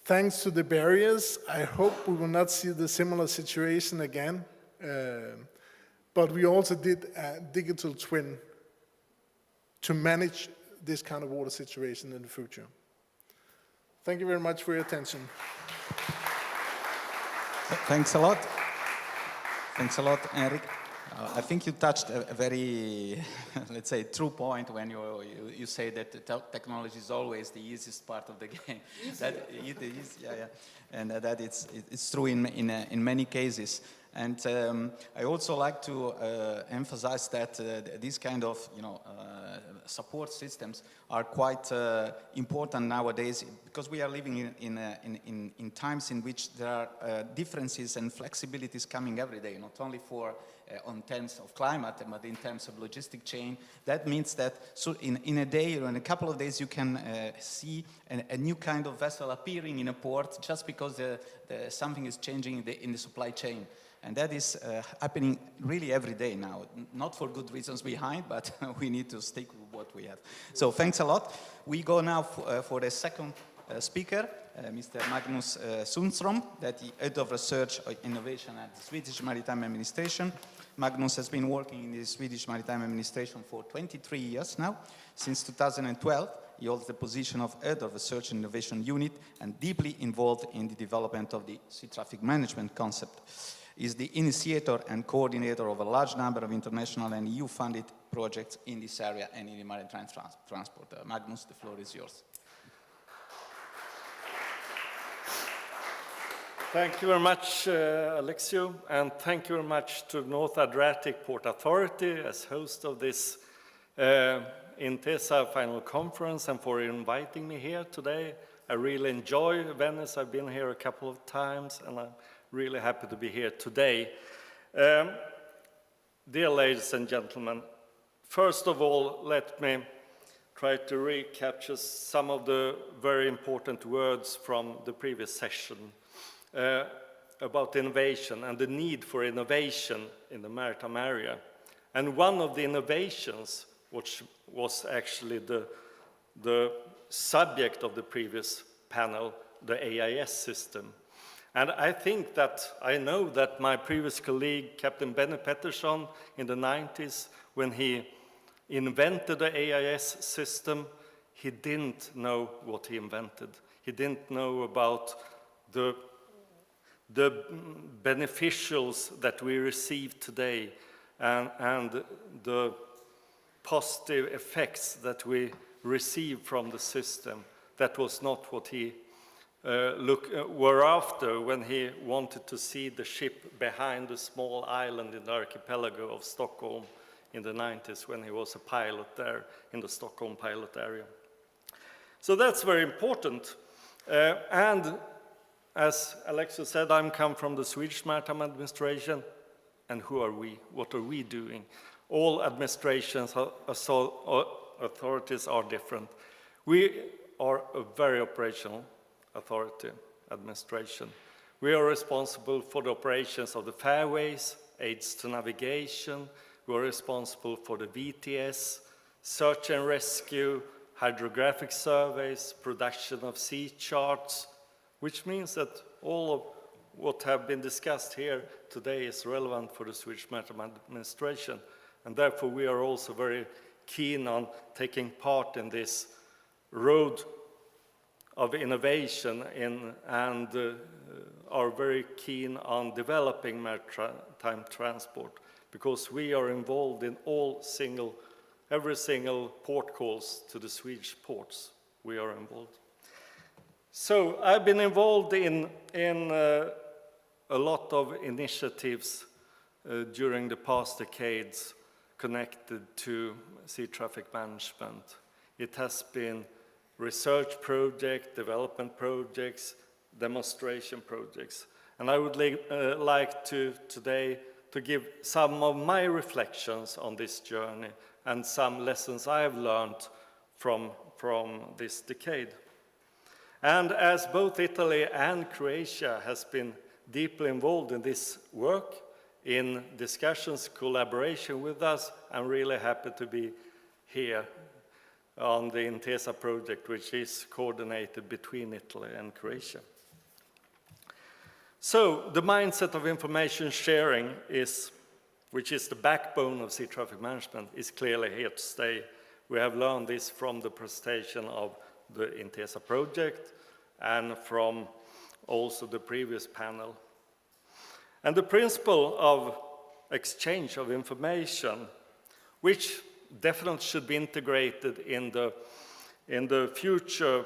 Thanks to the barriers, I hope we will not see the similar situation again. But we also did a digital twin to manage this kind of water situation in the future. Thank you very much for your attention. Thanks a lot. Thanks a lot, Henrik. I think you touched a very, let's say, true point when you say that technology is always the easiest part of the game. That it is, yeah. And that it's true in many cases. And I also like to emphasize that these kind of support systems are quite important nowadays, because we are living in times in which there are differences and flexibilities coming every day, not only for on terms of climate, but in terms of logistic chain. That means that in a day or in a couple of days you can see a new kind of vessel appearing in a port just because something is changing in the supply chain. And that is happening really every day now, not for good reasons behind, but we need to stick with what we have. So thanks a lot. We go now for the second speaker, Mr. Magnus Sundström, that is Head of Research and Innovation at the Swedish Maritime Administration. Magnus has been working in the Swedish Maritime Administration for 23 years now. Since 2012, he holds the position of Head of Research and Innovation Unit and deeply involved in the development of the sea traffic management concept. He is the initiator and coordinator of a large number of international and EU-funded projects in this area and in the maritime transport. Magnus, the floor is yours. Thank you very much, Alexio, and thank you very much to North Adriatic Port Authority as host of this Intesa final conference and for inviting me here today. I really enjoy Venice. I've been here a couple of times and I'm really happy to be here today. Dear ladies and gentlemen, first of all, let me try to recapture some of the very important words from the previous session about innovation and the need for innovation in the maritime area. And one of the innovations, which was actually the subject of the previous panel, the AIS system. And I think that I know that my previous colleague, Captain Benny Pettersson, in the 90s, when he invented the AIS system, he didn't know what he invented. He didn't know about the beneficials that we receive today and the positive effects that we receive from the system. That was not what he were after when he wanted to see the ship behind the small island in the archipelago of Stockholm in the 90s when he was a pilot there in the Stockholm pilot area. So that's very important. And as Alexio said, I come from the Swedish Maritime Administration. And who are we? What are we doing? All administrations, authorities are different. We are a very operational authority, administration. We are responsible for the operations of the fairways, aids to navigation. We are responsible for the VTS, search and rescue, hydrographic surveys, production of sea charts, which means that all of what have been discussed here today is relevant for the Swedish Maritime Administration. And therefore, we are also very keen on taking part in this road of innovation and are very keen on developing maritime transport because we are involved in every single port calls to the Swedish ports. We are involved. So I've been involved in a lot of initiatives during the past decades connected to sea traffic management. It has been research projects, development projects, demonstration projects. And I would like to today to give some of my reflections on this journey and some lessons I've learned from this decade. And as both Italy and Croatia has been deeply involved in this work, in discussions, collaboration with us, I'm really happy to be here on the Intesa project, which is coordinated between Italy and Croatia. So the mindset of information sharing which is the backbone of sea traffic management, is clearly here to stay. We have learned this from the presentation of the Intesa project and from also the previous panel. And the principle of exchange of information, which definitely should be integrated in the future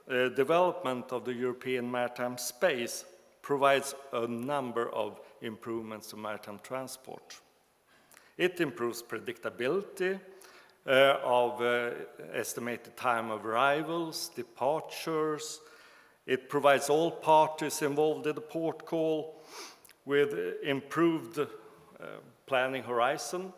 development of the European maritime space, provides a number of improvements to maritime transport. It improves predictability of estimated time of arrivals, departures. It provides all parties involved in the port call with improved planning horizon.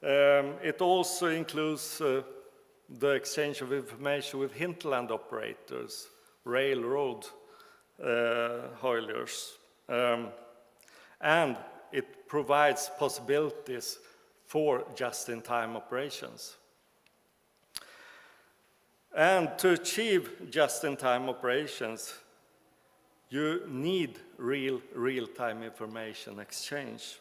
It also includes the exchange of information with hinterland operators, railroad hauliers, and it provides possibilities for just-in-time operations. And to achieve just-in-time operations, you need real-time information exchange.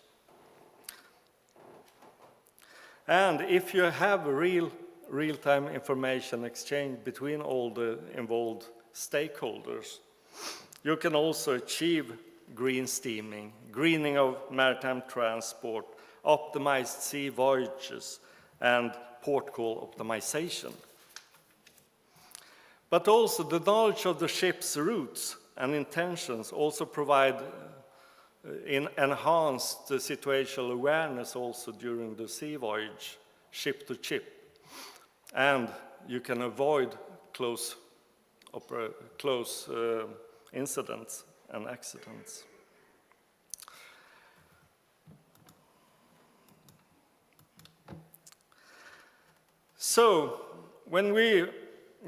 And if you have real-time information exchange between all the involved stakeholders, you can also achieve green steaming, greening of maritime transport, optimized sea voyages, and port call optimization. But also the knowledge of the ship's routes and intentions also provide enhanced situational awareness also during the sea voyage, ship to ship. And you can avoid close incidents and accidents. So, when we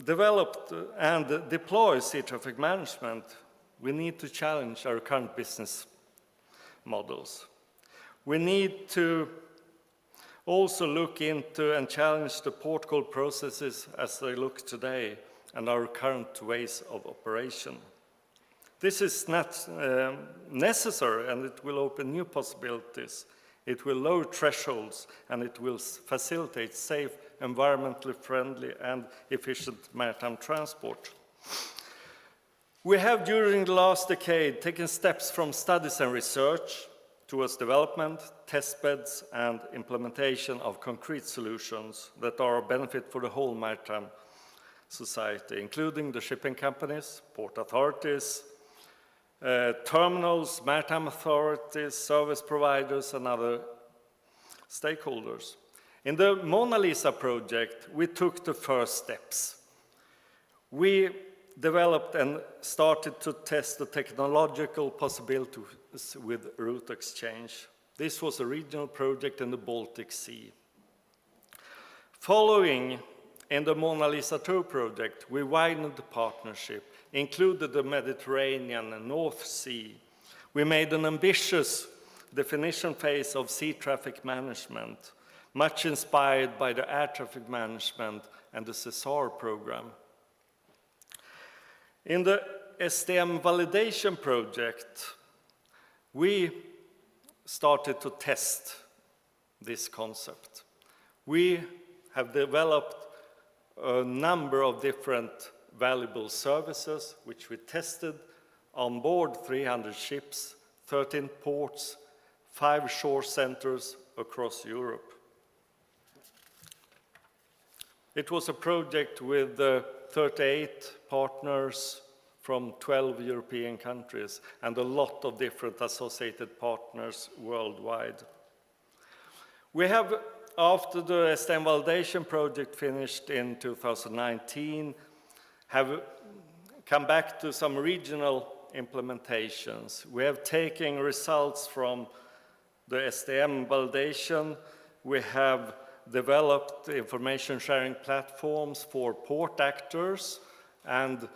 developed and deploy sea traffic management, we need to challenge our current business models. We need to also look into and challenge the port call processes as they look today and our current ways of operation. This is not necessary, and it will open new possibilities. It will lower thresholds, and it will facilitate safe, environmentally friendly, and efficient maritime transport. We have, during the last decade, taken steps from studies and research towards development, test beds, and implementation of concrete solutions that are a benefit for the whole maritime society, including the shipping companies, port authorities, terminals, maritime authorities, service providers, and other stakeholders. In the Mona Lisa project, we took the first steps. We developed and started to test the technological possibilities with route exchange. This was a regional project in the Baltic Sea. Following in the Mona Lisa 2 project, we widened the partnership, included the Mediterranean and North Sea. We made an ambitious definition phase of sea traffic management, much inspired by the air traffic management and the CESAR program. In the STM validation project, we started to test this concept. We have developed a number of different valuable services, which we tested on board 300 ships, 13 ports, 5 shore centers across Europe. It was a project with 38 partners from 12 European countries and a lot of different associated partners worldwide. We have, after the STM validation project finished in 2019, have come back to some regional implementations. We have taken results from the STM validation. We have developed information sharing platforms for port actors, and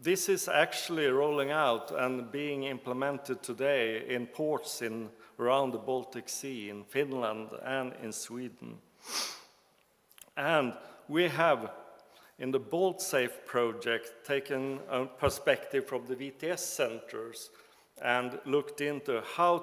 this is actually rolling out and being implemented today in ports around the Baltic Sea, in Finland and in Sweden. And we have, in the BaltSafe project, taken a perspective from the VTS centers and looked into how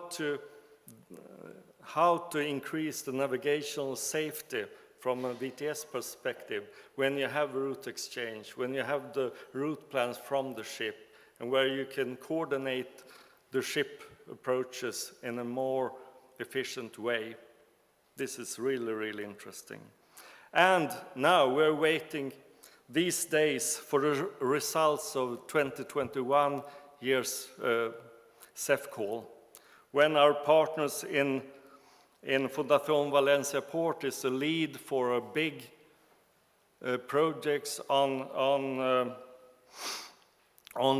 to increase the navigational safety from a VTS perspective when you have route exchange, when you have the route plans from the ship, and where you can coordinate the ship approaches in a more efficient way. This is really, really interesting. And now we're waiting these days for the results of 2021 year's CEF call, when our partners in Fundación Valencia Port is the lead for a big projects on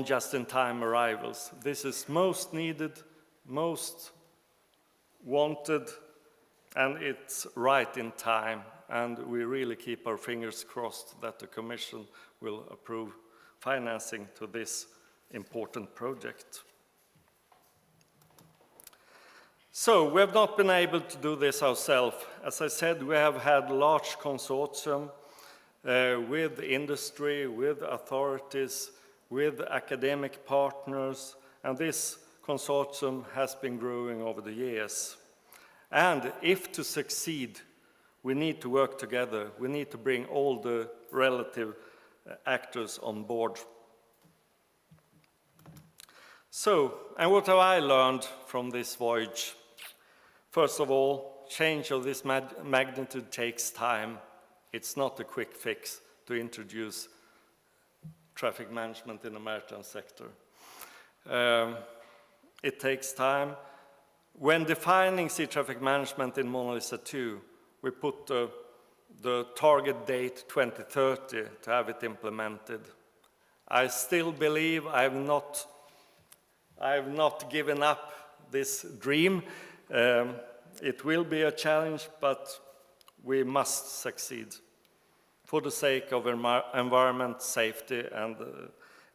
just-in-time arrivals. This is most needed, most wanted, and it's right in time. And we really keep our fingers crossed that the Commission will approve financing to this important project. So we have not been able to do this ourselves. As I said, we have had large consortium with industry, with authorities, with academic partners, and this consortium has been growing over the years. And if to succeed, we need to work together. We need to bring all the relative actors on board. So, and what have I learned from this voyage? First of all, change of this magnitude takes time. It's not a quick fix to introduce traffic management in the maritime sector. It takes time. When defining sea traffic management in Mona Lisa 2, we put the target date 2030 to have it implemented. I still believe I have not given up this dream. It will be a challenge, but we must succeed for the sake of environment, safety, and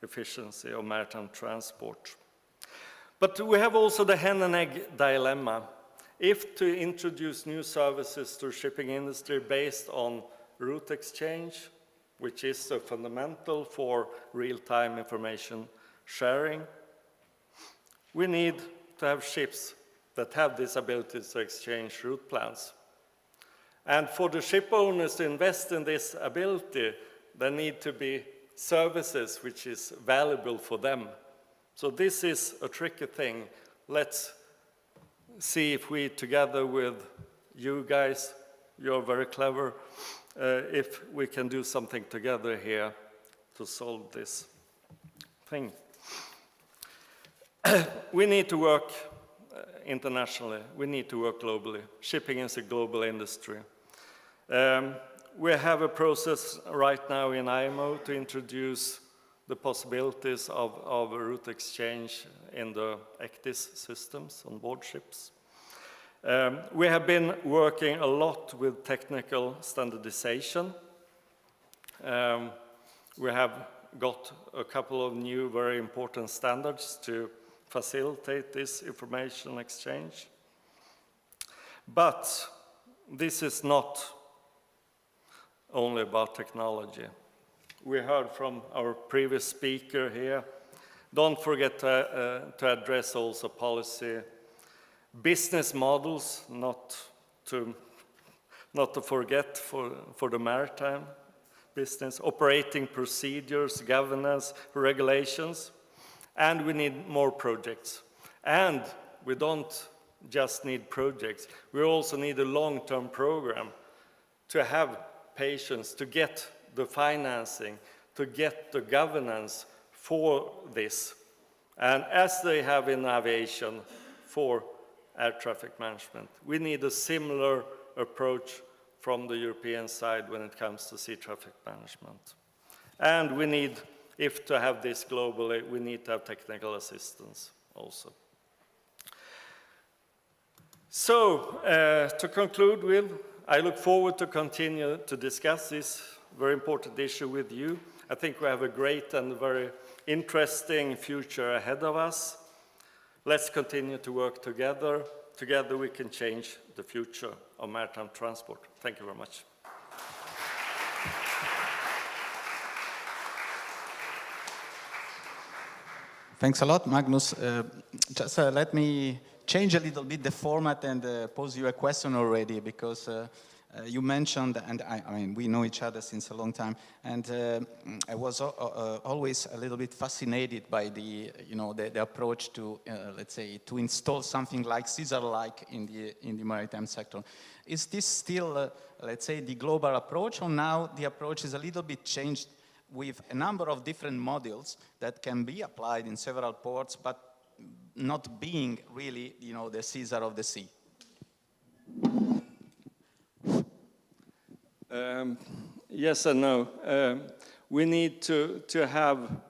efficiency of maritime transport. But we have also the hen and egg dilemma. If to introduce new services to the shipping industry based on route exchange, which is so fundamental for real-time information sharing, we need to have ships that have this ability to exchange route plans. And for the ship owners to invest in this ability, there need to be services which is valuable for them. So this is a tricky thing. Let's see if we, together with you guys, you're very clever, if we can do something together here to solve this thing. We need to work internationally. We need to work globally. Shipping is a global industry. We have a process right now in IMO to introduce the possibilities of route exchange in the ECDIS systems on board ships. We have been working a lot with technical standardization. We have got a couple of new very important standards to facilitate this information exchange. But this is not only about technology. We heard from our previous speaker here, don't forget to address also policy, business models, not to forget for the maritime business, operating procedures, governance, regulations, and we need more projects. And we don't just need projects, we also need a long-term program to have patience, to get the financing, to get the governance for this. And as they have in aviation for air traffic management, we need a similar approach from the European side when it comes to sea traffic management. And we need, if to have this globally, we need to have technical assistance also. So, to conclude with, I look forward to continue to discuss this very important issue with you. I think we have a great and very interesting future ahead of us. Let's continue to work together. Together we can change the future of maritime transport. Thank you very much. Thanks a lot, Magnus. Just let me change a little bit the format and pose you a question already, because you mentioned, and I mean, we know each other since a long time, and I was always a little bit fascinated by the approach to, let's say, to install something like Caesar-like in the maritime sector. Is this still, let's say, the global approach, or now the approach is a little bit changed with a number of different modules that can be applied in several ports, but not being really, the Caesar of the sea? Yes and no. We need to have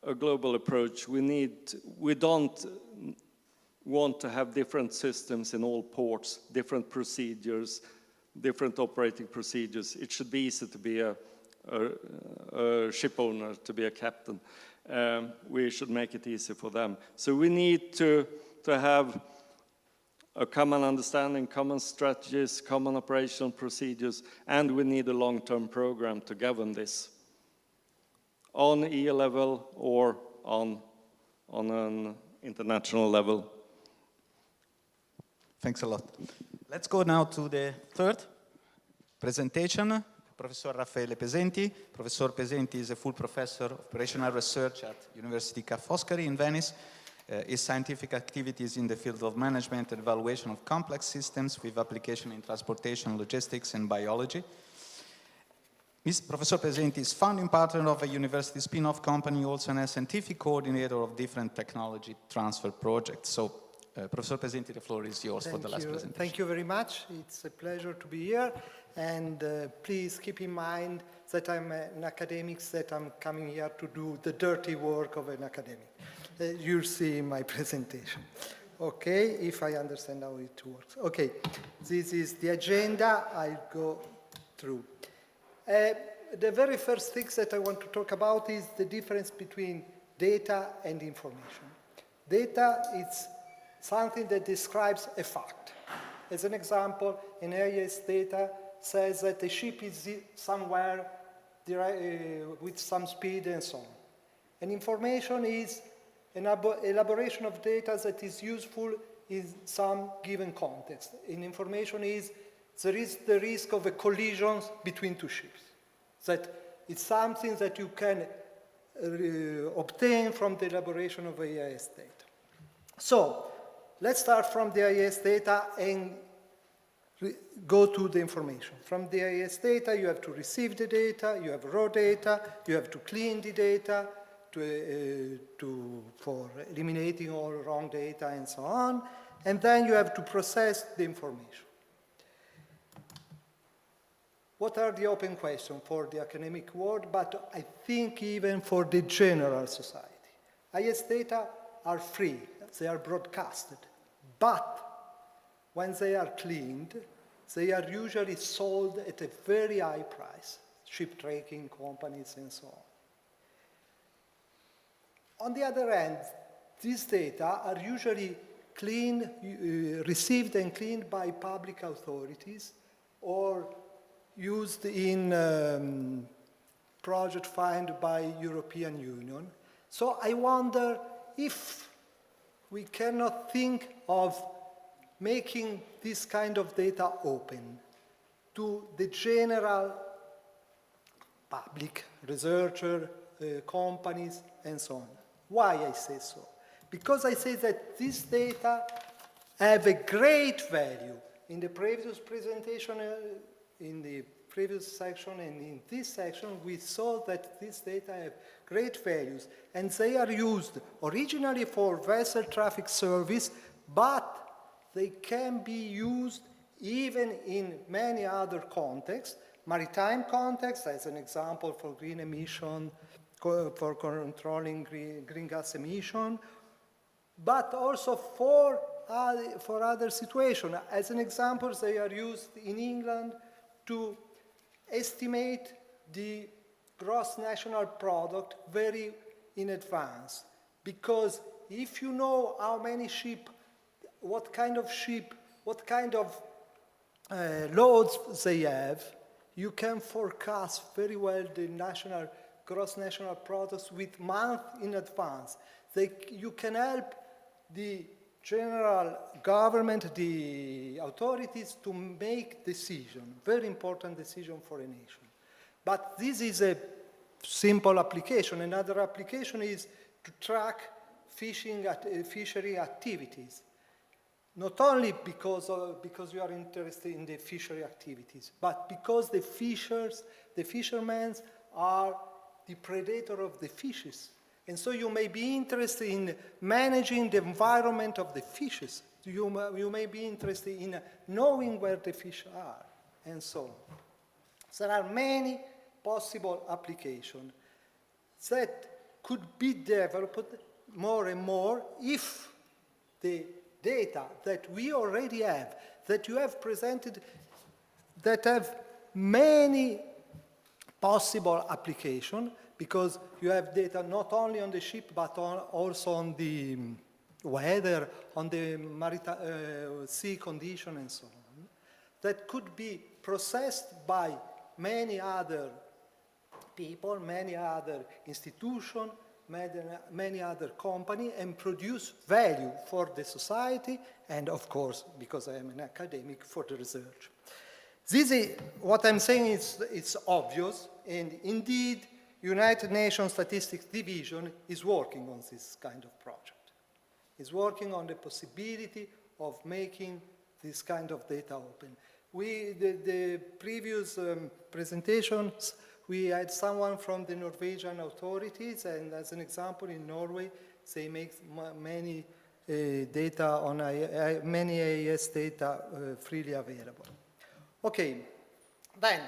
a global approach. We don't want to have different systems in all ports, different procedures, different operating procedures. It should be easy to be a ship owner, to be a captain. We should make it easy for them. So we need to have a common understanding, common strategies, common operational procedures, and we need a long-term program to govern this on EU level or on an international level. Thanks a lot. Let's go now to the third presentation. Professor Raffaele Pesenti. Professor Pesenti is a full professor of operational research at University Ca' Foscari in Venice. His scientific activities in the field of management and evaluation of complex systems with application in transportation, logistics, and biology. Professor Pesenti is founding partner of a university spin-off company, also an scientific coordinator of different technology transfer projects. So, Professor Pesenti, the floor is yours for the last presentation. Thank you very much. It's a pleasure to be here. And please keep in mind that I'm an academic, that I'm coming here to do the dirty work of an academic. You'll see in my presentation. Okay, if I understand how it works. Okay, this is the agenda. I'll go through. The very first thing that I want to talk about is the difference between data and information. Data is something that describes a fact. As an example, an AIS data says that a ship is somewhere with some speed and so on. And information is an elaboration of data that is useful in some given context. And information is there is the risk of a collision between two ships. That it's something that you can obtain from the elaboration of AIS data. So let's start from the AIS data and go to the information. From the AIS data, you have to receive the data, you have raw data, you have to clean the data for eliminating all wrong data and so on, and then you have to process the information. What are the open questions for the academic world, but I think even for the general society? AIS data are free, they are broadcasted, but when they are cleaned, they are usually sold at a very high price, ship tracking companies and so on. On the other hand, these data are usually cleaned, received and cleaned by public authorities or used in project funded by European Union. So I wonder if we cannot think of making this kind of data open to the general public, researcher, companies, and so on. Why I say so? Because I say that this data have a great value. In the previous presentation, in the previous section, and in this section, we saw that this data have great values, and they are used originally for vessel traffic service, but they can be used even in many other contexts, maritime context, as an example for green emission, for controlling green gas emission, but also for other situations. As an example, they are used in England to estimate the gross national product very in advance. Because if you know how many ship, what kind of loads they have, you can forecast very well the gross national products with months in advance. You can help the general government, the authorities to make decisions, very important decision for a nation. But this is a simple application. Another application is to track fishery activities. Not only because you are interested in the fishery activities, but because the fishermen are the predator of the fishes. And so you may be interested in managing the environment of the fishes. You may be interested in knowing where the fish are, and so on. There are many possible applications that could be developed more and more if the data that we already have, that you have presented, that have many possible applications, because you have data not only on the ship but also on the weather, on the maritime sea condition, and so on, that could be processed by many other people, many other institutions, many other companies, and produce value for the society, and of course, because I am an academic, for the research. This is, what I'm saying is it's obvious, and indeed, United Nations Statistics Division is working on this kind of project. It's working on the possibility of making this kind of data open. The previous presentations, we had someone from the Norwegian authorities, and as an example, in Norway, they make many data on many AES data freely available. Okay, then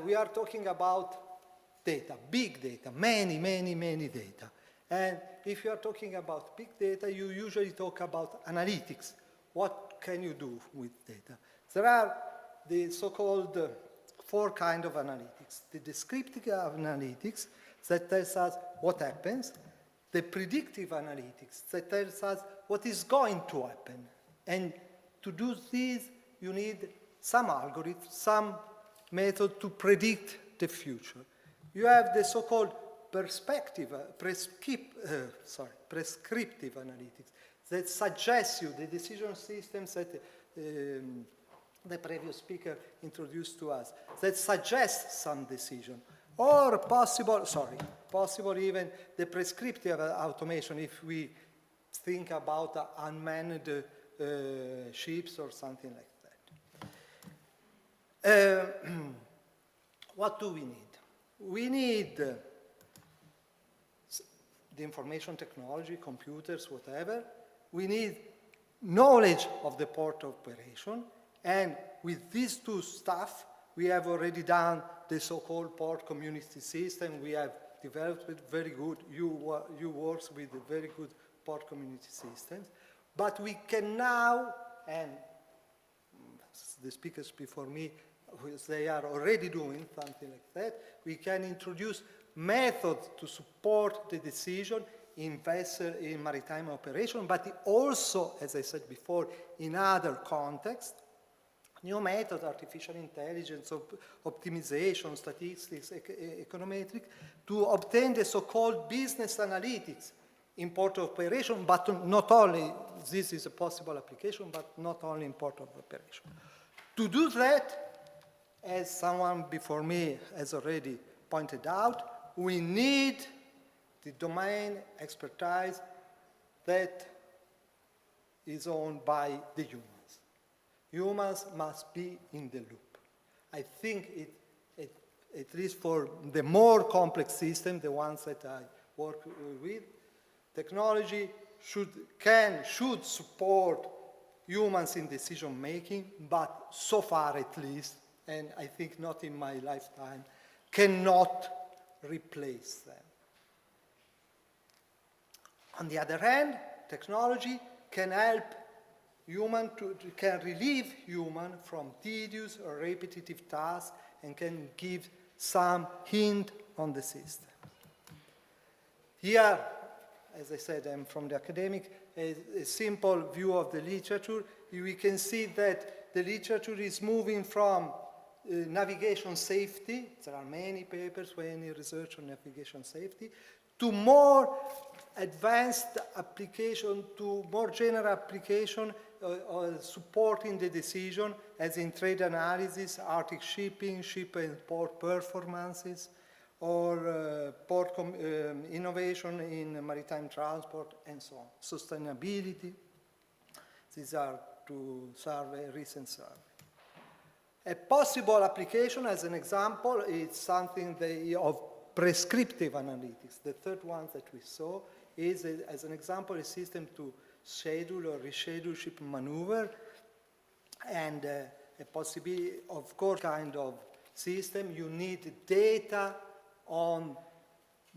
we are talking about data, big data, many data. And if you are talking about big data, you usually talk about analytics. What can you do with data? There are the so-called 4 kinds of analytics. The descriptive analytics that tells us what happens, the predictive analytics that tells us what is going to happen. And to do this, you need some algorithm, some method to predict the future. You have the so-called prescriptive analytics that suggests you the decision systems that the previous speaker introduced to us, that suggests some decision, or possible even the prescriptive automation if we think about unmanned ships or something like that. What do we need? We need the information technology, computers, whatever. We need knowledge of the port operation, and with these 2 stuff, we have already done the so-called port community system. We have developed with very good, you works with very good port community systems, but we can now, and the speakers before me, they are already doing something like that, we can introduce methods to support the decision in maritime operation, but also, as I said before, in other contexts, new methods, artificial intelligence, optimization, statistics, econometrics, to obtain the so-called business analytics in port operation, but not only, this is a possible application, but not only in port of operation. To do that, as someone before me has already pointed out, we need the domain expertise that is owned by the humans. Humans must be in the loop. I think at least for the more complex systems, the ones that I work with, technology should support humans in decision making, but so far at least, and I think not in my lifetime, cannot replace them. On the other hand, technology can help can relieve human from tedious or repetitive tasks and can give some hint on the system. Here, as I said, I'm from the academic, a simple view of the literature. We can see that the literature is moving from navigation safety, there are many papers, many research on navigation safety, to more advanced application, to more general application supporting the decision, as in trade analysis, Arctic shipping, ship and port performances, or port innovation in maritime transport, and so on. Sustainability. These are to survey, recent survey. A possible application, as an example, is something of prescriptive analytics. The third one that we saw is, as an example, a system to schedule or reschedule ship maneuver, and a possibility, of course, kind of system. You need data on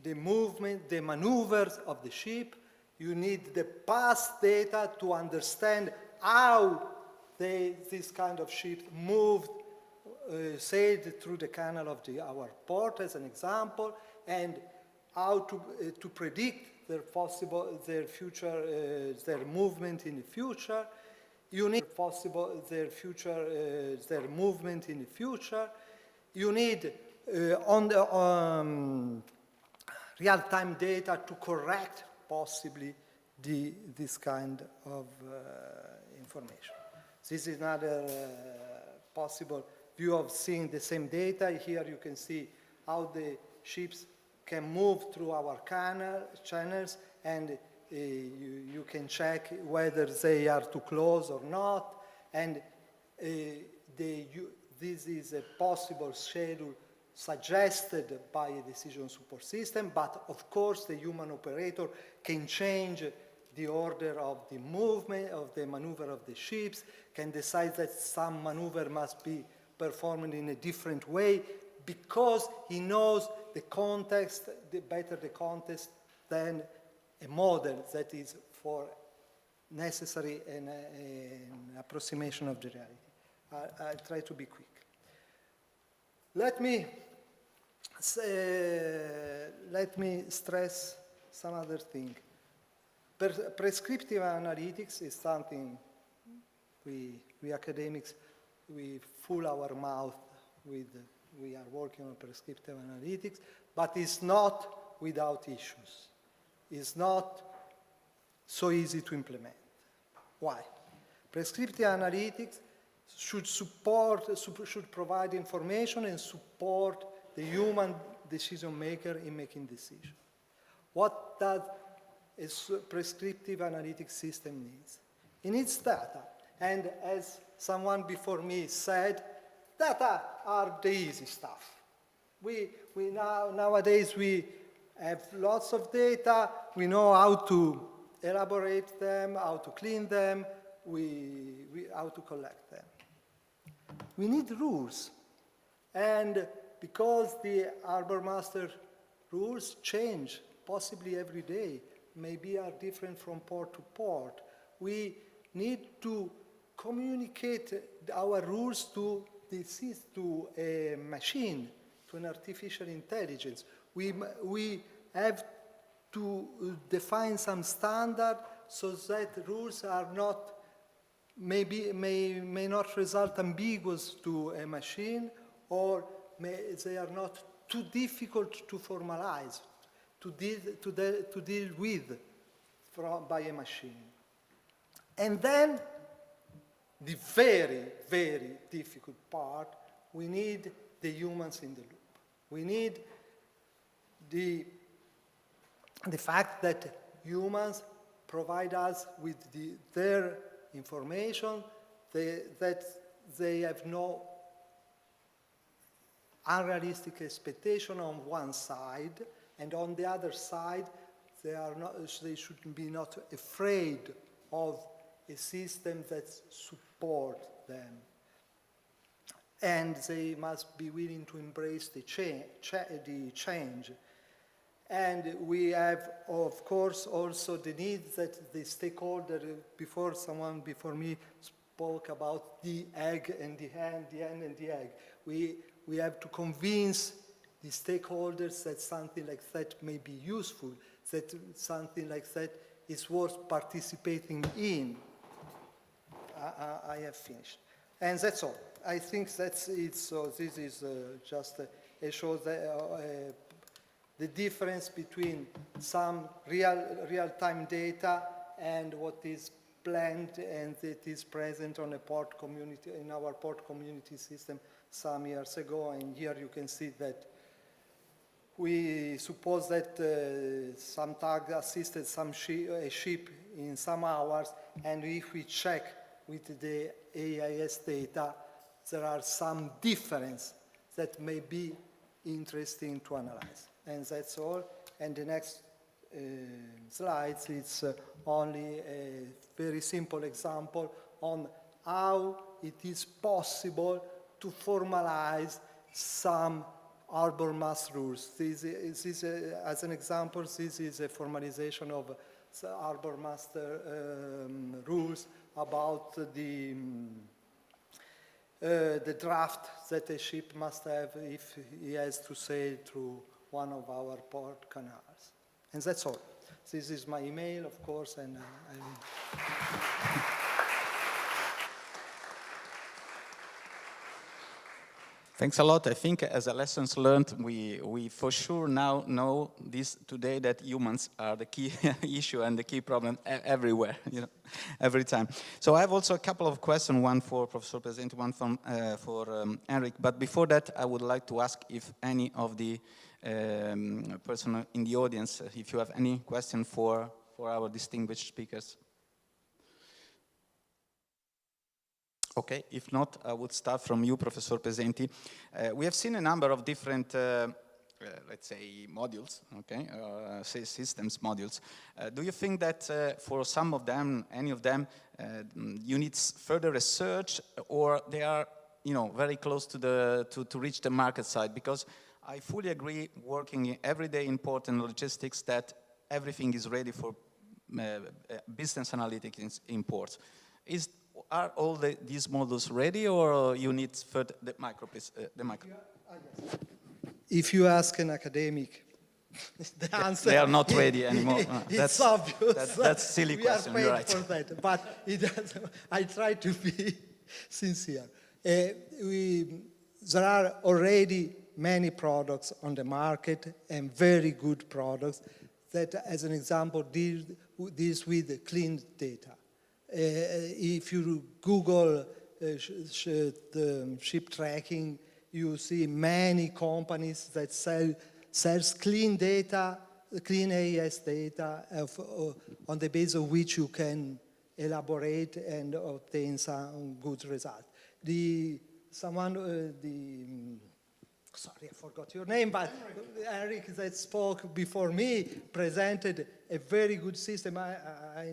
the movement, the maneuvers of the ship. You need the past data to understand how this kind of ship moved, sailed through the canal of our port, as an example, and how to predict their possible, their future, their movement in the future. You need possible, their future, their movement in the future. You need on the real-time data to correct possibly this kind of information. This is another possible view of seeing the same data. Here you can see how the ships can move through our channels, and you can check whether they are too close or not. And this is a possible schedule suggested by a decision support system, but of course the human operator can change the order of the movement, of the maneuver of the ships, can decide that some maneuver must be performed in a different way because he knows the context, better the context than a model that is for necessary an approximation of the reality. I'll try to be quick. Let me stress some other thing. Prescriptive analytics is something we academics, we fool our mouth with. We are working on prescriptive analytics, but it's not without issues. It's not so easy to implement. Why? Prescriptive analytics should provide information and support the human decision maker in making decisions. What does a prescriptive analytics system need? It needs data. And as someone before me said, data are the easy stuff. Nowadays we have lots of data. We know how to elaborate them, how to clean them, how to collect them. We need rules. And because the harbor master rules change, possibly every day, maybe are different from port to port, we need to communicate our rules to a machine, to an artificial intelligence. We have to define some standard so that rules are not, may not result ambiguous to a machine, or they are not too difficult to formalize, to deal with by a machine. And then the very, very difficult part, we need the humans in the loop. We need the fact that humans provide us with their information, that they have no unrealistic expectation on one side, and on the other side, they should be not afraid of a system that supports them. And they must be willing to embrace the change. And we have, of course, also the need that the stakeholder, someone before me spoke about the egg and the hen, the hen and the egg. We have to convince the stakeholders that something like that may be useful, that something like that is worth participating in. I have finished. And that's all. I think that's it. So this is just a show that, the difference between some real-time data and what is planned and that is present on a port community, in our port community system some years ago. And here you can see that we suppose that some tag assisted a ship in some hours, and if we check with the AIS data, there are some difference that may be interesting to analyze. And that's all. And the next slides, it's only a very simple example on how it is possible to formalize some harbor mass rules. This is as an example, this is a formalization of harbor master rules about the draft that a ship must have if he has to sail through one of our port canals. And that's all. This is my email, of course, and I will... Thanks a lot. I think as a lessons learned, we for sure now know this today that humans are the key issue and the key problem everywhere, every time. So I have also a couple of questions, one for Professor Pesenti, one for Enric. But before that, I would like to ask if any of the person in the audience, if you have any question for our distinguished speakers. Okay, if not, I would start from you, Professor Pesenti. We have seen a number of different, let's say, modules, okay, systems modules. Do you think that for some of them, any of them, you need further research, or they are, very close to reach the market side? Because I fully agree, working every day in port and logistics, that everything is ready for business analytics in ports. Are all these models ready, or you need further the micro? If you ask an academic, the answer... They are not ready anymore. It's obvious. That's a silly question, We are you're paid right. for that, but I try to be sincere. There are already many products on the market, and very good products, that, as an example, deals with clean data. If you Google ship tracking, you see many companies that sells clean data, clean AES data, on the basis of which you can elaborate and obtain some good results. Sorry, I forgot your name, but Eric that spoke before me presented a very good system. I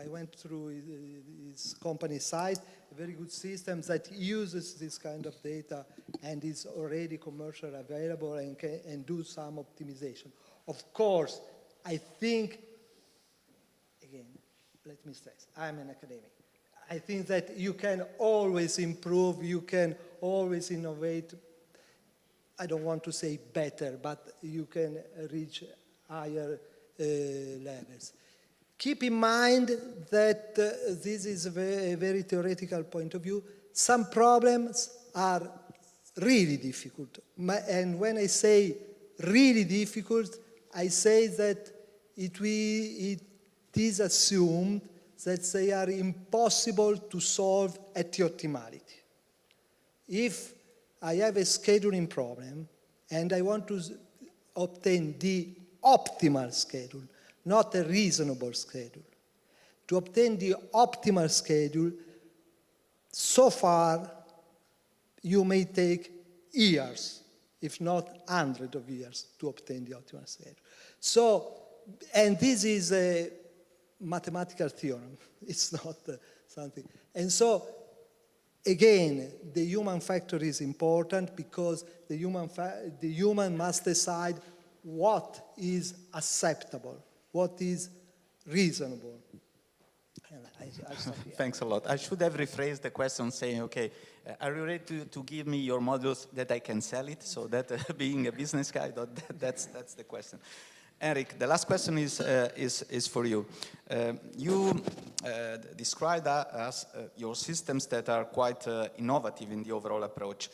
went through his company site, a very good system that uses this kind of data and is already commercially available and do some optimization. Of course, I think, again, let me stress, I'm an academic. I think that you can always improve, you can always innovate. I don't want to say better, but you can reach higher levels. Keep in mind that this is a very theoretical point of view. Some problems are really difficult. And when I say really difficult, I say that it is assumed that they are impossible to solve at the optimality. If I have a scheduling problem and I want to obtain the optimal schedule, not a reasonable schedule. To obtain the optimal schedule, so far, you may take years, if not hundreds of years, to obtain the optimal schedule. So, and this is a mathematical theorem. It's not something. And so, again, the human factor is important because the human must decide what is acceptable, what is reasonable. Thanks a lot. I should have rephrased the question saying, okay, are you ready to give me your modules that I can sell it? So that being a business guy, that's the question. Eric, the last question is for you. You described us your systems that are quite innovative in the overall approach.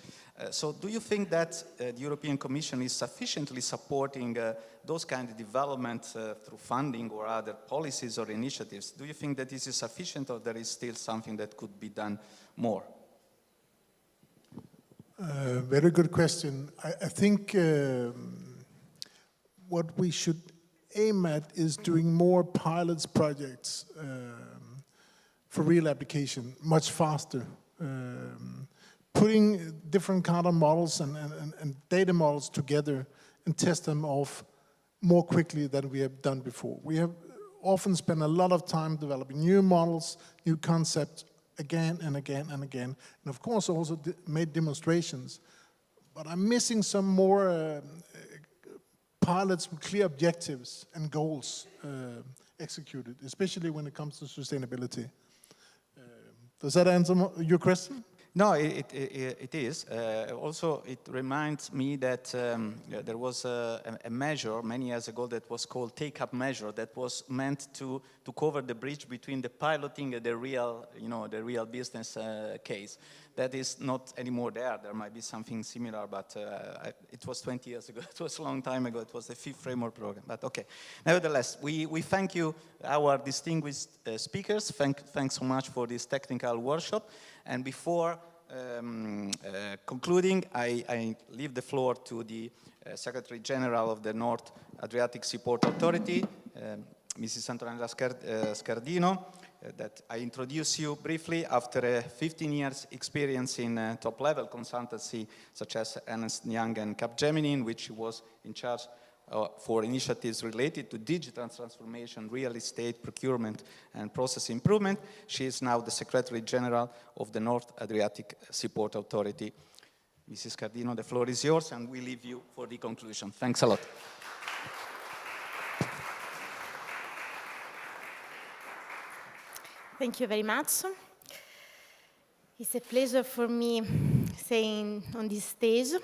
So do you think that the European Commission is sufficiently supporting those kind of developments through funding or other policies or initiatives? Do you think that this is sufficient, or there is still something that could be done more? Very good question. I think what we should aim at is doing more pilots projects for real application much faster. Putting different kind of models and data models together and test them off more quickly than we have done before. We have often spent a lot of time developing new models, new concepts, again and again and again. And of course also made demonstrations. But I'm missing some more pilots with clear objectives and goals executed, especially when it comes to sustainability. Does that answer your question? No, it is. Also, it reminds me that there was a measure many years ago that was called take-up measure that was meant to cover the bridge between the piloting and the real, the real business case. That is not anymore there. There might be something similar, but it was 20 years ago. It was a long time ago. It was the 5th framework program. But okay. Nevertheless, we thank you, our distinguished speakers. Thanks so much for this technical workshop. And before concluding, I leave the floor to the Secretary General of the North Adriatic Seaport Authority, Mrs. Antonella Scardino, that I introduce you briefly after a 15 years experience in top-level consultancy such as Ernst & Young and Capgemini, in which she was in charge for initiatives related to digital transformation, real estate, procurement, and process improvement. She is now the Secretary General of the North Adriatic Seaport Authority. Mrs. Scardino, the floor is yours, and we leave you for the conclusion. Thanks a lot. Thank you very much. It's a pleasure for me staying on this stage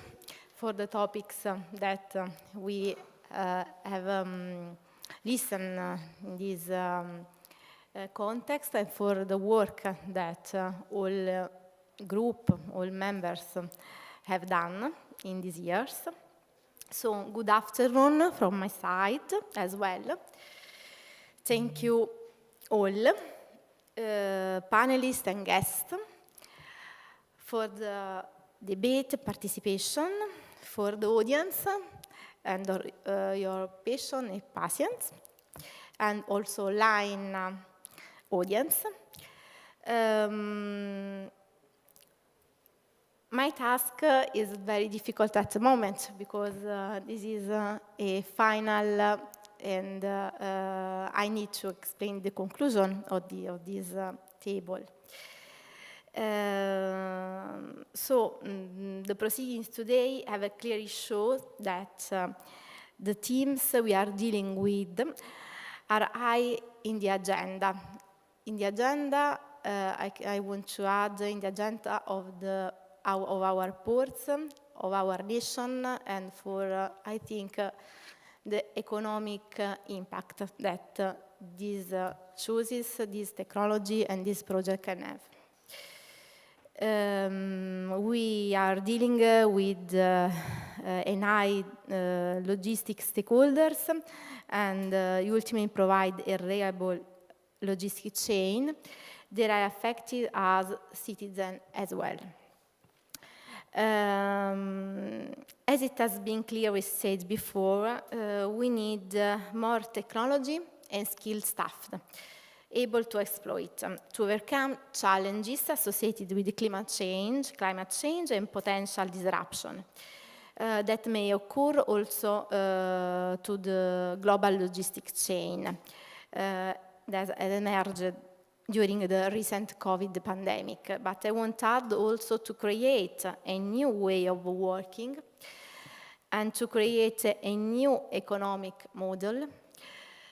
for the topics that we have listened in this context, and for the work that all group, all members have done in these years. So good afternoon from my side as well. Thank you all, panelists and guests, for the debate participation, for the audience, and your patience and patience, and also online audience. My task is very difficult at the moment because this is a final and I need to explain the conclusion of this table. The proceedings today have clearly shown that the themes we are dealing with are high in the agenda. In the agenda, I want to add in the agenda of our ports, of our nation, and for, I think, the economic impact that these choices, this technology, and this project can have. We are dealing with an high logistics stakeholders, and you ultimately provide a reliable logistic chain that are affected as citizens as well. As it has been clearly said before, we need more technology and skilled staff able to exploit, to overcome challenges associated with the climate change and potential disruption that may occur also to the global logistics chain that emerged during the recent COVID pandemic. But I want to add also to create a new way of working and to create a new economic model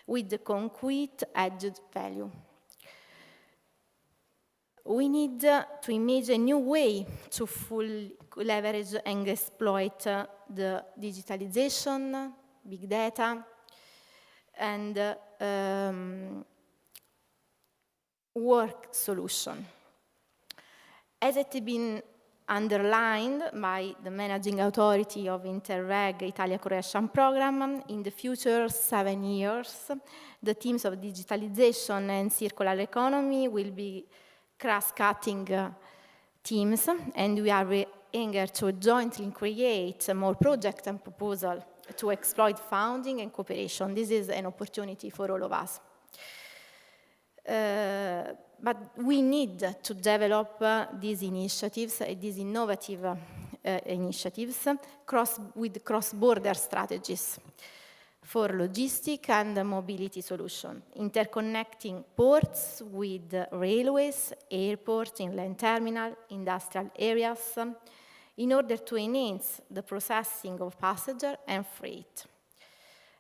with the concrete added value. We need to imagine a new way to fully leverage and exploit the digitalization, big data, and work solution. As it has been underlined by the managing authority of Interreg Italia-Croatian program, in the future 7 years, the themes of digitalization and circular economy will be cross-cutting themes, and we are eager to jointly create more projects and proposals to exploit funding and cooperation. This is an opportunity for all of us. But we need to develop these initiatives, these innovative initiatives, with cross-border strategies for logistic and mobility solution, interconnecting ports with railways, airports, inland terminal, industrial areas, in order to enhance the processing of passenger and freight.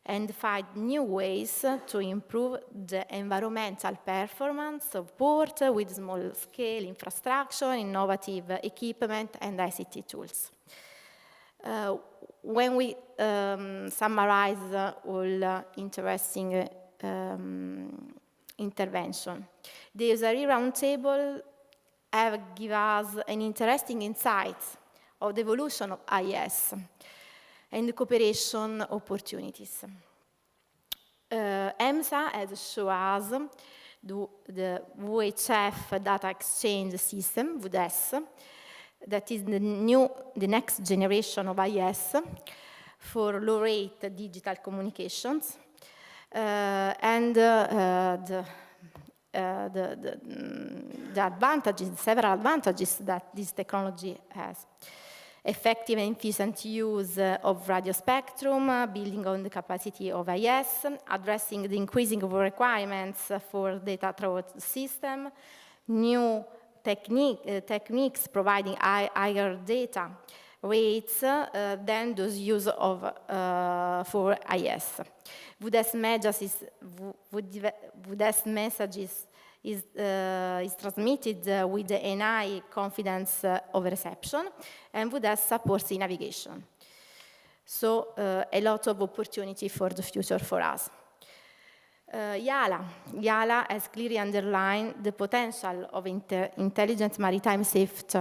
and find new ways to improve the environmental performance of port with small-scale infrastructure, innovative equipment, and ICT tools. When we summarize all interesting intervention, the user roundtable have given us an interesting insight of the evolution of IS and cooperation opportunities. EMSA has shown us the VHF data exchange system, VDES, that is the next generation of IS for low-rate digital communications, and the advantages, several advantages that this technology has. Effective and efficient use of radio spectrum, building on the capacity of IS, addressing the increasing requirements for data through the system, new techniques providing higher data rates than those used for IS. VDES messages is transmitted with an high confidence of reception, and VDES supports the navigation. So a lot of opportunity for the future for us. YALA has clearly underlined the potential of intelligent maritime safety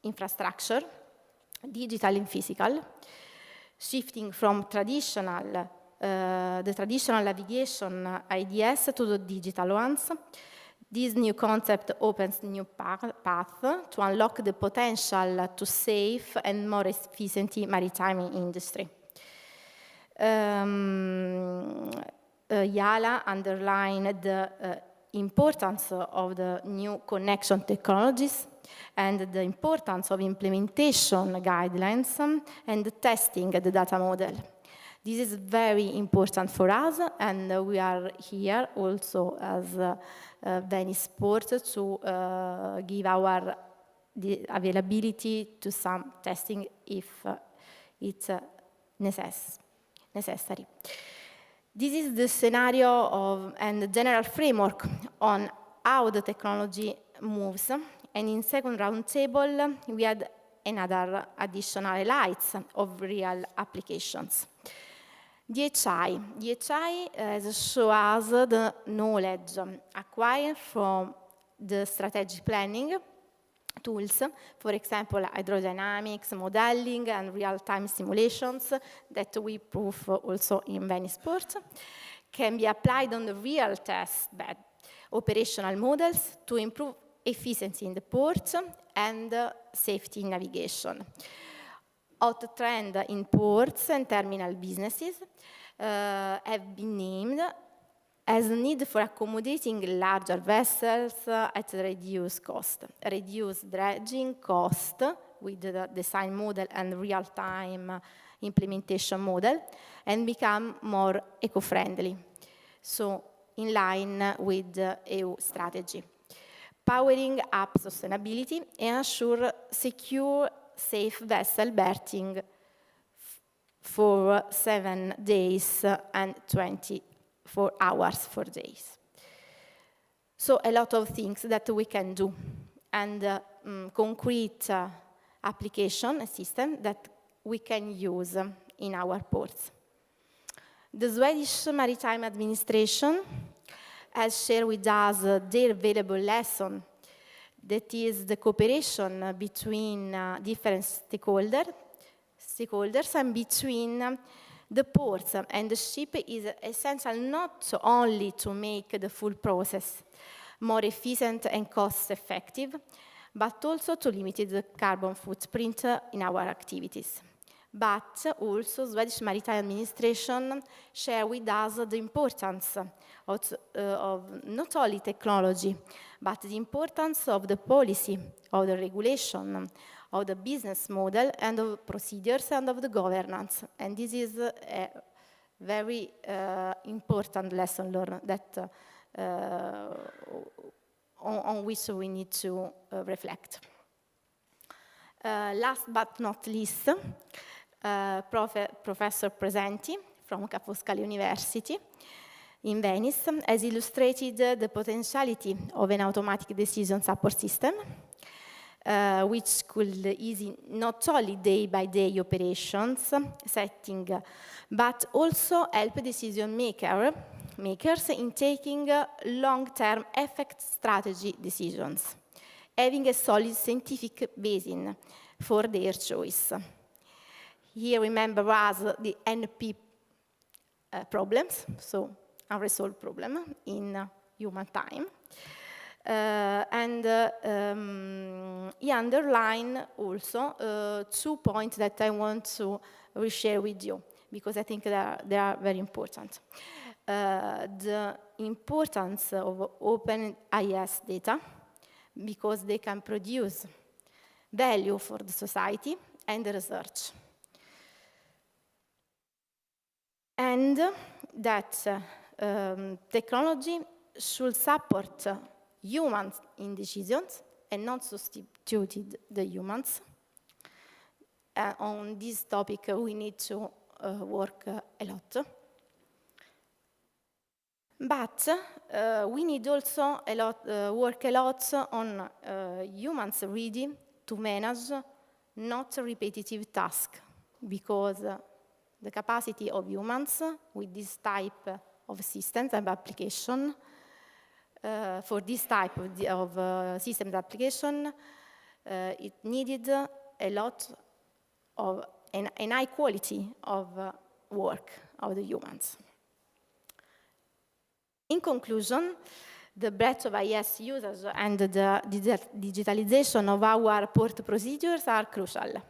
infrastructure, digital and physical, shifting from the traditional navigation IDS to the digital ones. This new concept opens new path to unlock the potential to safe and more efficient maritime industry. YALA underlined the importance of the new connection technologies and the importance of implementation guidelines and testing the data model. This is very important for us, and we are here also as Venice Port to give our availability to some testing if it's necessary. This is the scenario and the general framework on how the technology moves. And in second roundtable, we had another additional highlights of real applications. DHI has shown us the knowledge acquired from the strategic planning tools, for example, hydrodynamics, modeling, and real-time simulations that we prove also in Venice Port, can be applied on the real test bed operational models to improve efficiency in the port and safety in navigation. Hot trend in ports and terminal businesses have been named as a need for accommodating larger vessels at reduced cost, reduce dredging cost with the design model and real-time implementation model, and become more eco-friendly, so in line with the EU strategy. Powering up sustainability and ensure secure, safe vessel berthing for 7 days and 24 hours for days. So a lot of things that we can do, and concrete application system that we can use in our ports. The Swedish Maritime Administration has shared with us their valuable lesson, that is the cooperation between different stakeholders and between the ports and the ship is essential not only to make the full process more efficient and cost-effective, but also to limit the carbon footprint in our activities. But also, Swedish Maritime Administration share with us the importance of not only technology, but the importance of the policy, of the regulation, of the business model, and of procedures, and of the governance. And this is a very important lesson learned that on which we need to reflect. Last but not least, Professor Presenti from Ca' Foscale University in Venice has illustrated the potentiality of an automatic decision support system, which could easy not only day-by-day operations setting, but also help decision makers in taking long-term effect strategy decisions, having a solid scientific basis for their choice. Here, remember us the NP problems, so unresolved problem in human time. He underlined also 2 points that I want to reshare with you, because I think they are very important. The importance of open IS data, because they can produce value for the society and the research. And that technology should support humans in decisions and not substitute the humans. On this topic, we need to work a lot. But we need also work a lot on humans ready to manage not repetitive tasks, because the capacity of humans with this type of systems and application, for this type of systems application, it needed a lot of an high quality of work of the humans. In conclusion, the breadth of IS usage and the digitalization of our port procedures are crucial.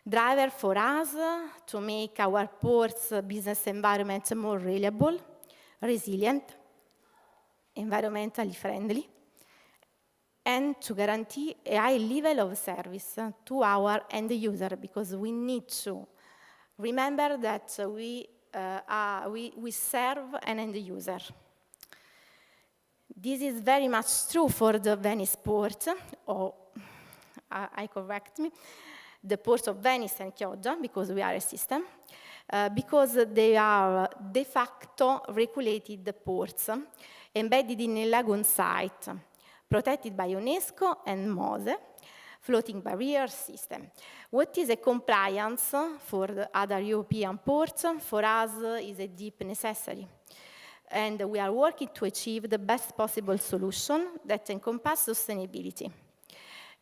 Driver for us to make our ports business environment more reliable, resilient, environmentally friendly, and to guarantee a high level of service to our end user, because we need to remember that we serve an end user. This is very much true for the Venice port, or I correct me, the ports of Venice and Chioggia, because we are a system, because they are de facto regulated ports embedded in a lagoon site, protected by UNESCO and MOSE, floating barrier system. What is a compliance for the other European ports, for us is a deep necessity. And we are working to achieve the best possible solution that encompasses sustainability.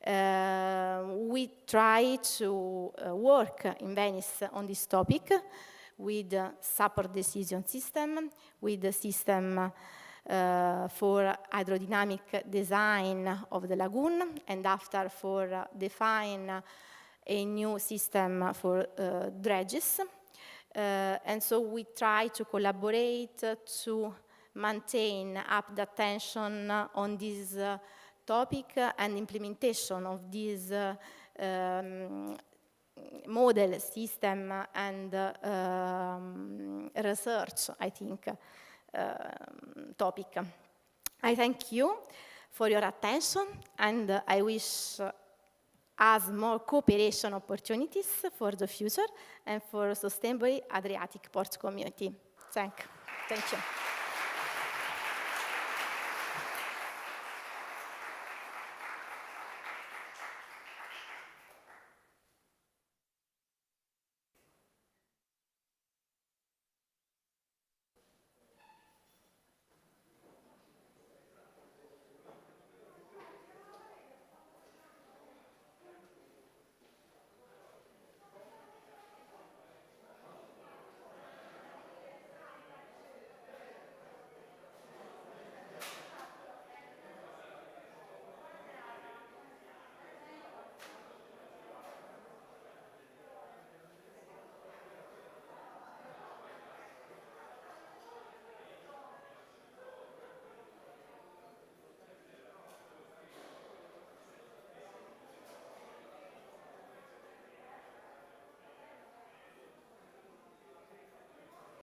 We try to work in Venice on this topic with the support decision system, with the system for hydrodynamic design of the lagoon, and after for define a new system for dredges. And so we try to collaborate to maintain up the attention on this topic and implementation of this model, system, and research, I think, topic. I thank you for your attention, and I wish us more cooperation opportunities for the future and for sustainable Adriatic port community. Thank you.